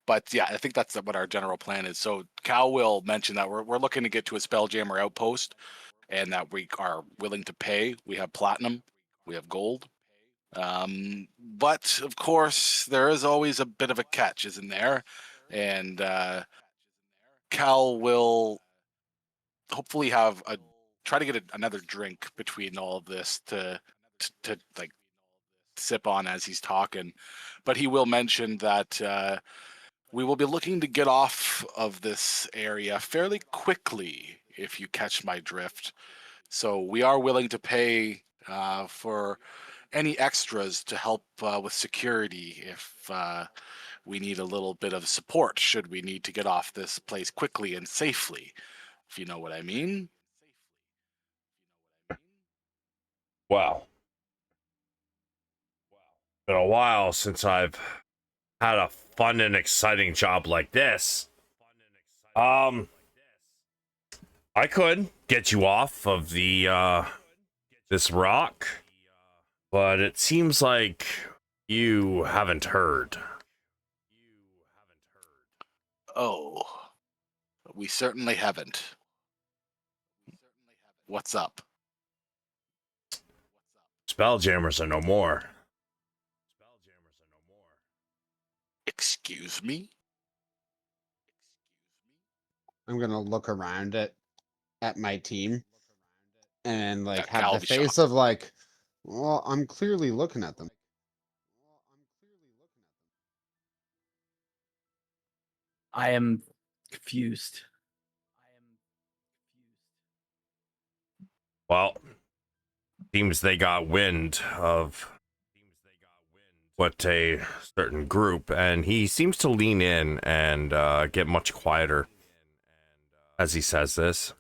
B: But yeah, I think that's what our general plan is. So Cal will mention that we're looking to get to a Spelljammer outpost and that we are willing to pay. We have platinum, we have gold. But of course, there is always a bit of a catch, isn't there? And Cal will hopefully have try to get another drink between all of this to like sip on as he's talking. But he will mention that we will be looking to get off of this area fairly quickly, if you catch my drift. So we are willing to pay for any extras to help with security if we need a little bit of support, should we need to get off this place quickly and safely, if you know what I mean.
A: Wow. Been a while since I've had a fun and exciting job like this. I could get you off of the this rock, but it seems like you haven't heard.
B: Oh, we certainly haven't. What's up?
A: Spelljammers are no more.
B: Excuse me?
D: I'm gonna look around at my team and like have
B: Cal
D: the
B: will be
D: face
B: shocked.
D: of like, well, I'm clearly looking at them.
C: I am confused.
A: Well, seems they got wind of what a certain group, and he seems to lean in and get much quieter as he says this.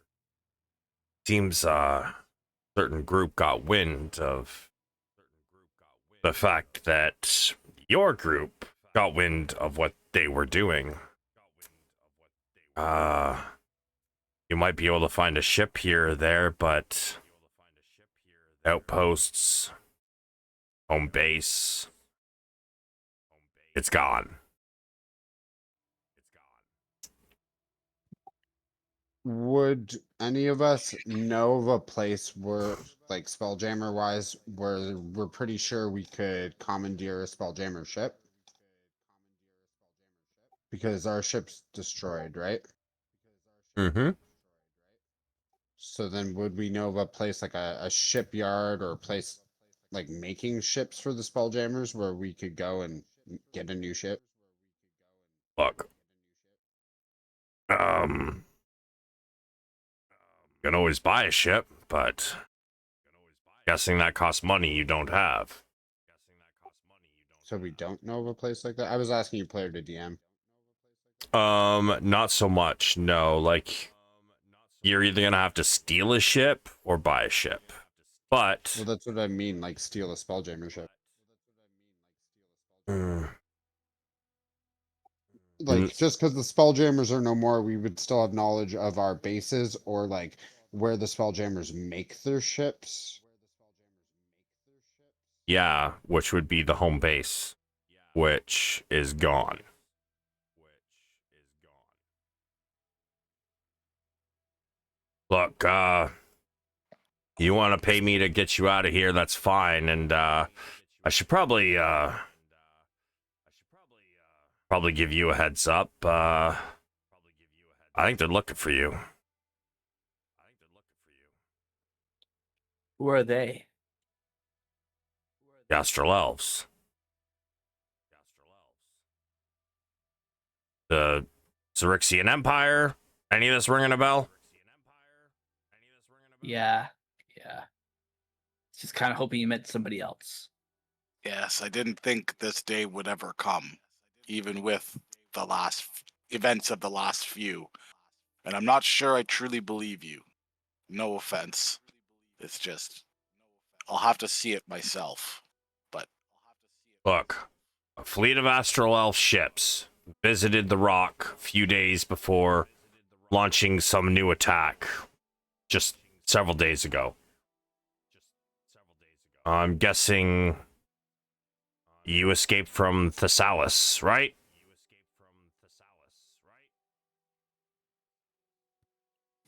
A: Seems certain group got wind of the fact that your group got wind of what they were doing. You might be able to find a ship here or there, but outposts, home base, it's gone.
D: Would any of us know of a place where, like Spelljammer wise, where we're pretty sure we could commandeer a Spelljammer ship? Because our ship's destroyed, right?
A: Mm-hmm.
D: So then would we know of a place like a shipyard or a place like making ships for the Spelljammers where we could go and get a new ship?
A: Look, you can always buy a ship, but guessing that costs money you don't have.
D: So we don't know of a place like that? I was asking you player to DM.
A: Not so much. No, like you're either gonna have to steal a ship or buy a ship. But
D: Well, that's what I mean, like steal a Spelljammer ship.
A: mm,
D: Like, just because the Spelljammers are no more, we would still have knowledge of our bases or like where the Spelljammers make their ships.
A: yeah, which would be the home base, which is gone. Look, you want to pay me to get you out of here, that's fine, and I should probably give you a heads up. I think they're looking for you.
C: Who are they?
A: The Astral Elves. The Xaryxian Empire. Any of this ringing a bell?
C: Yeah. Just kind of hoping you meant somebody else.
B: Yes, I didn't think this day would ever come, even with the last events of the last few. And I'm not sure I truly believe you. No offense. It's just, I'll have to see it myself. But
A: Look, a fleet of Astral Elf ships visited the Rock a few days before launching some new attack just several days ago. I'm guessing you escaped from Thessalis, right?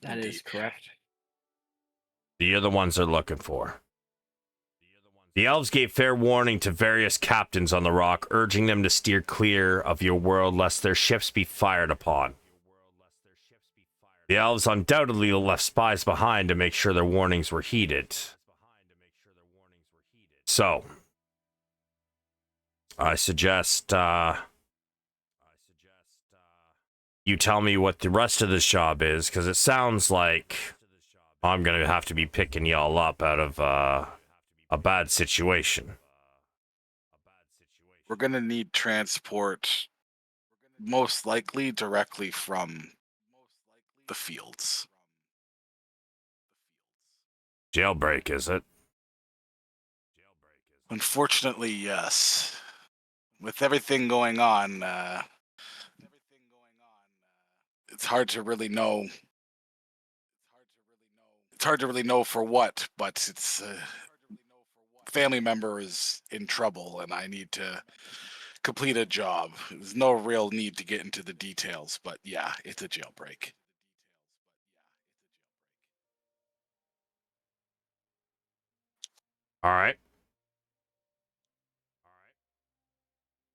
C: That is
B: Indeed.
C: correct.
A: You're the ones they're looking for. The elves gave fair warning to various captains on the Rock, urging them to steer clear of your world lest their ships be fired upon. The elves undoubtedly left spies behind to make sure their warnings were heeded. So, I suggest you tell me what the rest of this job is, because it sounds like I'm going to have to be picking y'all up out of a bad situation.
B: we're going to need transport, most likely directly from the fields.
A: Jailbreak, is it?
B: Unfortunately, yes. With everything going on, it's hard to really know. It's hard to really know for what, but it's family member is in trouble, and I need to complete a job. There's no real need to get into the details, but yeah, it's a jailbreak.
A: All right.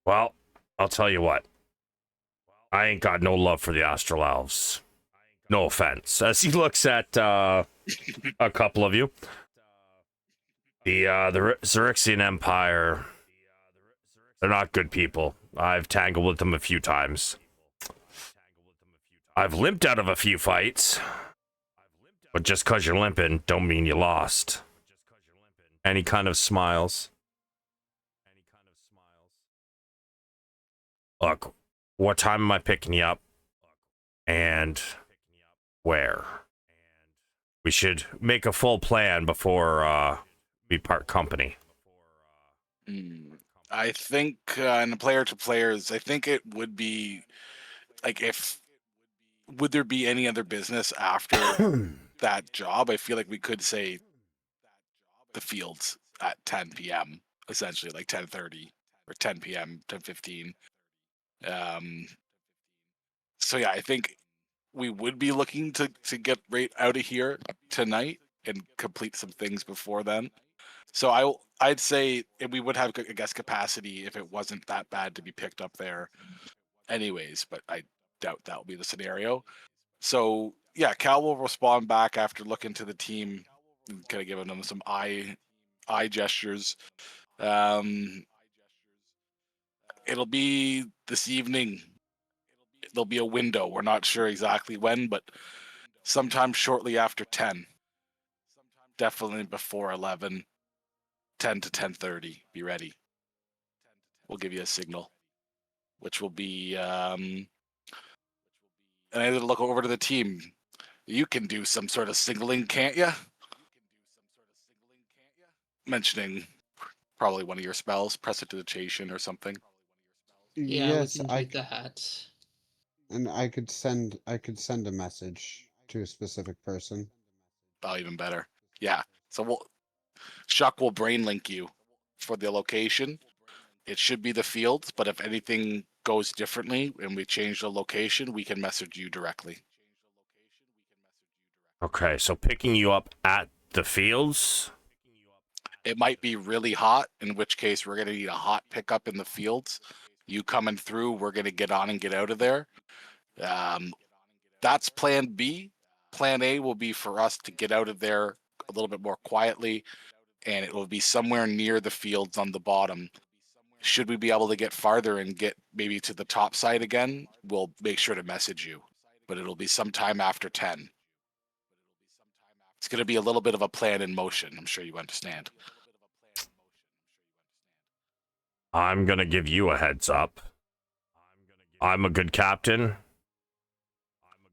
A: Well, I'll tell you what. I ain't got no love for the Astral Elves. No offense. As he looks at a couple of you. The Xaryxian Empire, they're not good people. I've tangled with them a few times. I've limped out of a few fights. But just 'cause you're limping, don't mean you lost. And he kind of smiles. Look, what time am I picking you up? And where? We should make a full plan before we part company.
B: I think in the player to players, I think it would be like would there be any other business after that job? I feel like we could say the fields at 10 p.m. essentially, like 10:30 or 10 p.m., 10:15. So yeah, I think we would be looking to get right out of here tonight and complete some things before then. So I'd say we would have, I guess, capacity if it wasn't that bad to be picked up there anyways, but I doubt that will be the scenario. So yeah, Cal will respond back after looking to the team and kind of giving them some eye gestures. It'll be this evening. There'll be a window. We're not sure exactly when, but sometime shortly after 10. Definitely before 11. 10 to 10:30. Be ready. We'll give you a signal, which will be and I had to look over to the team. You can do some sort of signaling, can't you? Mentioning probably one of your spells, prestidigitation or something.
E: Yeah,
D: Yes,
E: we can do that.
D: and I could send a message to a specific person.
B: Oh, even better. Yeah. So Shuck will brain link you for the location. It should be the fields, but if anything goes differently and we change the location, we can message you directly.
A: Okay, so picking you up at the fields?
B: It might be really hot, in which case we're going to need a hot pickup in the fields. You coming through, we're going to get on and get out of there. That's plan B. Plan A will be for us to get out of there a little bit more quietly, and it will be somewhere near the fields on the bottom. Should we be able to get farther and get maybe to the top side again, we'll make sure to message you. But it'll be sometime after 10. It's going to be a little bit of a plan in motion. I'm sure you understand.
A: I'm gonna give you a heads up. I'm a good captain,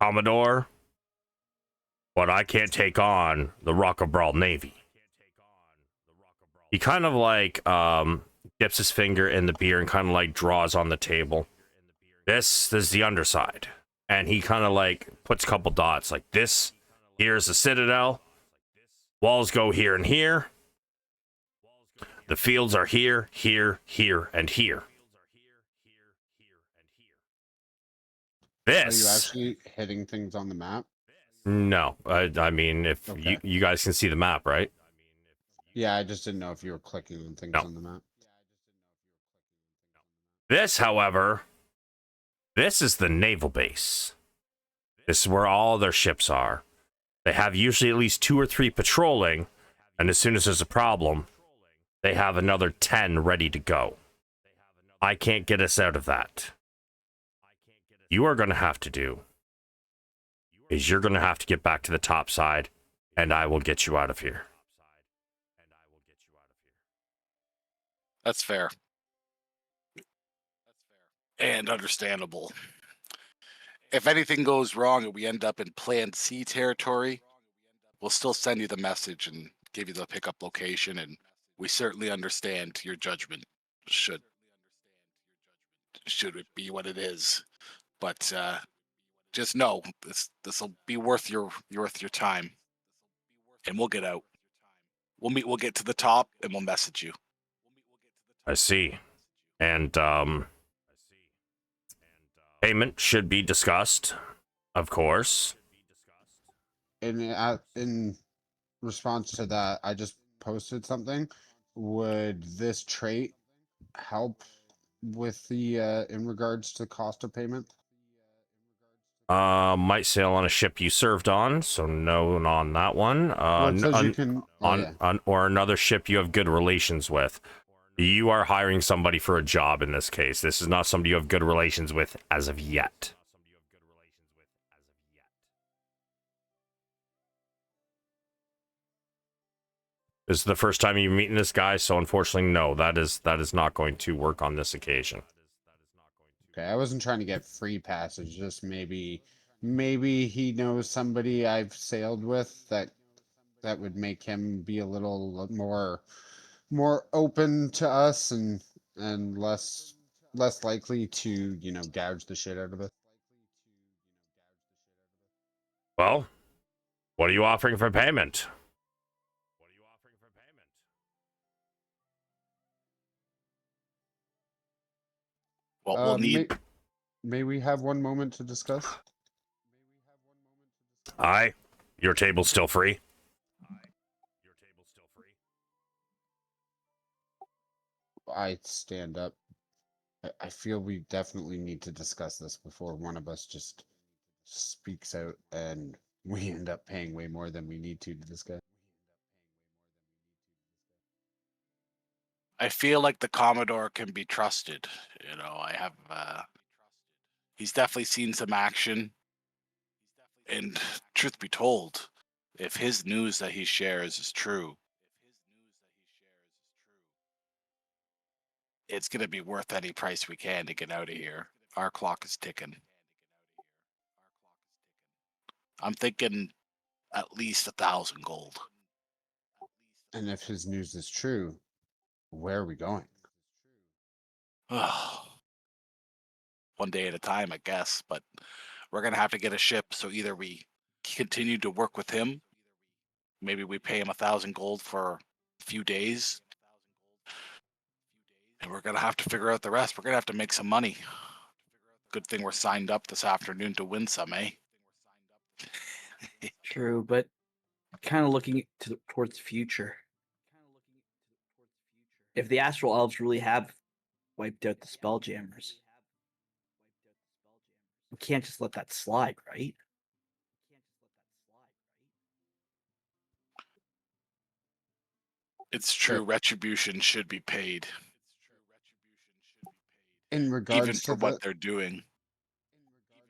A: Commodore, but I can't take on the Rock of Brawl Navy. He kind of like dips his finger in the beer and kind of like draws on the table. This is the underside. And he kind of like puts a couple dots like this. Here's the citadel. Walls go here and here. The fields are here, here, here, and here.
D: Are you
A: This.
D: actually hitting things on the map?
A: No, I mean, if
D: Okay.
A: you guys can see the map, right?
D: Yeah, I just didn't know if you were clicking on things
A: No.
D: on the map.
A: This, however, this is the naval base. This is where all their ships are. They have usually at least 2 or 3 patrolling, and as soon as there's a problem, they have another 10 ready to go. I can't get us out of that. You are going to have to do is you're going to have to get back to the top side, and I will get you out of here.
B: That's fair. And understandable. If anything goes wrong and we end up in Plan C territory, we'll still send you the message and give you the pickup location, and we certainly understand your judgment should it be what it is. But just know this will be worth your time, and we'll get out. We'll get to the top and we'll message you.
A: I see. And payment should be discussed, of course.
D: In response to that, I just posted something. Would this trait help with the in regards to cost of payment?
A: Might sail on a ship you served on, so no on that one.
D: Well, it says you can. Oh, yeah.
A: Or another ship you have good relations with. You are hiring somebody for a job in this case. This is not somebody you have good relations with as of yet. This is the first time you're meeting this guy, so unfortunately, no, that is not going to work on this occasion.
D: Okay, I wasn't trying to get free passage. Just maybe he knows somebody I've sailed with that would make him be a little more open to us and less likely to gouge the shit out of us.
A: Well, what are you offering for payment?
B: What we'll need.
D: May we have one moment to discuss?
A: Aye, your table's still free.
D: I stand up. I feel we definitely need to discuss this before one of us just speaks out and we end up paying way more than we need to discuss.
B: I feel like the Commodore can be trusted. I have. He's definitely seen some action. And truth be told, if his news that he shares is true, it's going to be worth any price we can to get out of here. Our clock is ticking. I'm thinking at least 1,000 gold.
D: And if his news is true, where are we going?
B: One day at a time, I guess. But we're going to have to get a ship. So either we continue to work with him, maybe we pay him 1,000 gold for a few days, and we're going to have to figure out the rest. We're going to have to make some money. Good thing we're signed up this afternoon to win some, eh?
C: True, but kind of looking towards the future. If the Astral Elves really have wiped out the Spelljammers, we can't just let that slide, right?
B: It's true. Retribution should be paid.
D: In regards
B: even
D: to
B: for
D: that,
B: what they're doing.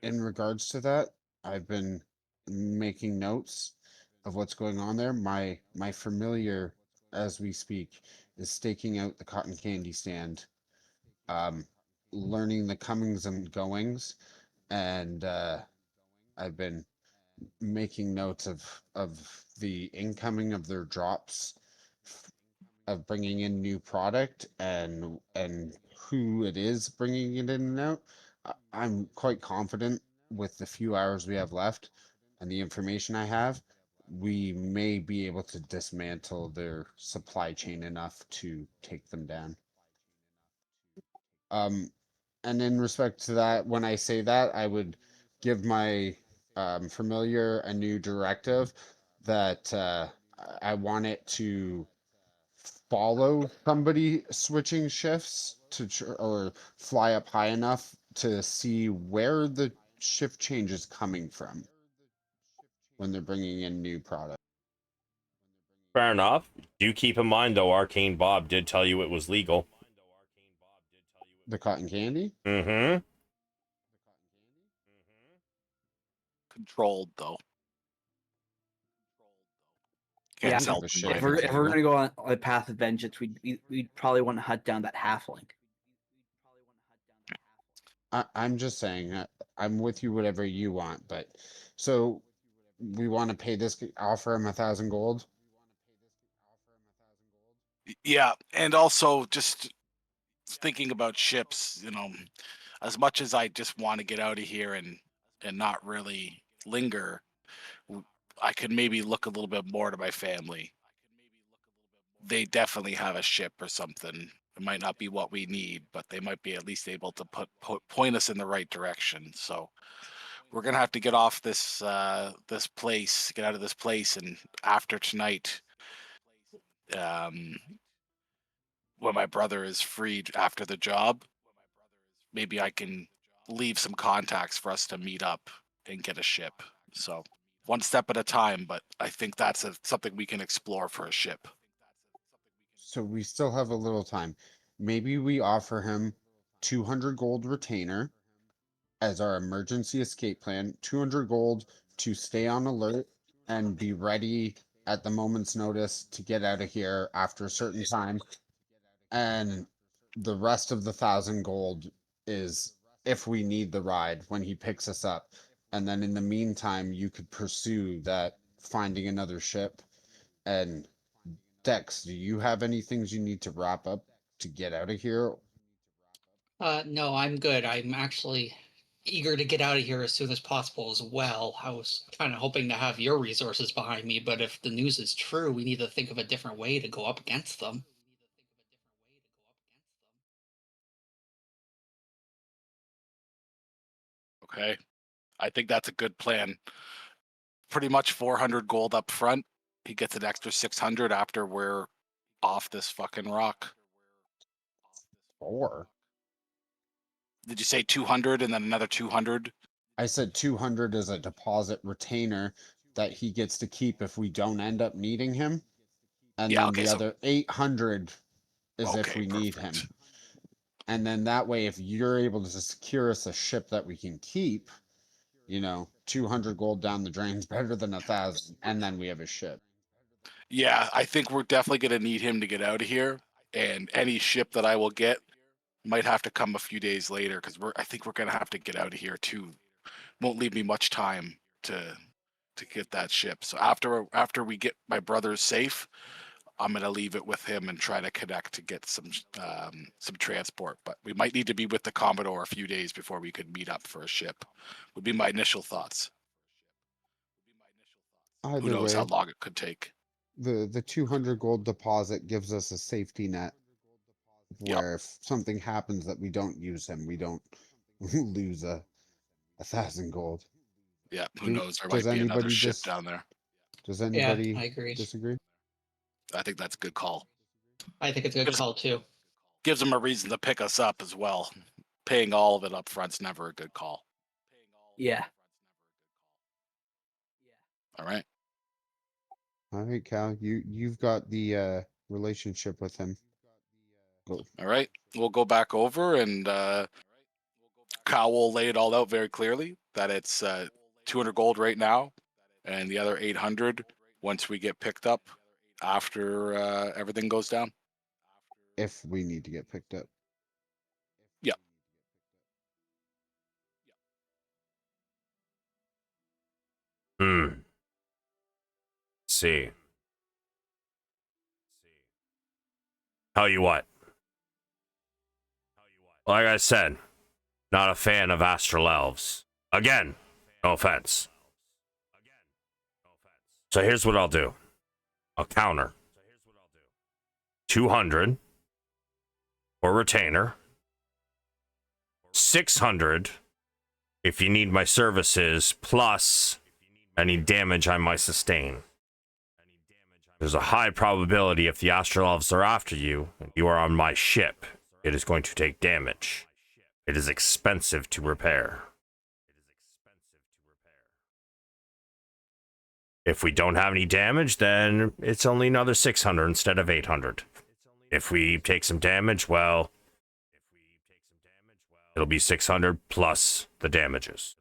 D: in regards to that, I've been making notes of what's going on there. My familiar, as we speak, is staking out the cotton candy stand, learning the comings and goings, and I've been making notes of the incoming of their drops, of bringing in new product and who it is bringing it in and out. I'm quite confident with the few hours we have left and the information I have, we may be able to dismantle their supply chain enough to take them down. And in respect to that, when I say that, I would give my familiar a new directive that I want it to follow somebody switching shifts or fly up high enough to see where the shift change is coming from when they're bringing in new product.
A: Fair enough. Do keep in mind, though, Arcane Bob did tell you it was legal.
D: The cotton candy?
A: Mm-hmm.
B: Controlled, though.
D: Yeah,
B: Can't
C: Yeah,
B: sell
D: give a
B: them
D: shit
C: if
B: blind.
C: we're gonna go on a path of vengeance, we'd probably want to hunt down that halfling.
D: I'm just saying, I'm with you, whatever you want, but so we want to pay this, offer him 1,000 gold.
B: Yeah, and also just thinking about ships, as much as I just want to get out of here and not really linger, I could maybe look a little bit more to my family. They definitely have a ship or something. It might not be what we need, but they might be at least able to point us in the right direction. So we're gonna have to get off this this place, get out of this place, and after tonight, um, when my brother is freed after the job, maybe I can leave some contacts for us to meet up and get a ship. So one step at a time, but I think that's something we can explore for a ship.
D: So we still have a little time. Maybe we offer him 200 gold retainer as our emergency escape plan, 200 gold to stay on alert and be ready at the moment's notice to get out of here after a certain time. And the rest of the 1,000 gold is if we need the ride when he picks us up. And then in the meantime, you could pursue that finding another ship. And Dex, do you have any things you need to wrap up to get out of here?
E: No, I'm good. I'm actually eager to get out of here as soon as possible as well. I was kind of hoping to have your resources behind me, but if the news is true, we need to think of a different way to go up against them.
B: Okay. I think that's a good plan. Pretty much 400 gold up front. He gets an extra 600 after we're off this fucking rock.
D: Or
B: Did you say 200 and then another 200?
D: I said 200 as a deposit retainer that he gets to keep if we don't end up needing him. And
B: Yeah,
D: then
B: okay,
D: the
B: so
D: other 800 is if
B: okay,
D: we need
B: perfect.
D: him. And then that way, if you're able to secure us a ship that we can keep, 200 gold down the drain's better than 1,000. And then we have a ship.
B: Yeah, I think we're definitely going to need him to get out of here. And any ship that I will get might have to come a few days later because I think we're going to have to get out of here too. Won't leave me much time to get that ship. So after we get my brothers safe, I'm gonna leave it with him and try to connect to get some transport. But we might need to be with the Commodore a few days before we could meet up for a ship. Would be my initial thoughts. Who
D: Either
B: knows how
D: way,
B: long it could take?
D: the 200 gold deposit gives us a safety net
B: Yep.
D: where if something happens that we don't use him, we don't lose a 1,000 gold.
B: Yeah. Who
D: Do,
B: knows? There
D: does
B: might be another
D: anybody
B: ship down there.
D: does
E: Yeah,
D: anybody
E: I agree.
D: disagree?
B: I think that's a good call.
E: I think it's a good call too.
B: Gives them a reason to pick us up as well. Paying all of it up front's never a good call.
C: Yeah.
B: All right.
D: All right, Cal, you've got the relationship with him. Go.
B: All right. We'll go back over and Kyle will lay it all out very clearly that it's 200 gold right now and the other 800 once we get picked up after everything goes down.
D: If we need to get picked up.
B: Yeah.
A: See. Tell you what. Like I said, not a fan of astral elves. Again, no offense. So here's what I'll do. I'll counter. 200 for retainer. 600 if you need my services, plus any damage I might sustain. There's a high probability if the astral elves are after you and you are on my ship, it is going to take damage. It is expensive to repair. If we don't have any damage, then it's only another 600 instead of 800. If we take some damage, well, it'll be 600 plus the damages.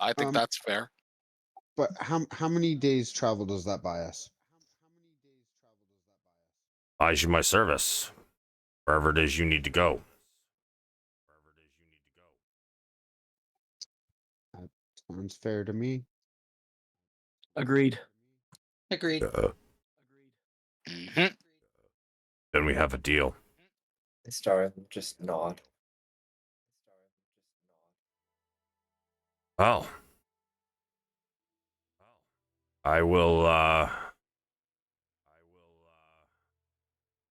B: I think that's fair.
D: But how many days travel does that buy us?
A: Buys you my service, wherever it is you need to go.
D: That sounds fair to me.
C: Agreed.
E: Agreed.
B: Hmm.
A: Then we have a deal.
F: Star just nod.
A: Oh. I will,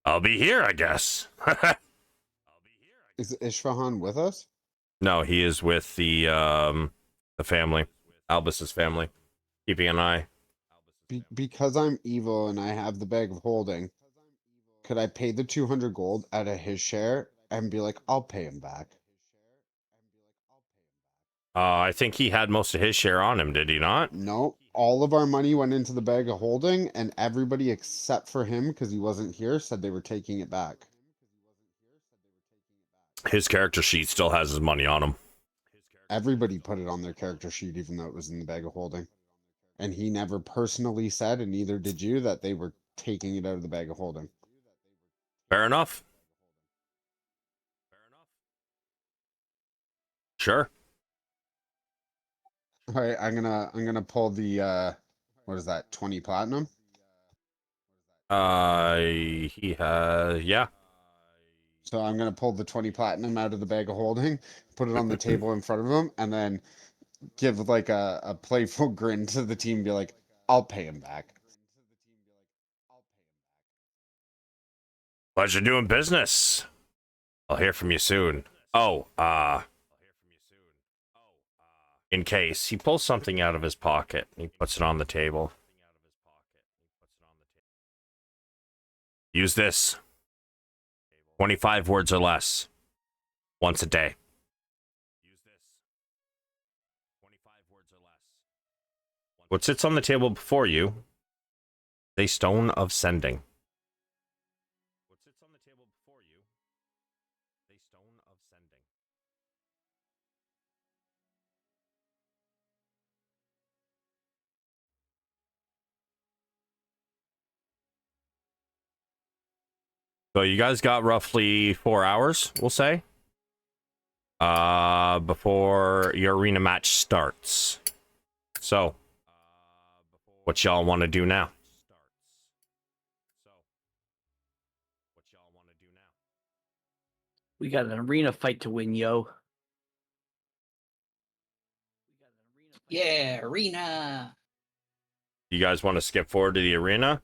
A: I'll be here, I guess.
D: Is Ishfahan with us?
A: No, he is with the family, Albus's family, keeping an eye.
D: Because I'm evil and I have the bag of holding, could I pay the 200 gold out of his share and be like, I'll pay him back?
A: I think he had most of his share on him, did he not?
D: No, all of our money went into the bag of holding, and everybody except for him, because he wasn't here, said they were taking it back.
A: His character sheet still has his money on him.
D: Everybody put it on their character sheet, even though it was in the bag of holding. And he never personally said, and neither did you, that they were taking it out of the bag of holding.
A: Fair enough. Sure.
D: All right, I'm gonna pull the what is that, 20 platinum?
A: He has, yeah.
D: So I'm gonna pull the 20 platinum out of the bag of holding, put it on the table in front of him, and then give like a playful grin to the team, be like, I'll pay him back.
A: Pleasure doing business. I'll hear from you soon. Oh, in case he pulls something out of his pocket and he puts it on the table. Use this. 25 words or less. Once a day. What sits on the table before you? A stone of sending. So you guys got roughly 4 hours, we'll say, before your arena match starts. So, what y'all want to do now?
C: We got an arena fight to win, yo.
E: Yeah, arena.
A: You guys want to skip forward to the arena?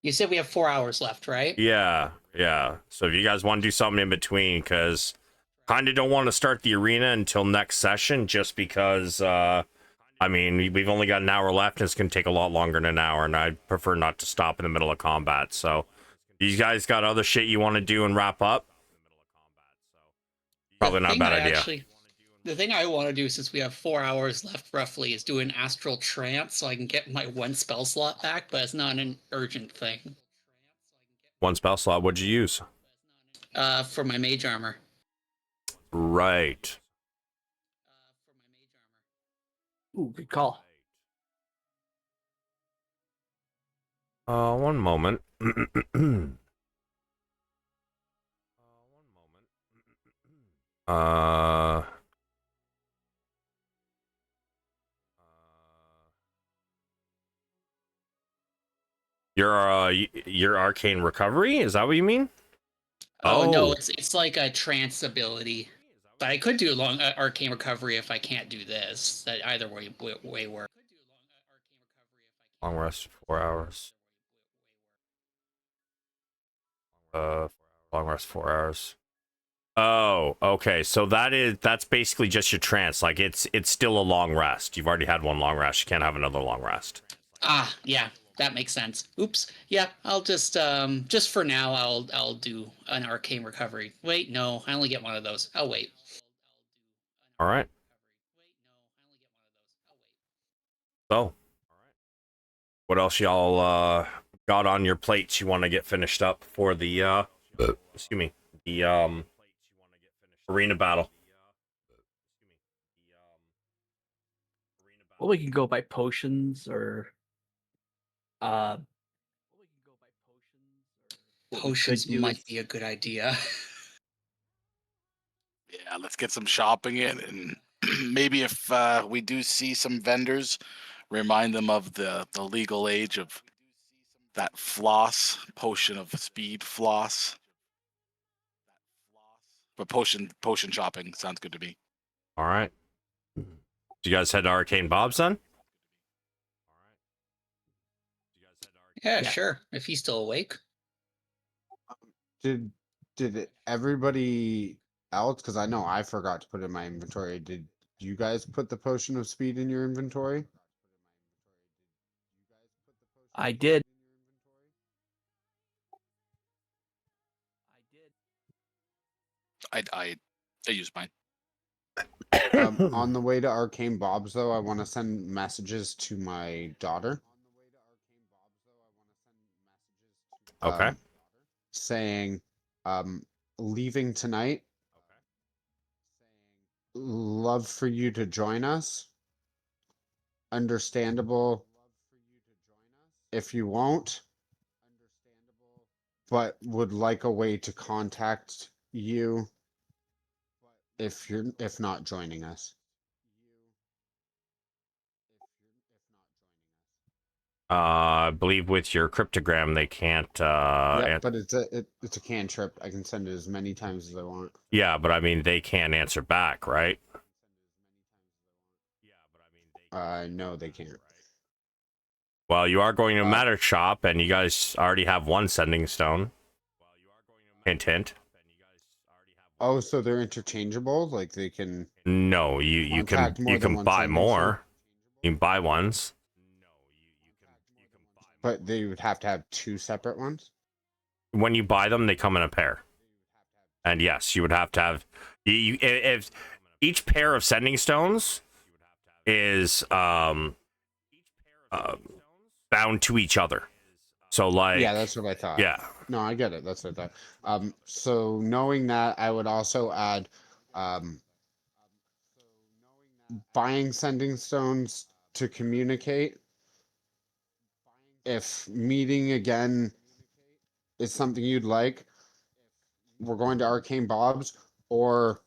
E: You said we have 4 hours left, right?
A: Yeah. So if you guys want to do something in between, because kind of don't want to start the arena until next session, just because, I mean, we've only got an hour left, and it's going to take a lot longer than an hour, and I'd prefer not to stop in the middle of combat. So, you guys got other shit you want to do and wrap up? Probably not a bad idea.
E: The thing I want to do, since we have 4 hours left roughly, is do an astral trance so I can get my 1 spell slot back, but it's not an urgent thing.
A: 1 spell slot, what'd you use?
E: For my mage armor.
A: Right.
C: Ooh, good call.
A: One moment. uh... Your arcane recovery? Is that what you mean?
E: Oh no, it's like a trance ability. But I could do long arcane recovery if I can't do this. That either way work.
A: Long rest 4 hours. Long rest 4 hours. Oh, okay. So that's basically just your trance. Like it's still a long rest. You've already had 1 long rest. You can't have another long rest.
E: Ah, yeah, that makes sense. Oops. Yeah, I'll just for now I'll do an arcane recovery. Wait, no, I only get 1 of those. I'll wait.
A: All right. So, what else y'all got on your plates you want to get finished up for the excuse me, the arena battle?
C: Well, we can go by potions or what we
E: Potions
C: could do
E: might
C: is-
E: be a good idea.
B: Yeah, let's get some shopping in, and maybe if we do see some vendors, remind them of the legal age of that floss potion of speed floss. But potion shopping sounds good to me.
A: All right. Do you guys head to Arcane Bob's then?
E: Yeah,
C: Yeah.
E: sure. If he's still awake.
D: Did everybody else? Because I know I forgot to put it in my inventory. Did you guys put the potion of speed in your inventory?
C: I did.
B: I used mine.
D: On the way to Arcane Bob's, though, I want to send messages to my daughter.
A: Okay.
D: Saying, leaving tonight. Love for you to join us. Understandable if you won't, but would like a way to contact you if not joining us.
A: I believe with your cryptogram they can't.
D: Yeah, but it's a cantrip. I can send it as many times as I want.
A: Yeah, but I mean they can't answer back, right?
D: No, they can't.
A: Well, you are going to a matter shop, and you guys already have one sending stone. Hint, hint.
D: Oh, so they're interchangeable? Like they can
A: No, you can
D: contact more than one
A: buy
D: sending
A: more.
D: stone?
A: You can buy ones.
D: But they would have to have two separate ones?
A: When you buy them, they come in a pair. And yes, you would have to have if each pair of sending stones is bound to each other. So like
D: Yeah, that's what I thought.
A: Yeah.
D: No, I get it. That's what I thought. So knowing that, I would also add buying sending stones to communicate. If meeting again is something you'd like, we're going to Arcane Bob's, or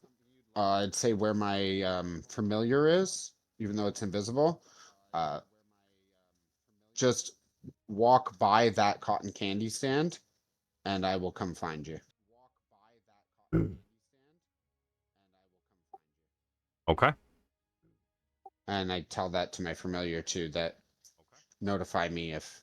D: I'd say where my familiar is, even though it's invisible. Just walk by that cotton candy stand, and I will come find you.
A: Okay.
D: And I tell that to my familiar too, that notify me if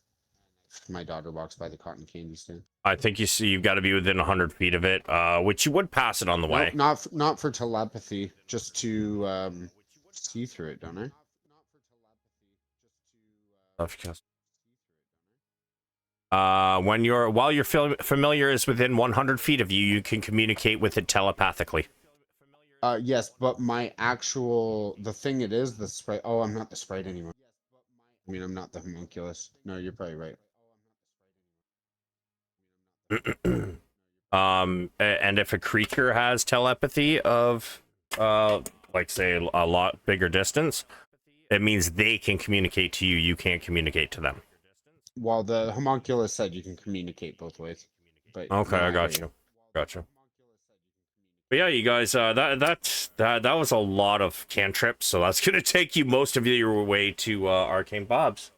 D: my daughter walks by the cotton candy stand.
A: I think you've got to be within 100 feet of it, which you would pass it on the way.
D: Not for telepathy, just to see through it, don't I?
A: While your familiar is within 100 feet of you, you can communicate with it telepathically.
D: Yes, but the thing it is, the sprite. Oh, I'm not the sprite anymore. I mean, I'm not the homunculus. No, you're probably right.
A: And if a creature has telepathy of, like say a lot bigger distance, it means they can communicate to you. You can't communicate to them.
D: Well, the homunculus said you can communicate both ways. But
A: okay,
D: no,
A: I got you. But yeah, you guys, that was a lot of cantrips, so that's gonna take you most of your way to Arcane Bob's.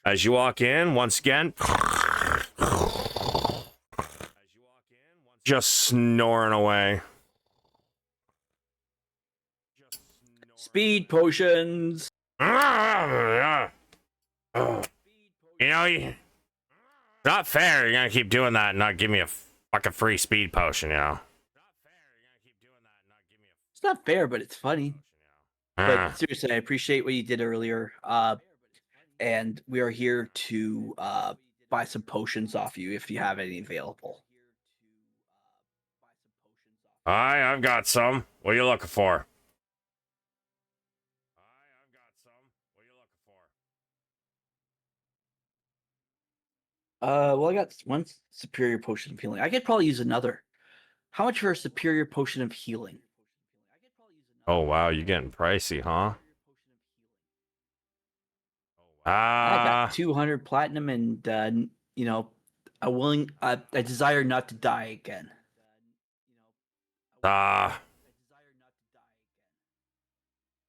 A: As you walk in, once again, just snoring away.
C: Speed potions.
A: You know, it's not fair. You're gonna keep doing that and not give me a fucking free speed potion, you know.
C: It's not fair, but it's funny. But seriously, I appreciate what you did earlier. And we are here to buy some potions off you if you have any available.
A: I've got some. What are you looking for?
C: Well, I got one superior potion of healing. I could probably use another. How much for a superior potion of healing?
A: Oh wow, you're getting pricey, huh?
C: I got 200 platinum and a desire not to die again.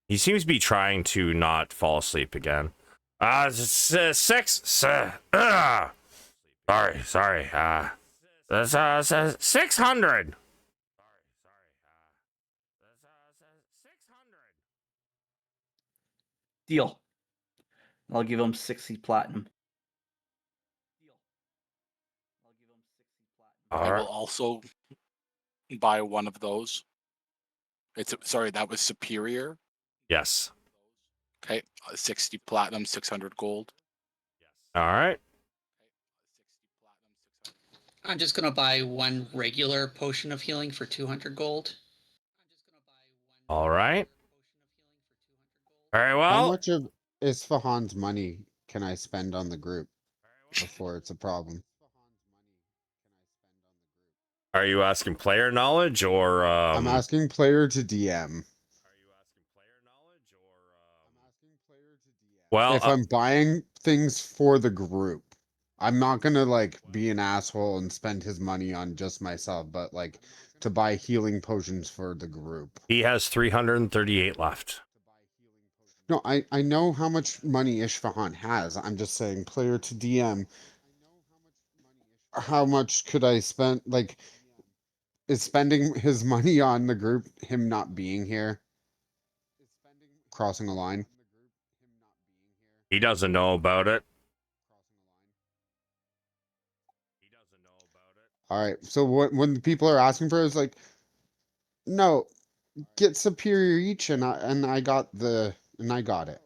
A: He seems to be trying to not fall asleep again. Six. Sorry. That's 600.
C: Deal. I'll give him 60 platinum.
B: I will also buy one of those. Sorry, that was superior.
A: Yes.
B: Okay, 60 platinum, 600 gold.
A: All right.
E: I'm just gonna buy one regular potion of healing for 200 gold.
A: All right. All right,
D: How
A: well,
D: much of Isfahan's money can I spend on the group before it's a problem?
A: are you asking player knowledge or
D: I'm asking player to DM.
A: Well,
D: If I'm buying things for the group, I'm not gonna like be an asshole and spend his money on just myself, but like to buy healing potions for the group.
A: he has 338 left.
D: No, I know how much money Isfahan has. I'm just saying, player to DM, how much could I spend? Like, is spending his money on the group him not being here? Crossing a line?
A: He doesn't know about it.
D: All right. So when the people are asking for it, it's like, no, get superior each, and I got it.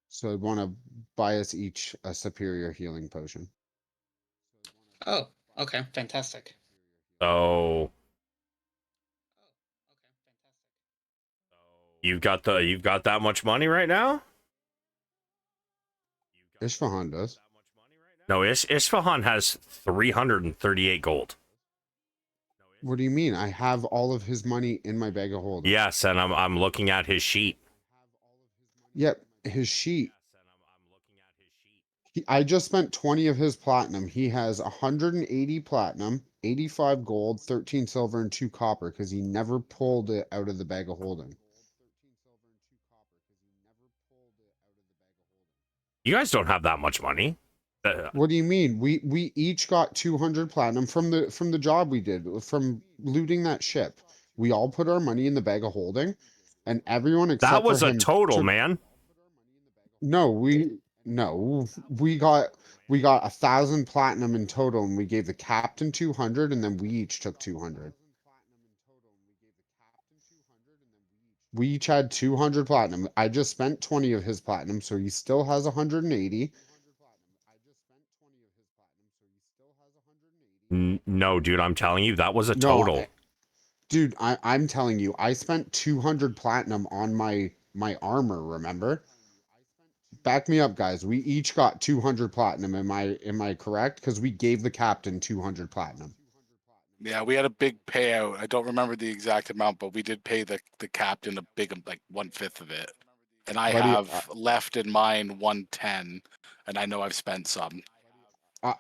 D: So I want to buy us each a superior healing potion.
E: Oh, okay, fantastic.
A: So you've got that much money right now?
D: Isfahan does.
A: No, Isfahan has 338 gold.
D: What do you mean? I have all of his money in my bag of holding.
A: Yes, and I'm looking at his sheet.
D: Yep, his sheet. I just spent 20 of his platinum. He has 180 platinum, 85 gold, 13 silver, and 2 copper because he never pulled it out of the bag of holding.
A: You guys don't have that much money.
D: What do you mean? We each got 200 platinum from the job we did from looting that ship. We all put our money in the bag of holding, and everyone
A: That
D: except for
A: was a
D: him
A: total,
D: took.
A: man.
D: No, we got 1,000 platinum in total, and we gave the captain 200, and then we each took 200. We each had 200 platinum. I just spent 20 of his platinum, so he still has 180.
A: No, dude, I'm telling you, that was a
D: No,
A: total.
D: dude, I'm telling you, I spent 200 platinum on my armor, remember? Back me up, guys. We each got 200 platinum. Am I correct? Because we gave the captain 200 platinum.
B: Yeah, we had a big payout. I don't remember the exact amount, but we did pay the captain a big, like 1/5 of it. And I
D: Buddy,
B: have left in mine 110, and I know I've spent some.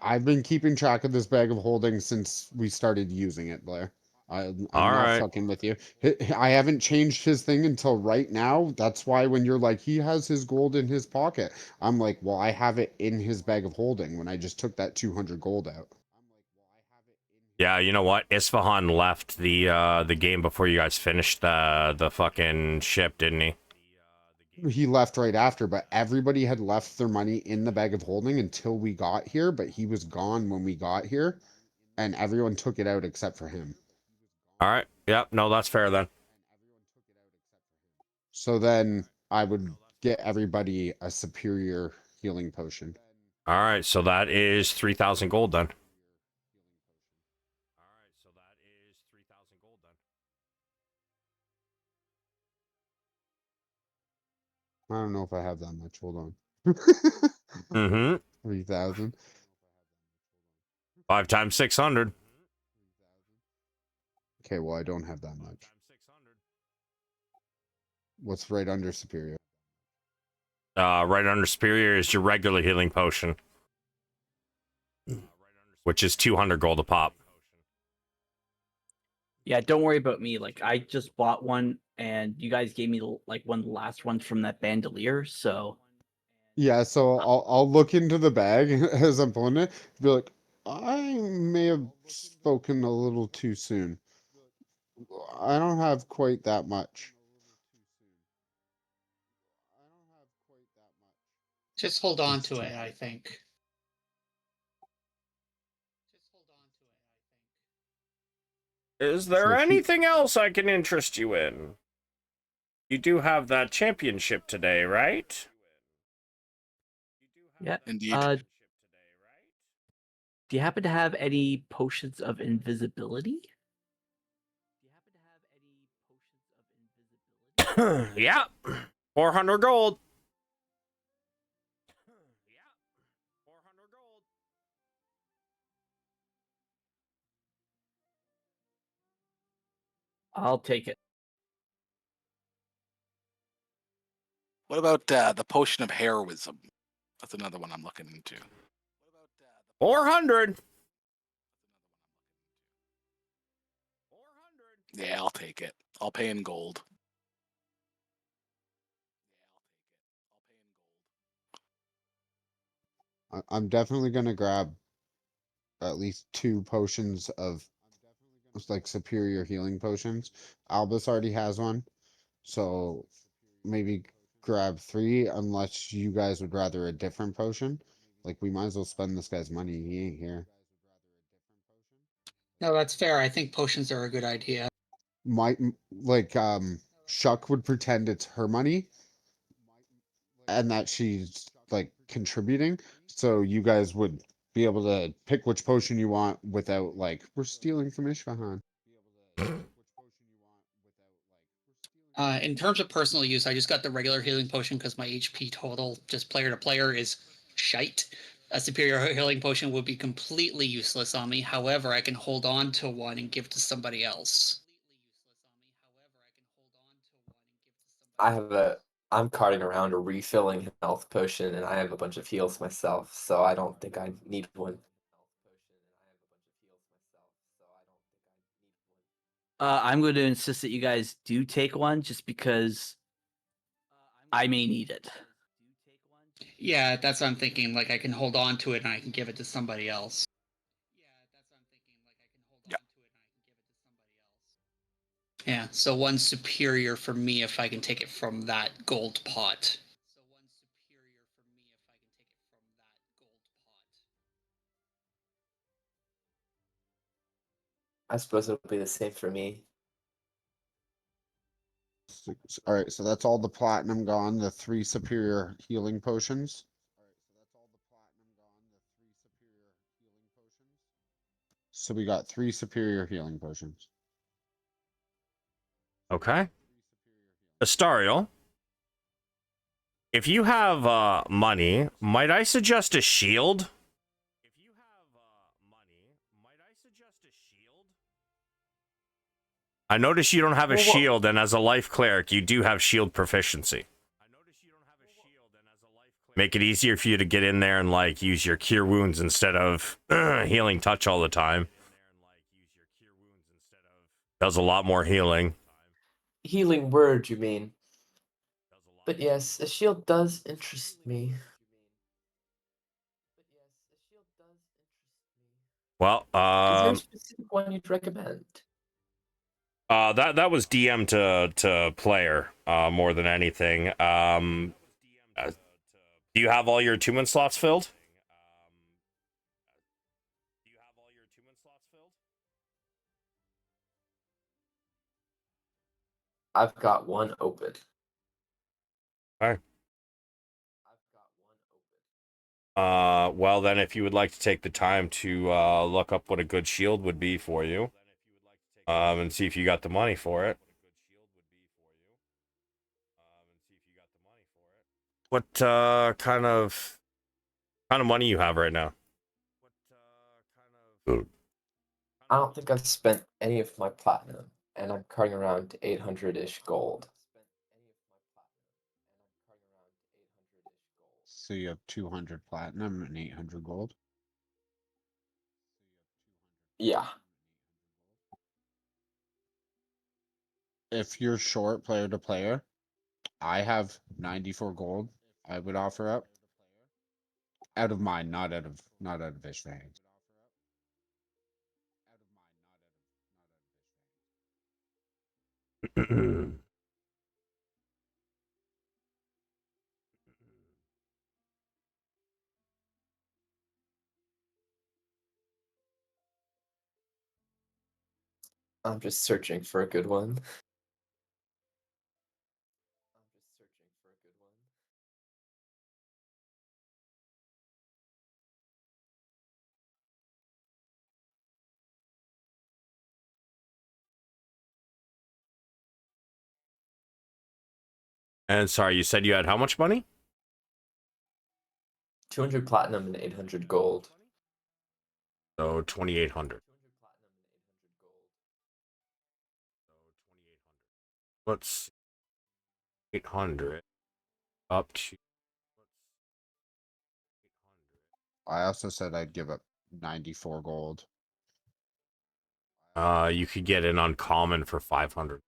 D: I've been keeping track of this bag of holding since we started using it, Blair. I'm
A: All
D: not
A: right.
D: fucking with you. I haven't changed his thing until right now. That's why when you're like, he has his gold in his pocket, I'm like, well, I have it in his bag of holding when I just took that 200 gold out.
A: Yeah, you know what? Isfahan left the game before you guys finished the fucking ship, didn't he?
D: He left right after, but everybody had left their money in the bag of holding until we got here, but he was gone when we got here, and everyone took it out except for him.
A: All right. Yep. No, that's fair then.
D: So then I would get everybody a superior healing potion.
A: All right. So that is 3,000 gold then.
D: I don't know if I have that much. Hold on.
A: Mm-hmm.
D: 3,000.
A: 5 times 600.
D: Okay, well, I don't have that much. What's right under superior?
A: Right under superior is your regular healing potion, which is 200 gold a pop.
C: Yeah, don't worry about me. Like, I just bought one, and you guys gave me like one of the last ones from that bandolier. So
D: Yeah, so I'll look into the bag as I'm pulling it. Be like, I may have spoken a little too soon. I don't have quite that much.
E: Just hold on
D: Let's
E: to
D: check.
E: it, I think.
A: Is there
D: So
A: anything else I can interest you in? You do have that championship today, right?
C: yeah,
B: Indeed.
C: Do you happen to have any potions of invisibility?
A: Yeah. 400 gold.
C: I'll take it.
B: What about the potion of heroism? That's another one I'm looking into.
A: 400.
B: Yeah, I'll take it. I'll pay in gold.
D: I'm definitely gonna grab at least 2 potions of like superior healing potions. Albus already has one, so maybe grab 3 unless you guys would rather a different potion. Like we might as well spend this guy's money. He ain't here.
E: No, that's fair. I think potions are a good idea.
D: Might like Shuck would pretend it's her money and that she's like contributing, so you guys would be able to pick which potion you want without like we're stealing from Ishvahan.
E: In terms of personal use, I just got the regular healing potion because my HP total, just player to player, is shite. A superior healing potion would be completely useless on me. However, I can hold on to one and give to somebody else.
F: I'm carting around a refilling health potion, and I have a bunch of heals myself, so I don't think I need one.
C: I'm going to insist that you guys do take one, just because I may need it.
E: Yeah, that's what I'm thinking. Like, I can hold on to it and I can give it to somebody else.
B: Yeah.
E: Yeah, so one's superior for me if I can take it from that gold pot.
F: I suppose it'll be the same for me.
D: All right, so that's all the platinum gone, the 3 superior healing potions. So we got 3 superior healing potions.
A: Okay. Astariel, if you have money, might I suggest a shield? I notice you don't have a
F: Well,
A: shield, and as a life cleric, you do have shield proficiency. Make it easier for you to get in there and like use your cure wounds instead of healing touch all the time. Does a lot more healing.
F: healing word, you mean? But yes, a shield does interest me.
A: Well,
F: Is there a specific one you'd recommend?
A: that was DM to player more than anything. Do you have all your attunement slots filled?
F: I've got one open.
A: All right. Well then, if you would like to take the time to look up what a good shield would be for you, and see if you got the money for it. What kind of money you have right now?
F: I don't think I've spent any of my platinum, and I'm carting around 800-ish gold.
D: So you have 200 platinum and 800 gold.
F: Yeah.
D: If you're short player to player, I have 94 gold. I would offer up out of mine, not out of Ishvahan's.
F: I'm just searching for a good one.
A: And sorry, you said you had how much money?
F: 200 platinum and 800 gold.
A: So 2,800. Let's see. 800 up to.
D: I also said I'd give up 94 gold.
A: You could get an uncommon for 500.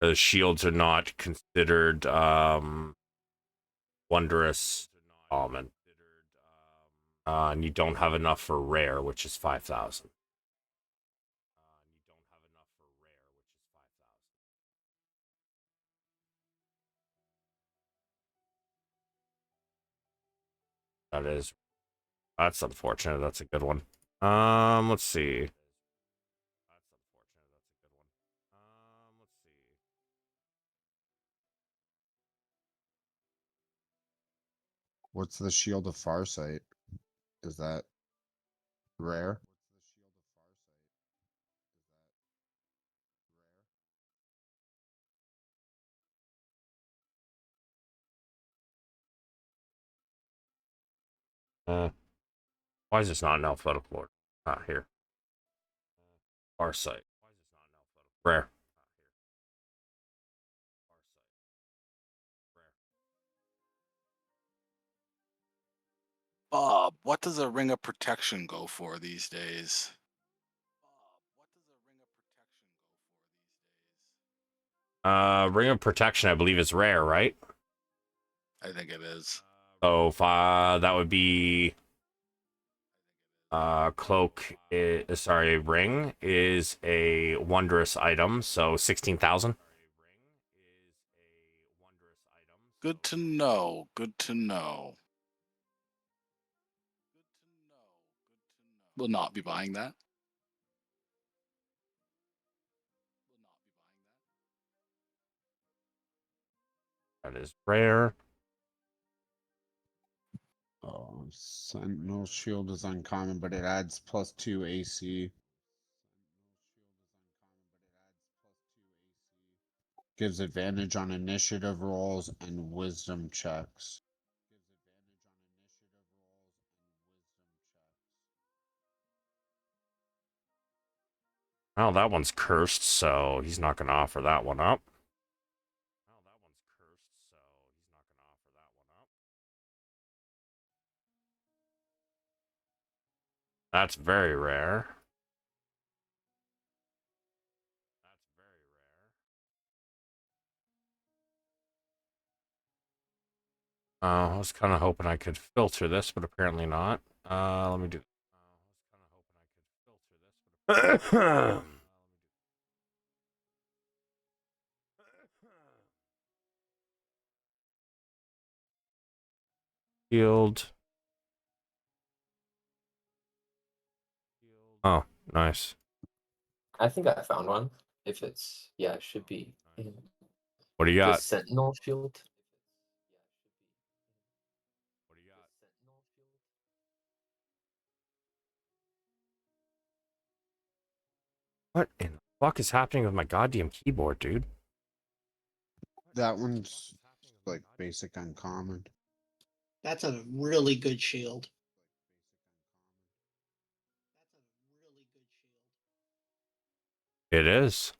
A: The shields are not considered wondrous common. And you don't have enough for rare, which is 5,000. That's unfortunate. That's a good one. Let's see.
D: What's the Shield of Farsight? Is that rare?
A: Why is this not in alphabetical order? Ah, here. Farsight. Rare.
B: Bob, what does a ring of protection go for these days?
A: Ring of Protection, I believe, is rare, right?
B: I think it is.
A: So that would be cloak is, sorry, ring is a wondrous item, so 16,000.
B: Good to know. Good to know. Will not be buying that.
A: That is rare.
D: Oh, Sentinel Shield is uncommon, but it adds +2 AC. Gives advantage on initiative rolls and wisdom checks.
A: Well, that one's cursed, so he's not going to offer that one up. That's very rare. I was kind of hoping I could filter this, but apparently not. Let me do. Shield. Oh, nice.
F: I think I found one. If it's, yeah, it should be in
A: What do you
F: the
A: got?
F: Sentinel shield.
A: What in the fuck is happening with my goddamn keyboard, dude?
D: That one's like basic uncommon.
E: That's a really good shield.
A: It is.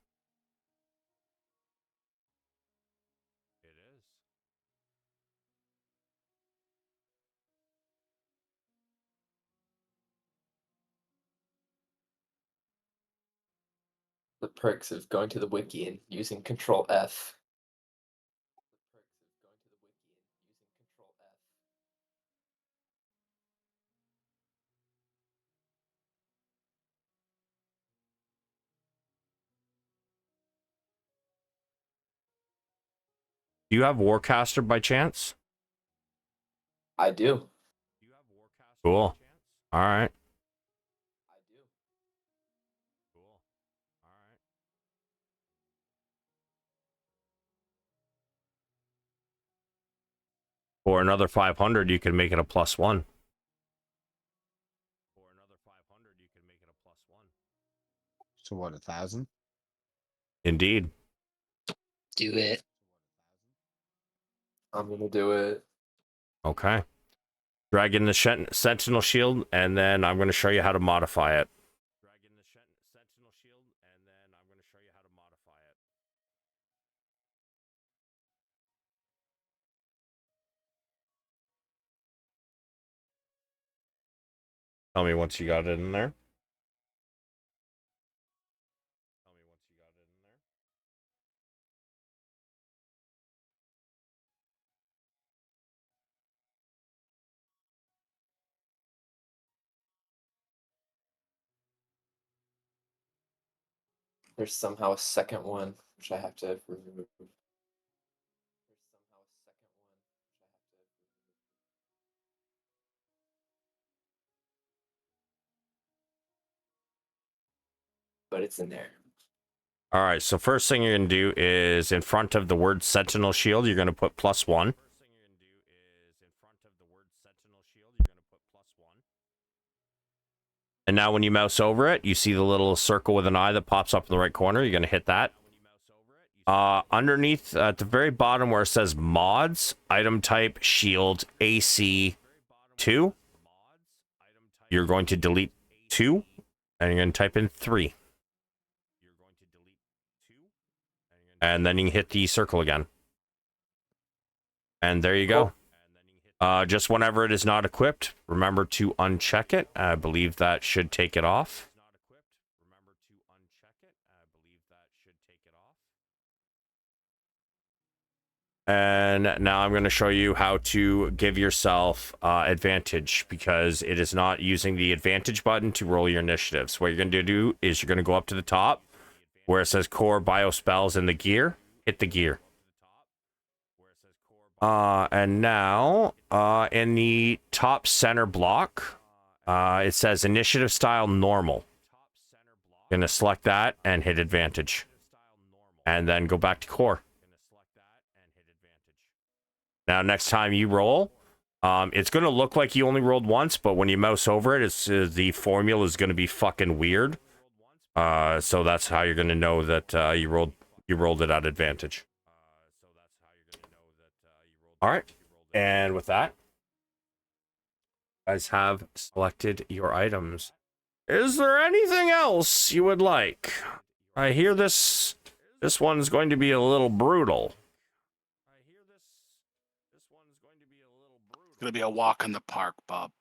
F: The perks of going to the wiki and using Control F.
A: Do you have Warcaster by chance?
F: I do.
A: Cool. All right. For another 500, you can make it a +1.
D: So what, 1,000?
A: Indeed.
E: Do it.
F: I'm gonna do it.
A: Okay. Drag in the Sentinel Shield, and then I'm going to show you how to modify it. Tell me once you got it in there.
F: There's somehow a second one, which I have to remove. But it's in there.
A: All right, so first thing you're going to do is in front of the word Sentinel Shield, you're going to put +1. And now when you mouse over it, you see the little circle with an eye that pops up in the right corner. You're going to hit that. Underneath, at the very bottom where it says mods, item type, shield, AC 2. You're going to delete 2, and you're going to type in 3. And then you can hit the circle again. And there you go. Just whenever it is not equipped, remember to uncheck it. I believe that should take it off. And now I'm going to show you how to give yourself advantage, because it is not using the advantage button to roll your initiatives. What you're going to do is you're going to go up to the top where it says core bio spells in the gear. Hit the gear. And now in the top center block, it says initiative style normal. Going to select that and hit advantage. And then go back to core. Now, next time you roll, it's going to look like you only rolled once, but when you mouse over it, the formula is going to be fucking weird. So that's how you're going to know that you rolled it at advantage. All right. And with that, you guys have selected your items. Is there anything else you would like? I hear this one's going to be a little brutal.
B: It's gonna be a walk in the park, Bob.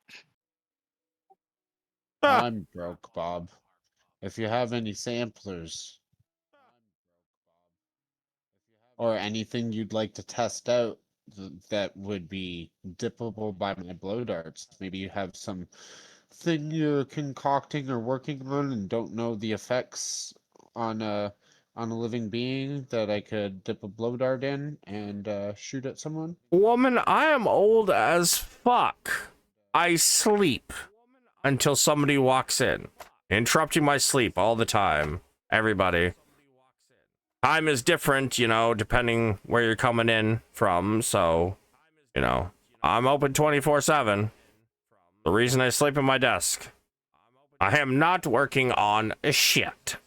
D: I'm broke, Bob. If you have any samplers or anything you'd like to test out that would be dippable by my blow darts, maybe you have some thing you're concocting or working on and don't know the effects on a living being that I could dip a blow dart in and shoot at someone.
A: Woman, I am old as fuck. I sleep until somebody walks in, interrupting my sleep all the time. Everybody. Time is different, you know, depending where you're coming in from. So, you know, I'm open 24/7. The reason I sleep at my desk. I am not working on a shit.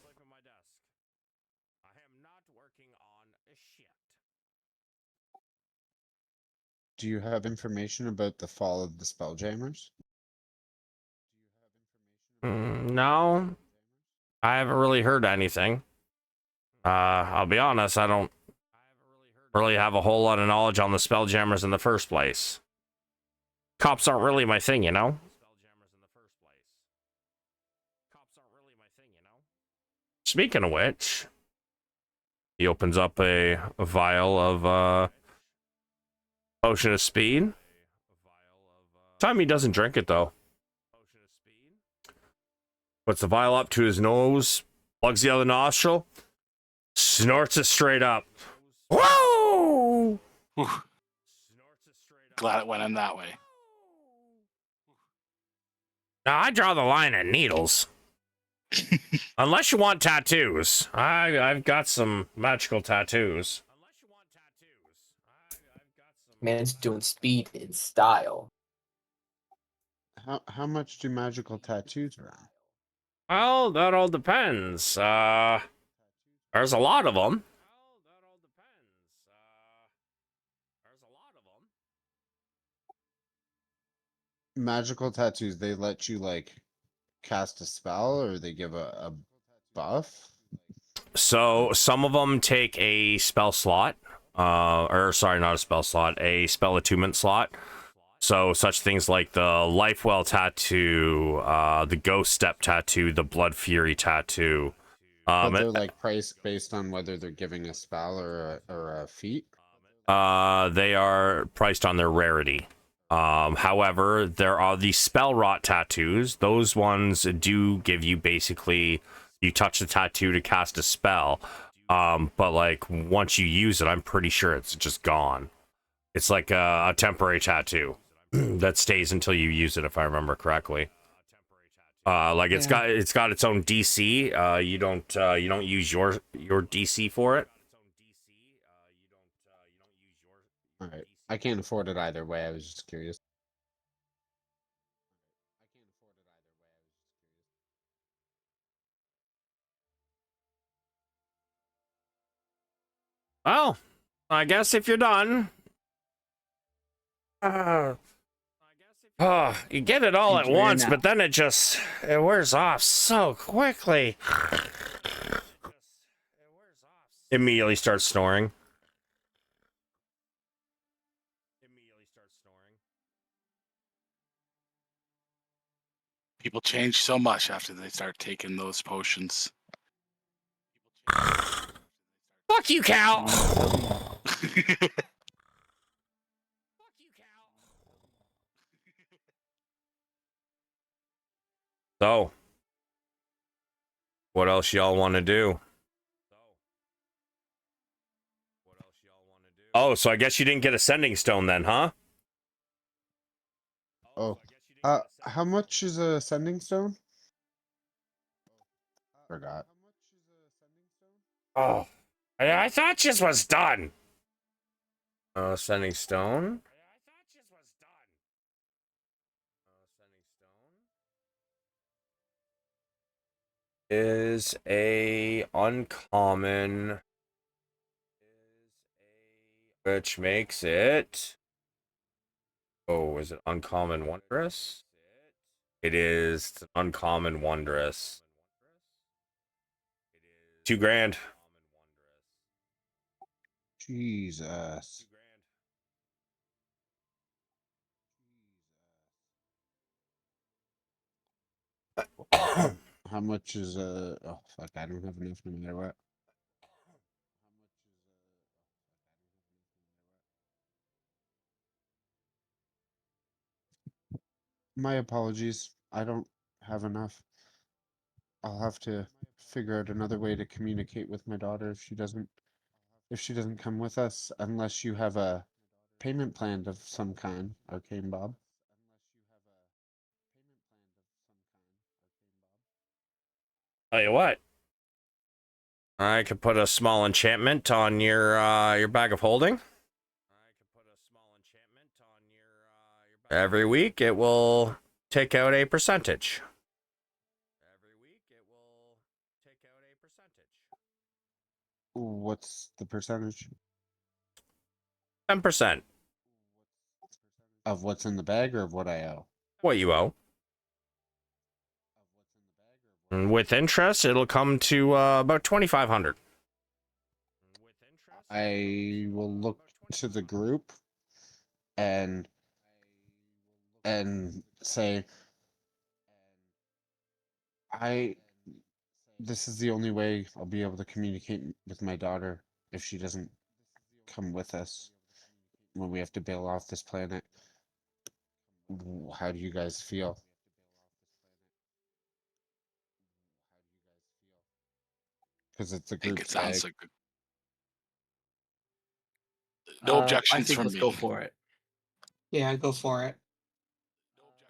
D: Do you have information about the fall of the Spelljammers?
A: No, I haven't really heard anything. I'll be honest, I don't really have a whole lot of knowledge on the Spelljammers in the first place. Cops aren't really my thing, you know? Speaking of which, he opens up a vial of potion of speed. Time he doesn't drink it though. Puts the vial up to his nose, plugs the other nostril, snorts it straight up. Whoa!
B: Whew. Glad it went in that way.
A: Now, I draw the line at needles. Unless you want tattoos. I've got some magical tattoos.
F: Man's doing speed in style.
D: How much do magical tattoos run?
A: Well, that all depends. There's a lot of them.
D: Magical tattoos, they let you like cast a spell or they give a buff?
A: So some of them take a spell slot, or sorry, not a spell slot, a spell attunement slot. So such things like the Lifewell tattoo, the Ghost Step tattoo, the Blood Fury tattoo.
D: But they're like priced based on whether they're giving a spell or a feat?
A: They are priced on their rarity. However, there are the spell rot tattoos. Those ones do give you basically, you touch the tattoo to cast a spell. But like once you use it, I'm pretty sure it's just gone. It's like a temporary tattoo that stays until you use it, if I remember correctly. Like it's got its own DC. You don't use your DC for it.
D: All right. I can't afford it either way. I was just curious.
A: Well, I guess if you're done. You get it all at
C: Enjoy your
A: once,
C: nap.
A: but then it wears off so quickly. Immediately starts snoring.
B: People change so much after they start taking those potions.
A: Fuck you, Cal! So, what else y'all want to do? Oh, so I guess you didn't get a sending stone then, huh?
D: Oh. How much is a sending stone? Forgot.
A: Oh, I thought this was done. Sending stone. Is a uncommon, which makes it. Oh, is it uncommon wondrous? It is uncommon wondrous. 2 grand.
D: Jesus. How much is oh fuck, I don't have enough no matter what. My apologies. I don't have enough. I'll have to figure out another way to communicate with my daughter if she doesn't come with us, unless you have a payment plan of some kind, Arcane Bob.
A: Tell you what. I could put a small enchantment on your bag of holding. Every week it will take out a percentage.
D: What's the percentage
A: 10%.
D: of what's in the bag or of what I owe?
A: What you owe. And with interest, it'll come to about 2,500.
D: I will look to the group and say this is the only way I'll be able to communicate with my daughter if she doesn't come with us when we have to bail off this planet. How do you guys feel? Because it's a
B: I think
D: group
B: it sounds
D: bag.
B: like no
C: I
B: objections
C: think
B: from
C: let's
B: me.
C: go for it.
E: Yeah, go for it.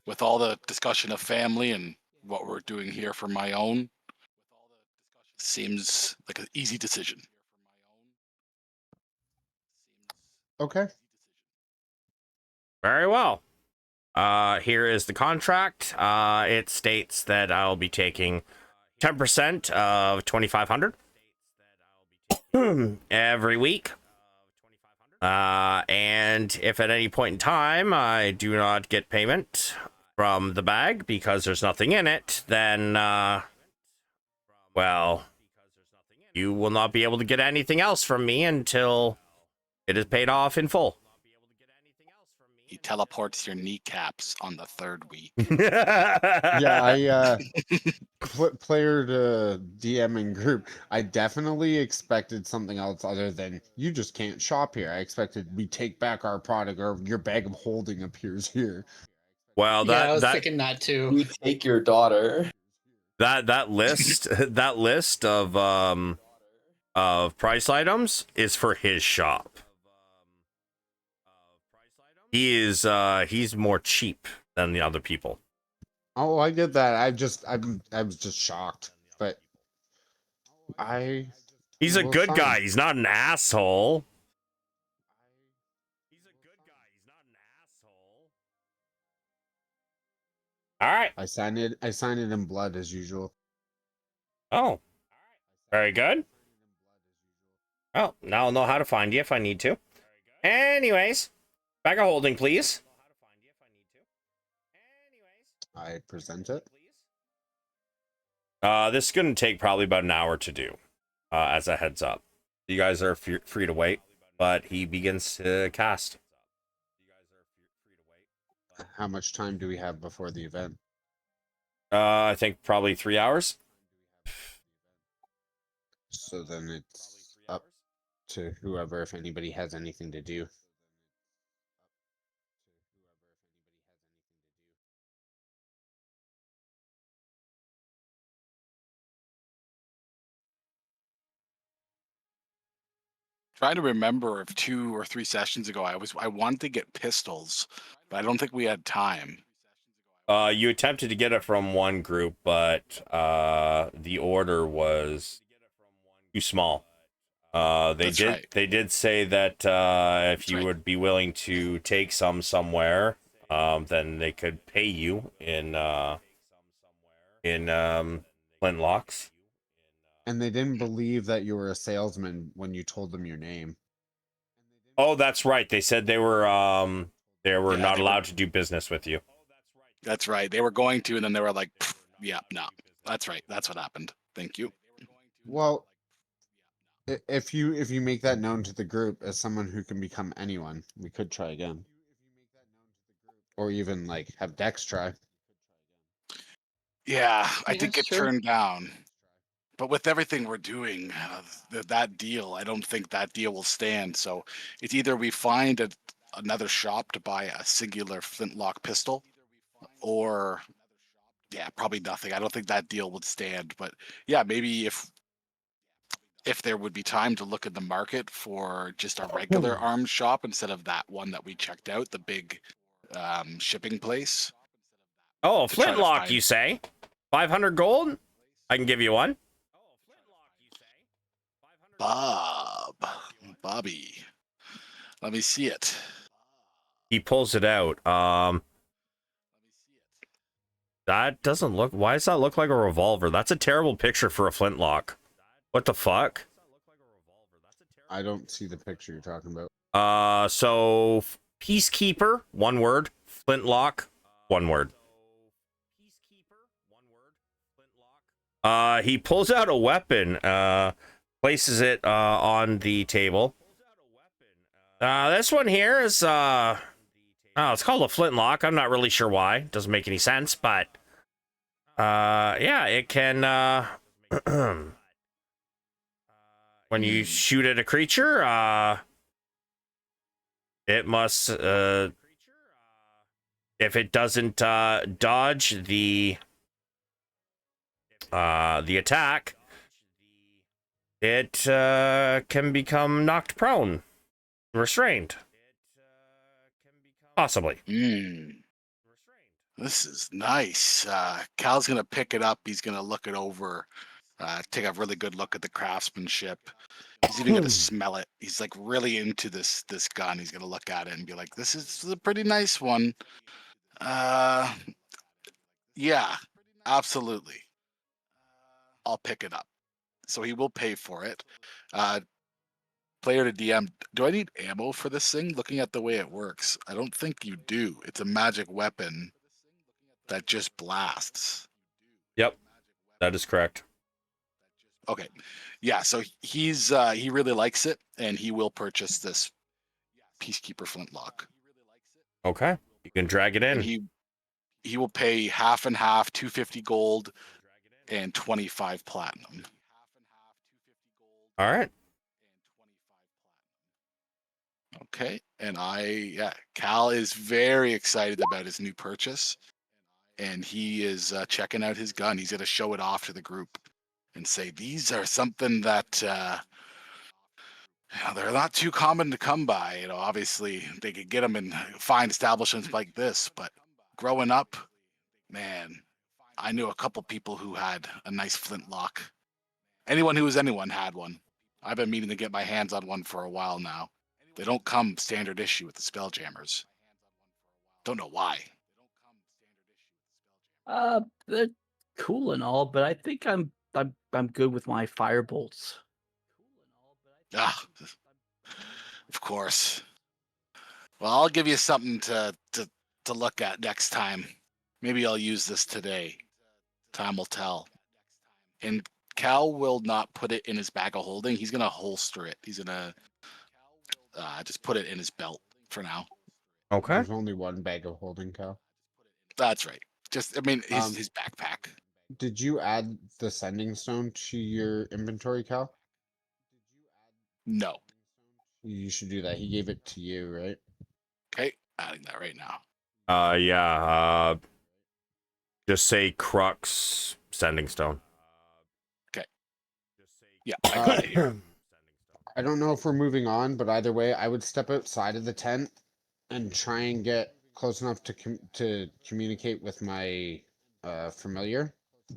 B: With all the discussion of family and what we're doing here for my own, seems like an easy decision.
D: Okay.
A: Very well. Here is the contract. It states that I'll be taking 10% of 2,500 every week. And if at any point in time I do not get payment from the bag because there's nothing in it, then, well, you will not be able to get anything else from me until it is paid off in full.
B: He teleports your kneecaps on the 3rd week.
D: Yeah, player to DM and group. I definitely expected something else other than you just can't shop here. I expected we take back our product or your bag of holding appears here.
A: Well,
E: Yeah, I was
A: that
E: thinking that too.
F: We take your daughter.
A: that list that list of price items is for his shop. He is he's more cheap than the other people.
D: Oh, I get that. I was just shocked, but
A: He's a
D: well,
A: good
D: fine.
A: guy. He's not an asshole. All right.
D: I sign it in blood as usual.
A: Oh, very good. Oh, now I'll know how to find you if I need to. Anyways, bag of holding, please.
D: I present it.
A: This is going to take probably about an hour to do, as a heads up. You guys are free to wait, but he begins to cast.
D: How much time do we have before the event?
A: I think probably 3 hours.
D: So then it's up to whoever, if anybody has anything to do.
B: Trying to remember if 2 or 3 sessions ago I wanted to get pistols, but I don't think we had time.
A: You attempted to get it from one group, but the order was too small. They did say that if you would be willing to take some somewhere, then they could pay you in flintlocks.
D: And they didn't believe that you were a salesman when you told them your name.
A: Oh, that's right. They said they were not allowed to do business with you.
B: That's right. They were going to, and then they were like, "Yeah, no." That's right. That's what happened. Thank you.
D: Well, if you make that known to the group as someone who can become anyone, we could try again. Or even like have Dex try.
B: Yeah, I
E: Yeah,
B: did get
E: sure.
B: turned down. But with everything we're doing, that deal, I don't think that deal will stand. So it's either we find another shop to buy a singular flintlock pistol, or yeah, probably nothing. I don't think that deal would stand. But yeah, maybe if there would be time to look at the market for just a regular arms shop instead of that one that we checked out, the big shipping place.
A: Oh, a
B: To try to
A: flintlock,
B: find-
A: you say? 500 gold? I can give you one.
B: Bobby. Let me see it.
A: He pulls it out. That doesn't look. Why does that look like a revolver? That's a terrible picture for a flintlock. What the fuck?
D: I don't see the picture you're talking about.
A: So peacekeeper, one word. Flintlock, one word. He pulls out a weapon. Places it on the table. This one here is oh, it's called a flintlock. I'm not really sure why. Doesn't make any sense, but yeah, it can when you shoot at a creature, it must if it doesn't dodge the attack, it can become knocked prone, restrained. Possibly.
B: This is nice. Cal's gonna pick it up. He's gonna look it over, take a really good look at the craftsmanship. He's even gonna smell it. He's like really into this gun. He's gonna look at it and be like, "This is a pretty nice one." Yeah, absolutely. I'll pick it up. So he will pay for it. Player to DM, do I need ammo for this thing? Looking at the way it works, I don't think you do. It's a magic weapon that just blasts.
A: Yep, that is correct.
B: Okay. Yeah, so he's he really likes it, and he will purchase this Peacekeeper flintlock.
A: Okay, you can drag it
B: And
A: in.
B: he will pay half and half, 250 gold and 25 platinum.
A: All right.
B: Okay. And Cal is very excited about his new purchase, and he is checking out his gun. He's going to show it off to the group and say, these are something that they're not too common to come by. Obviously they could get them in fine establishments like this, but growing up, man, I knew a couple people who had a nice flintlock. Anyone who was anyone had one. I've been meaning to get my hands on one for a while now. They don't come standard issue with the Spelljammers. Don't know why.
C: They're cool and all, but I think I'm good with my fire bolts.
B: Ah, of course. Well, I'll give you something to look at next time. Maybe I'll use this today. Time will tell. And Cal will not put it in his bag of holding. He's gonna holster it. He's gonna just put it in his belt for now.
A: Okay.
D: There's only one bag of holding, Cal.
B: That's right. Just, I mean,
D: Um,
B: his backpack.
D: Did you add the sending stone to your inventory, Cal?
B: No.
D: You should do that. He gave it to you, right?
B: Okay, adding that right now.
A: Yeah. Just say Crux Sending Stone.
B: Yeah, I got it here.
D: I don't know if we're moving on, but either way, I would step outside of the tent and try and get close enough to communicate with my familiar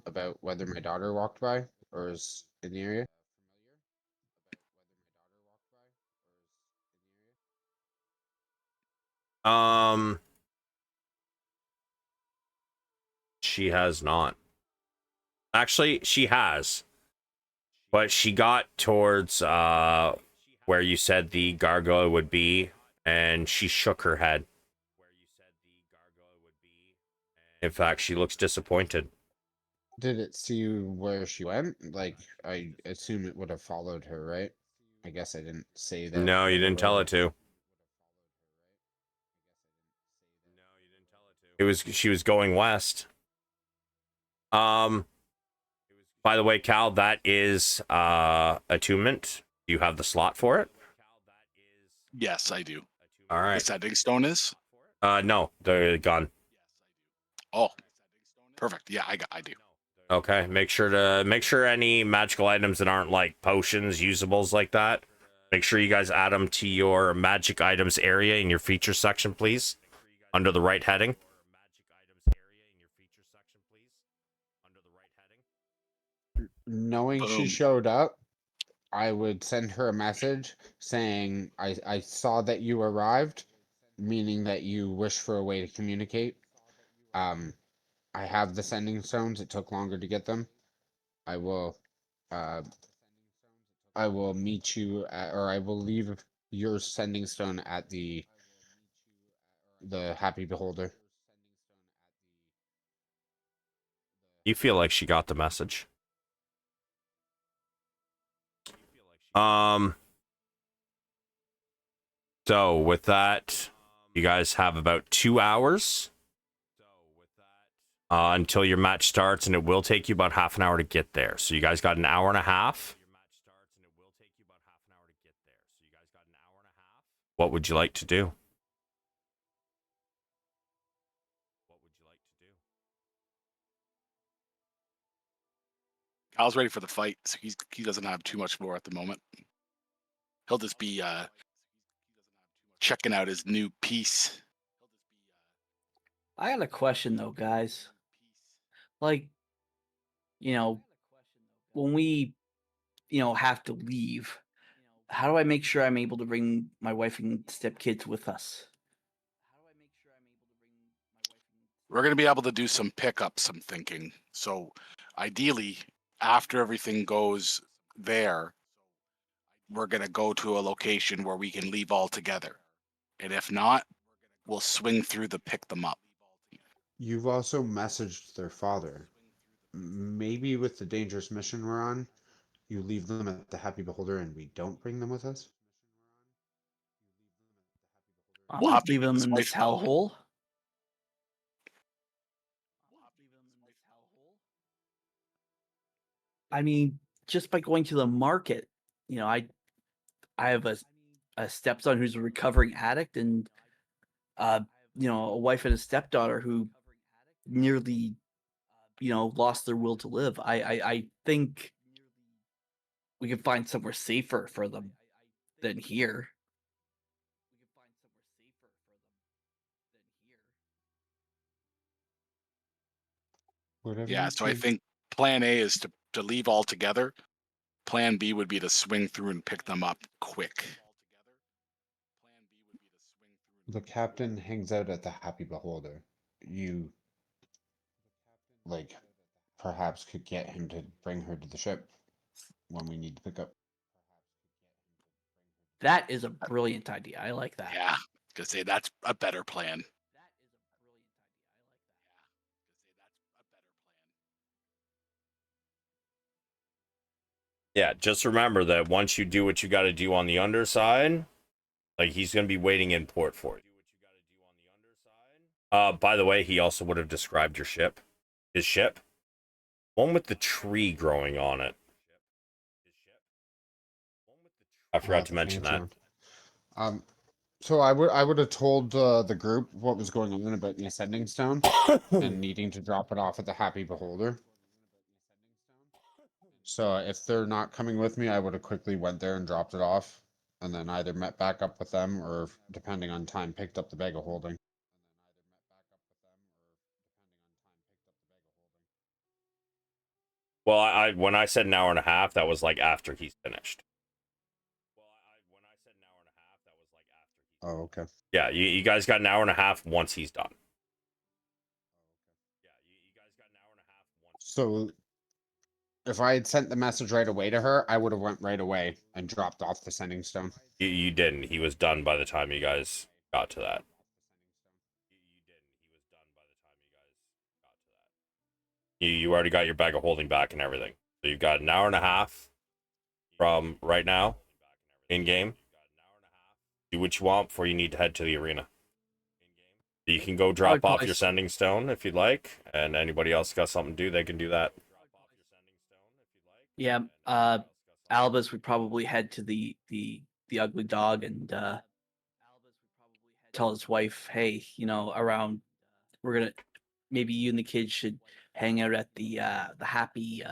D: about whether my daughter walked by or is in the area.
A: She has not. Actually, she has. But she got towards where you said the gargoyle would be, and she shook her head. In fact, she looks disappointed.
D: Did it see where she went? Like, I assume it would have followed her, right? I guess I didn't say that.
A: No, you
D: right
A: didn't tell
D: away.
A: it to. She was going west. By the way, Cal, that is attunement. Do you have the slot for it?
B: Yes, I do.
A: All
B: The
A: right.
B: sending stone is?
A: No, the gun.
B: Oh, perfect. Yeah, I do.
A: Okay, make sure any magical items that aren't like potions, usables like that, make sure you guys add them to your magic items area in your feature section, please, under the right heading.
D: Knowing she
B: Boom.
D: showed up, I would send her a message saying, I saw that you arrived, meaning that you wish for a way to communicate. I have the sending stones. It took longer to get them. I will meet you or I will leave your sending stone at the Happy Beholder.
A: You feel like she got the message. So with that, you guys have about 2 hours until your match starts, and it will take you about half an hour to get there. So you guys got an hour and a half. What would you like to do?
B: Cal's ready for the fight, so he doesn't have too much more at the moment. He'll just be checking out his new piece.
C: I got a question though, guys. Like, when we, have to leave, how do I make sure I'm able to bring my wife and stepkids with us?
B: We're going to be able to do some pickups, I'm thinking. So ideally, after everything goes there, we're going to go to a location where we can leave all together. And if not, we'll swing through to pick them up.
D: You've also messaged their father. Maybe with the dangerous mission we're on, you leave them at the Happy Beholder and we don't bring them with us?
C: I'm
B: We'll
C: not
B: have to
C: leaving
B: meet
C: them
B: his
C: in this
B: wife, though.
C: hellhole. I mean, just by going to the market, you know, I have a stepson who's a recovering addict, and you know, a wife and a stepdaughter who nearly, you know, lost their will to live. I think we can find somewhere safer for them than here.
D: Whatever
B: Yeah,
D: you
B: so I
D: choose.
B: think plan A is to leave all together. Plan B would be to swing through and pick them up quick.
D: The captain hangs out at the Happy Beholder. You, like, perhaps could get him to bring her to the ship when we need to pick up.
C: That is a brilliant idea. I like that.
B: Yeah, because say that's a better plan.
A: Yeah, just remember that once you do what you got to do on the underside, like he's going to be waiting in port for you. By the way, he also would have described your ship. His ship. One with the tree growing on it. I forgot to
D: The
A: mention
D: fancy
A: that.
D: one. So I would have told the group what was going on about the Ascending Stone and needing to drop it off at the Happy Beholder. So if they're not coming with me, I would have quickly went there and dropped it off, and then either met back up with them or, depending on time, picked up the bag of holding.
A: Well, I when I said an hour and a half, that was like after he's finished.
D: Oh, okay.
A: Yeah, you guys got an hour and a half once he's done.
D: So if I had sent the message right away to her, I would have went right away and dropped off the Sending Stone.
A: You didn't. He was done by the time you guys got to that. You already got your bag of holding back and everything. So you've got an hour and a half from right now in game. Do what you want before you need to head to the arena. You can go drop off your sending stone if you'd like, and anybody else got something to do, they can do that.
C: Yeah, Albus would probably head to the ugly dog and tell his wife, hey, you know, around we're gonna maybe you and the kids should hang out at the happy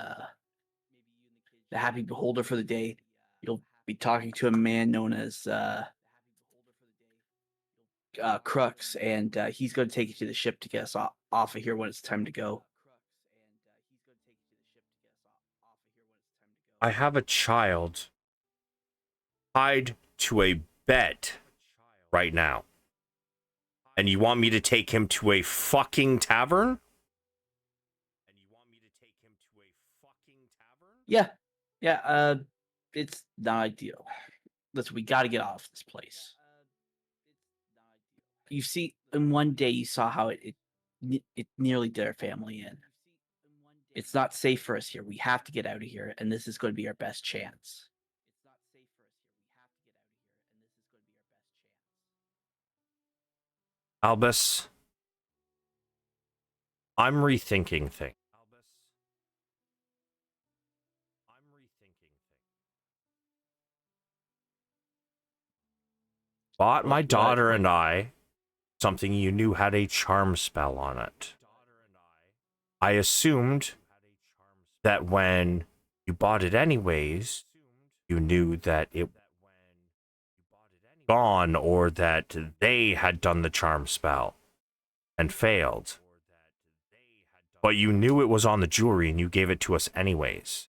C: beholder for the day. You'll be talking to a man known as Crux, and he's going to take you to the ship to get us off of here when it's time to go.
A: I have a child tied to a bed right now. And you want me to take him to a fucking tavern?
C: Yeah. Yeah, it's not ideal. Listen, we got to get off this place. You see, in one day you saw how it nearly did our family in. It's not safe for us here. We have to get out of here, and this is going to be our best chance.
A: Albus, I'm rethinking things. Bought my daughter and I something you knew had a charm spell on it. I assumed that when you bought it anyways, you knew that it was gone or that they had done the charm spell and failed. But you knew it was on the jewelry and you gave it to us anyways.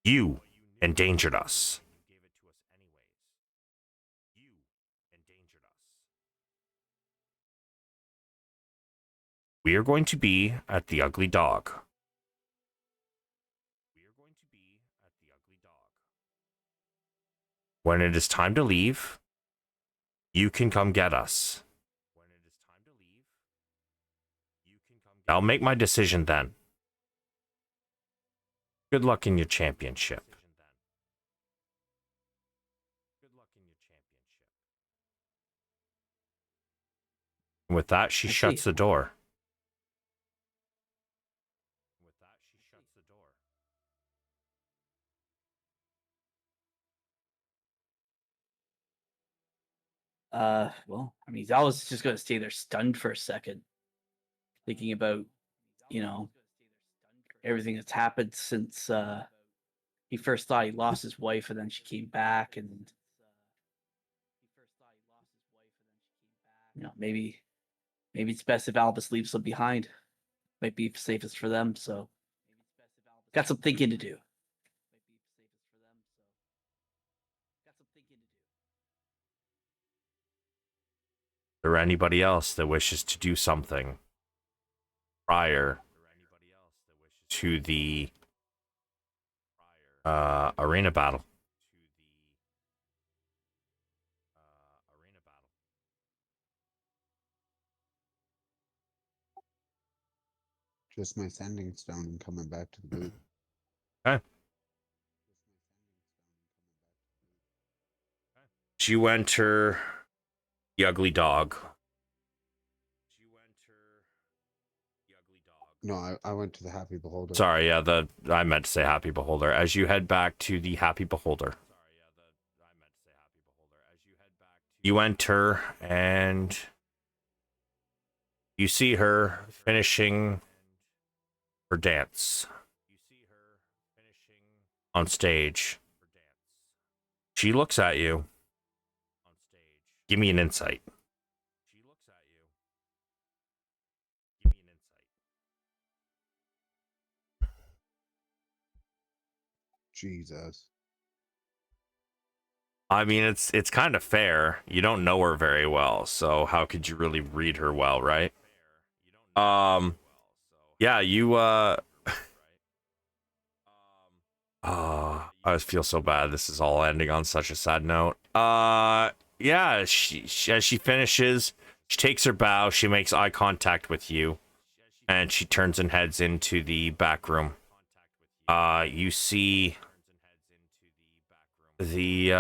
A: You endangered us. We are going to be at the Ugly Dog. When it is time to leave, you can come get us. I'll make my decision then. Good luck in your championship. And with that, she
C: I
A: shuts
C: see.
A: the door.
C: Well, I mean, Zal was just gonna stay there stunned for a second, thinking about, you know, everything that's happened since he first thought he lost his wife and then she came back, and maybe it's best if Albus leaves them behind. Might be safest for them, so got some thinking to do.
A: Is there anybody else that wishes to do something prior to the arena battle?
D: Just my sending stone and coming back to the boot.
A: Okay. You enter the ugly dog.
D: No, I went to the Happy Beholder.
A: Sorry, yeah, I meant to say Happy Beholder. As you head back to the Happy Beholder, you enter and you see her finishing her dance on stage. She looks at you. Give me an insight.
D: Jesus.
A: I mean, it's kind of fair. You don't know her very well, so how could you really read her well, right? Yeah, you I just feel so bad. This is all ending on such a sad note. Yeah, she as she finishes, she takes her bow, she makes eye contact with you, and she turns and heads into the back room. You see the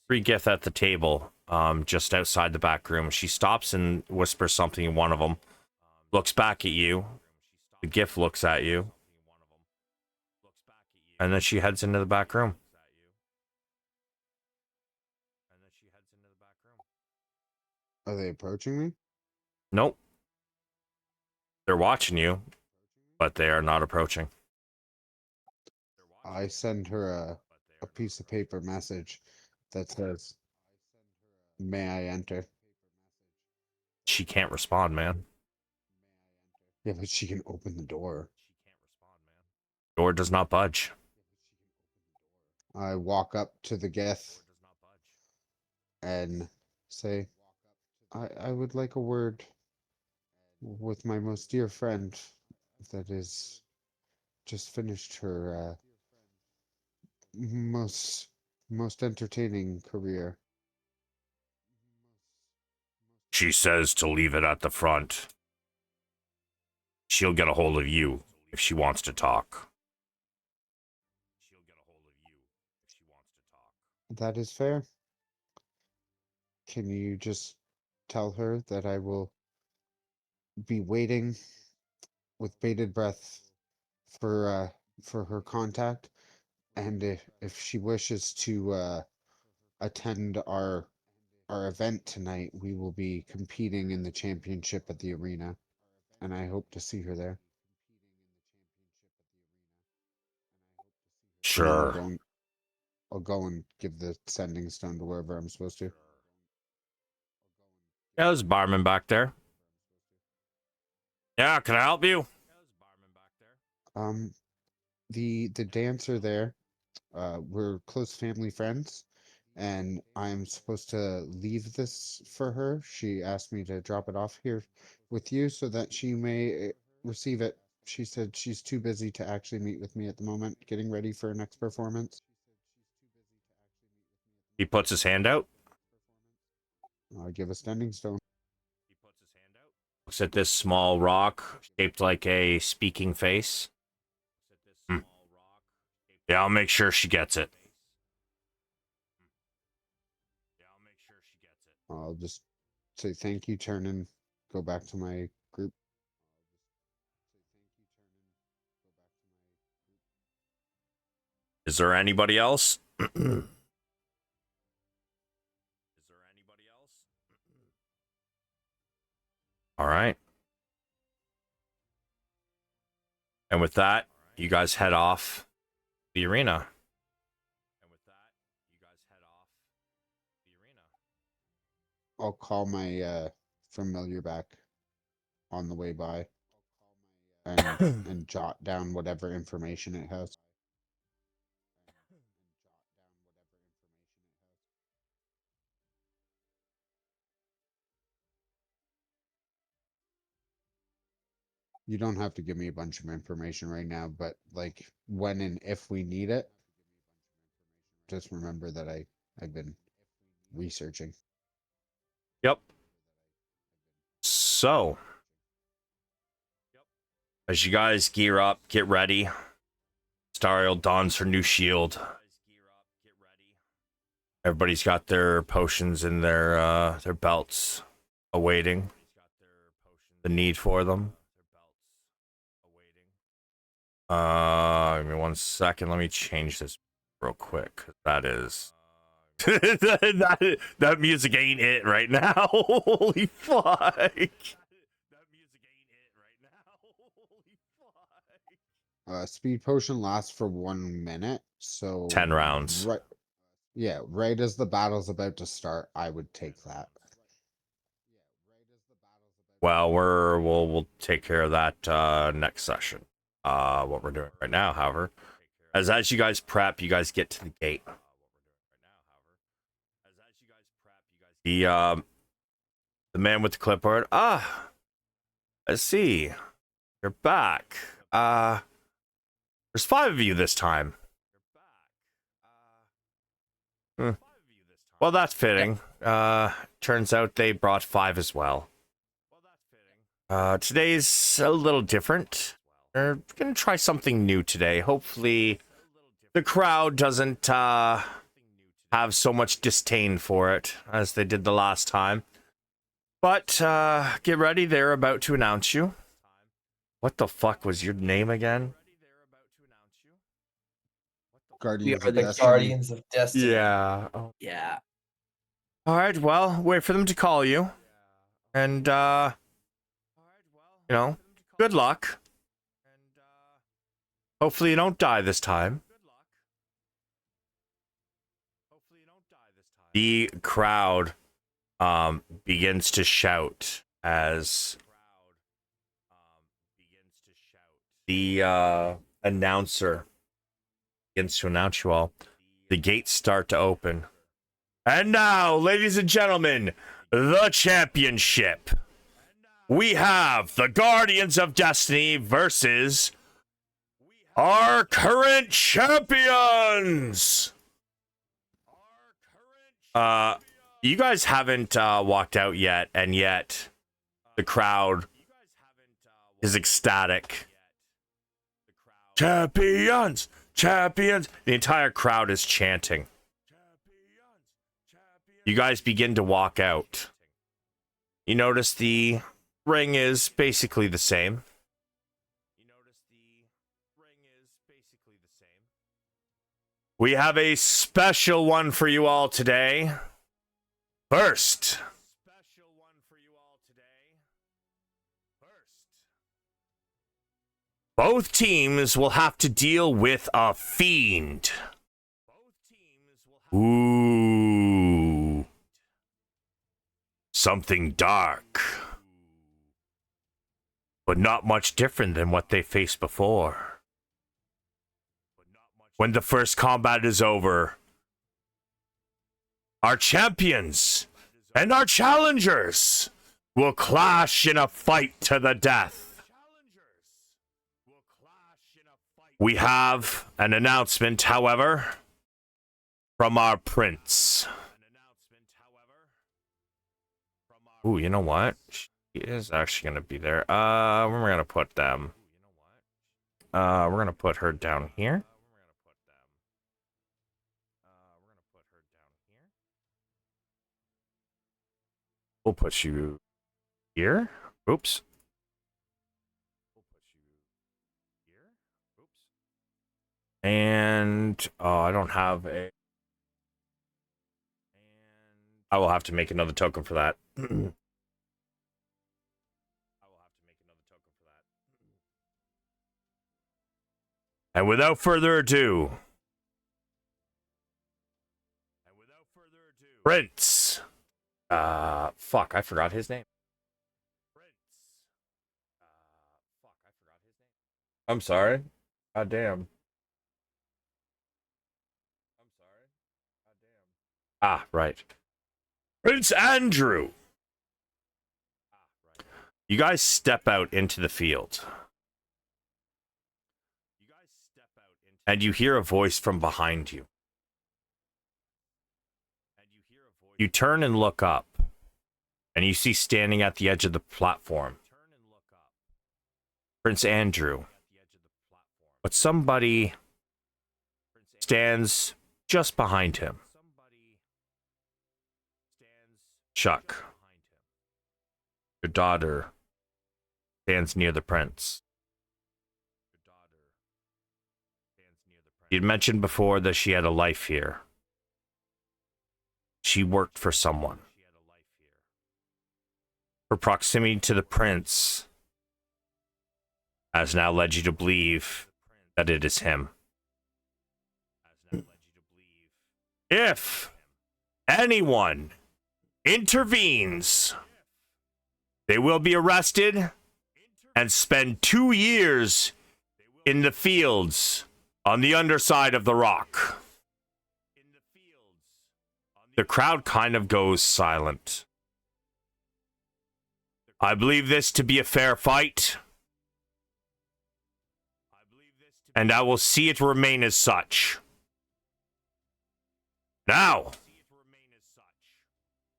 A: free GIF at the table, just outside the back room. She stops and whispers something in one of them, looks back at you. The GIF looks at you, and then she heads into the back room.
D: Are they approaching me?
A: Nope. They're watching you, but they are not approaching.
D: I send her a piece of paper message that says, "May I enter?"
A: She can't respond, man.
D: Yeah, but she can open the door.
A: Door does not budge.
D: I walk up to the Geth and say, I would like a word with my most dear friend that is just finished her most entertaining career."
A: She says to leave it at the front. She'll get a hold of you if she wants to talk.
D: That is fair. Can you just tell her that I will be waiting with bated breath for her contact, and if she wishes to attend our event tonight, we will be competing in the championship at the arena, and I hope to see her there. And then
A: Sure.
D: I'll go and give the sending stone to wherever I'm supposed to.
A: Yeah, there's a barman back there. Yeah, can I help you?
D: The dancer there, we're close family friends, and I'm supposed to leave this for her. She asked me to drop it off here with you so that she may receive it. She said she's too busy to actually meet with me at the moment, getting ready for her next performance.
A: He puts his hand out.
D: I'll give a standing stone.
A: Looks at this small rock shaped like a speaking face. Yeah, I'll make sure she gets it.
D: I'll just say thank you, turn and go back to my group.
A: Is there anybody else? All right. And with that, you guys head off the arena.
D: I'll call my familiar back on the way by and jot down whatever information it has. You don't have to give me a bunch of information right now, but like when and if we need it, just remember that I've been researching.
A: Yep. So, as you guys gear up, get ready. Stariel dons her new shield. Everybody's got their potions in their belts, awaiting the need for them. Give me 1 second. Let me change this real quick. That is that music ain't it right now. Holy fuck.
D: Speed potion lasts for 1 minute, so
A: 10 rounds.
D: Right, yeah, right as the battle's about to start, I would take that.
A: Well, we'll take care of that next session. What we're doing right now, however, as you guys prep, you guys get to the gate. The man with the clipboard. I see. You're back. There's 5 of you this time. Well, that's fitting. Turns out they brought 5 as well. Today's a little different. We're gonna try something new today. Hopefully, the crowd doesn't have so much disdain for it as they did the last time. But get ready, they're about to announce you. What the fuck was your name again?
D: Guardians
F: We are
D: of
F: the
D: Destiny.
F: Guardians of Destiny.
A: Yeah. Oh.
C: Yeah.
A: All right. Well, wait for them to call you, and you know, good luck. Hopefully, you don't die this time. The crowd begins to shout as the announcer begins to announce you all. The gates start to open. And now, ladies and gentlemen, the championship. We have the Guardians of Destiny versus our current champions. You guys haven't walked out yet, and yet the crowd is ecstatic. Champions! Champions! The entire crowd is chanting. You guys begin to walk out. You notice the ring is basically the same. We have a special one for you all today. First, both teams will have to deal with a fiend. Ooh. Something dark. But not much different than what they faced before. When the first combat is over, our champions and our challengers will clash in a fight to the death. We have an announcement, however. from our prince. Ooh, you know what? She is actually going to be there. Where am I going to put them? We're going to put her down here. We'll put you here. Oops. And I don't have a. I will have to make another token for that. And without further ado, Prince. Fuck, I forgot his name. I'm sorry. God damn. Ah, right. Prince Andrew. You guys step out into the field. And you hear a voice from behind you. You turn and look up. And you see standing at the edge of the platform Prince Andrew. But somebody stands just behind him. Chuck, your daughter stands near the prince. You'd mentioned before that she had a life here. She worked for someone. Her proximity to the prince has now led you to believe that it is him. If anyone intervenes, they will be arrested and spend 2 years in the fields on the underside of the rock. The crowd kind of goes silent. I believe this to be a fair fight, and I will see it remain as such. Now,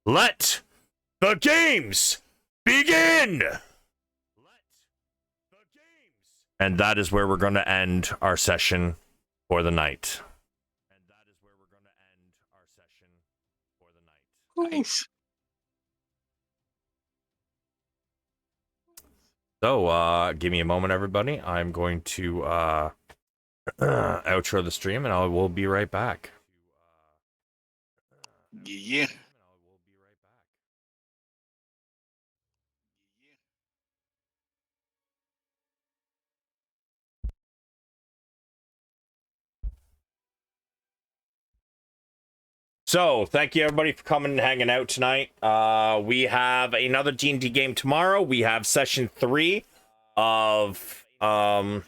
A: let the games begin! And that is where we're going to end our session for the night.
B: Nice.
A: So, give me a moment, everybody. I'm going to outro the stream, and I will be right back.
B: Yeah.
A: So, thank you everybody for coming and hanging out tonight. We have another D&D game tomorrow. We have session 3 of Phandelver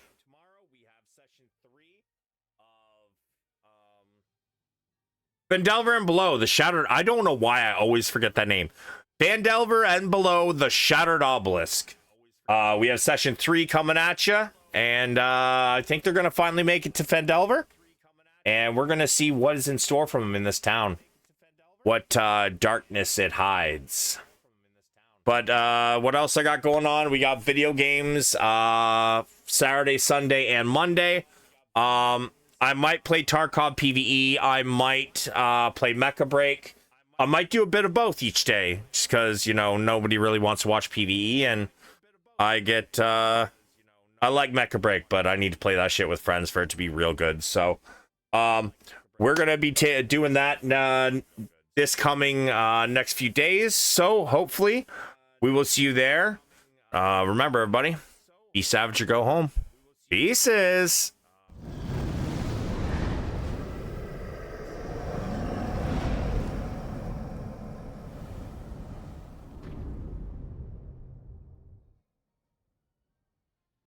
A: and Below, the Shattered. I don't know why I always forget that name. Phandelver and Below, the Shattered Obelisk. We have session 3 coming at you, and I think they're gonna finally make it to Phandelver. And we're going to see what is in store for them in this town. What darkness it hides. But what else I got going on? We got video games Saturday, Sunday, and Monday. I might play Tarkov PvE. I might play Mecha Break. I might do a bit of both each day. Just because, you know, nobody really wants to watch PvE. And I get... I like Mecha Break, but I need to play that shit with friends for it to be real good. So... we're gonna be doing that this coming next few days, so hopefully we will see you there. Remember, everybody, be savage or go home. Pieces.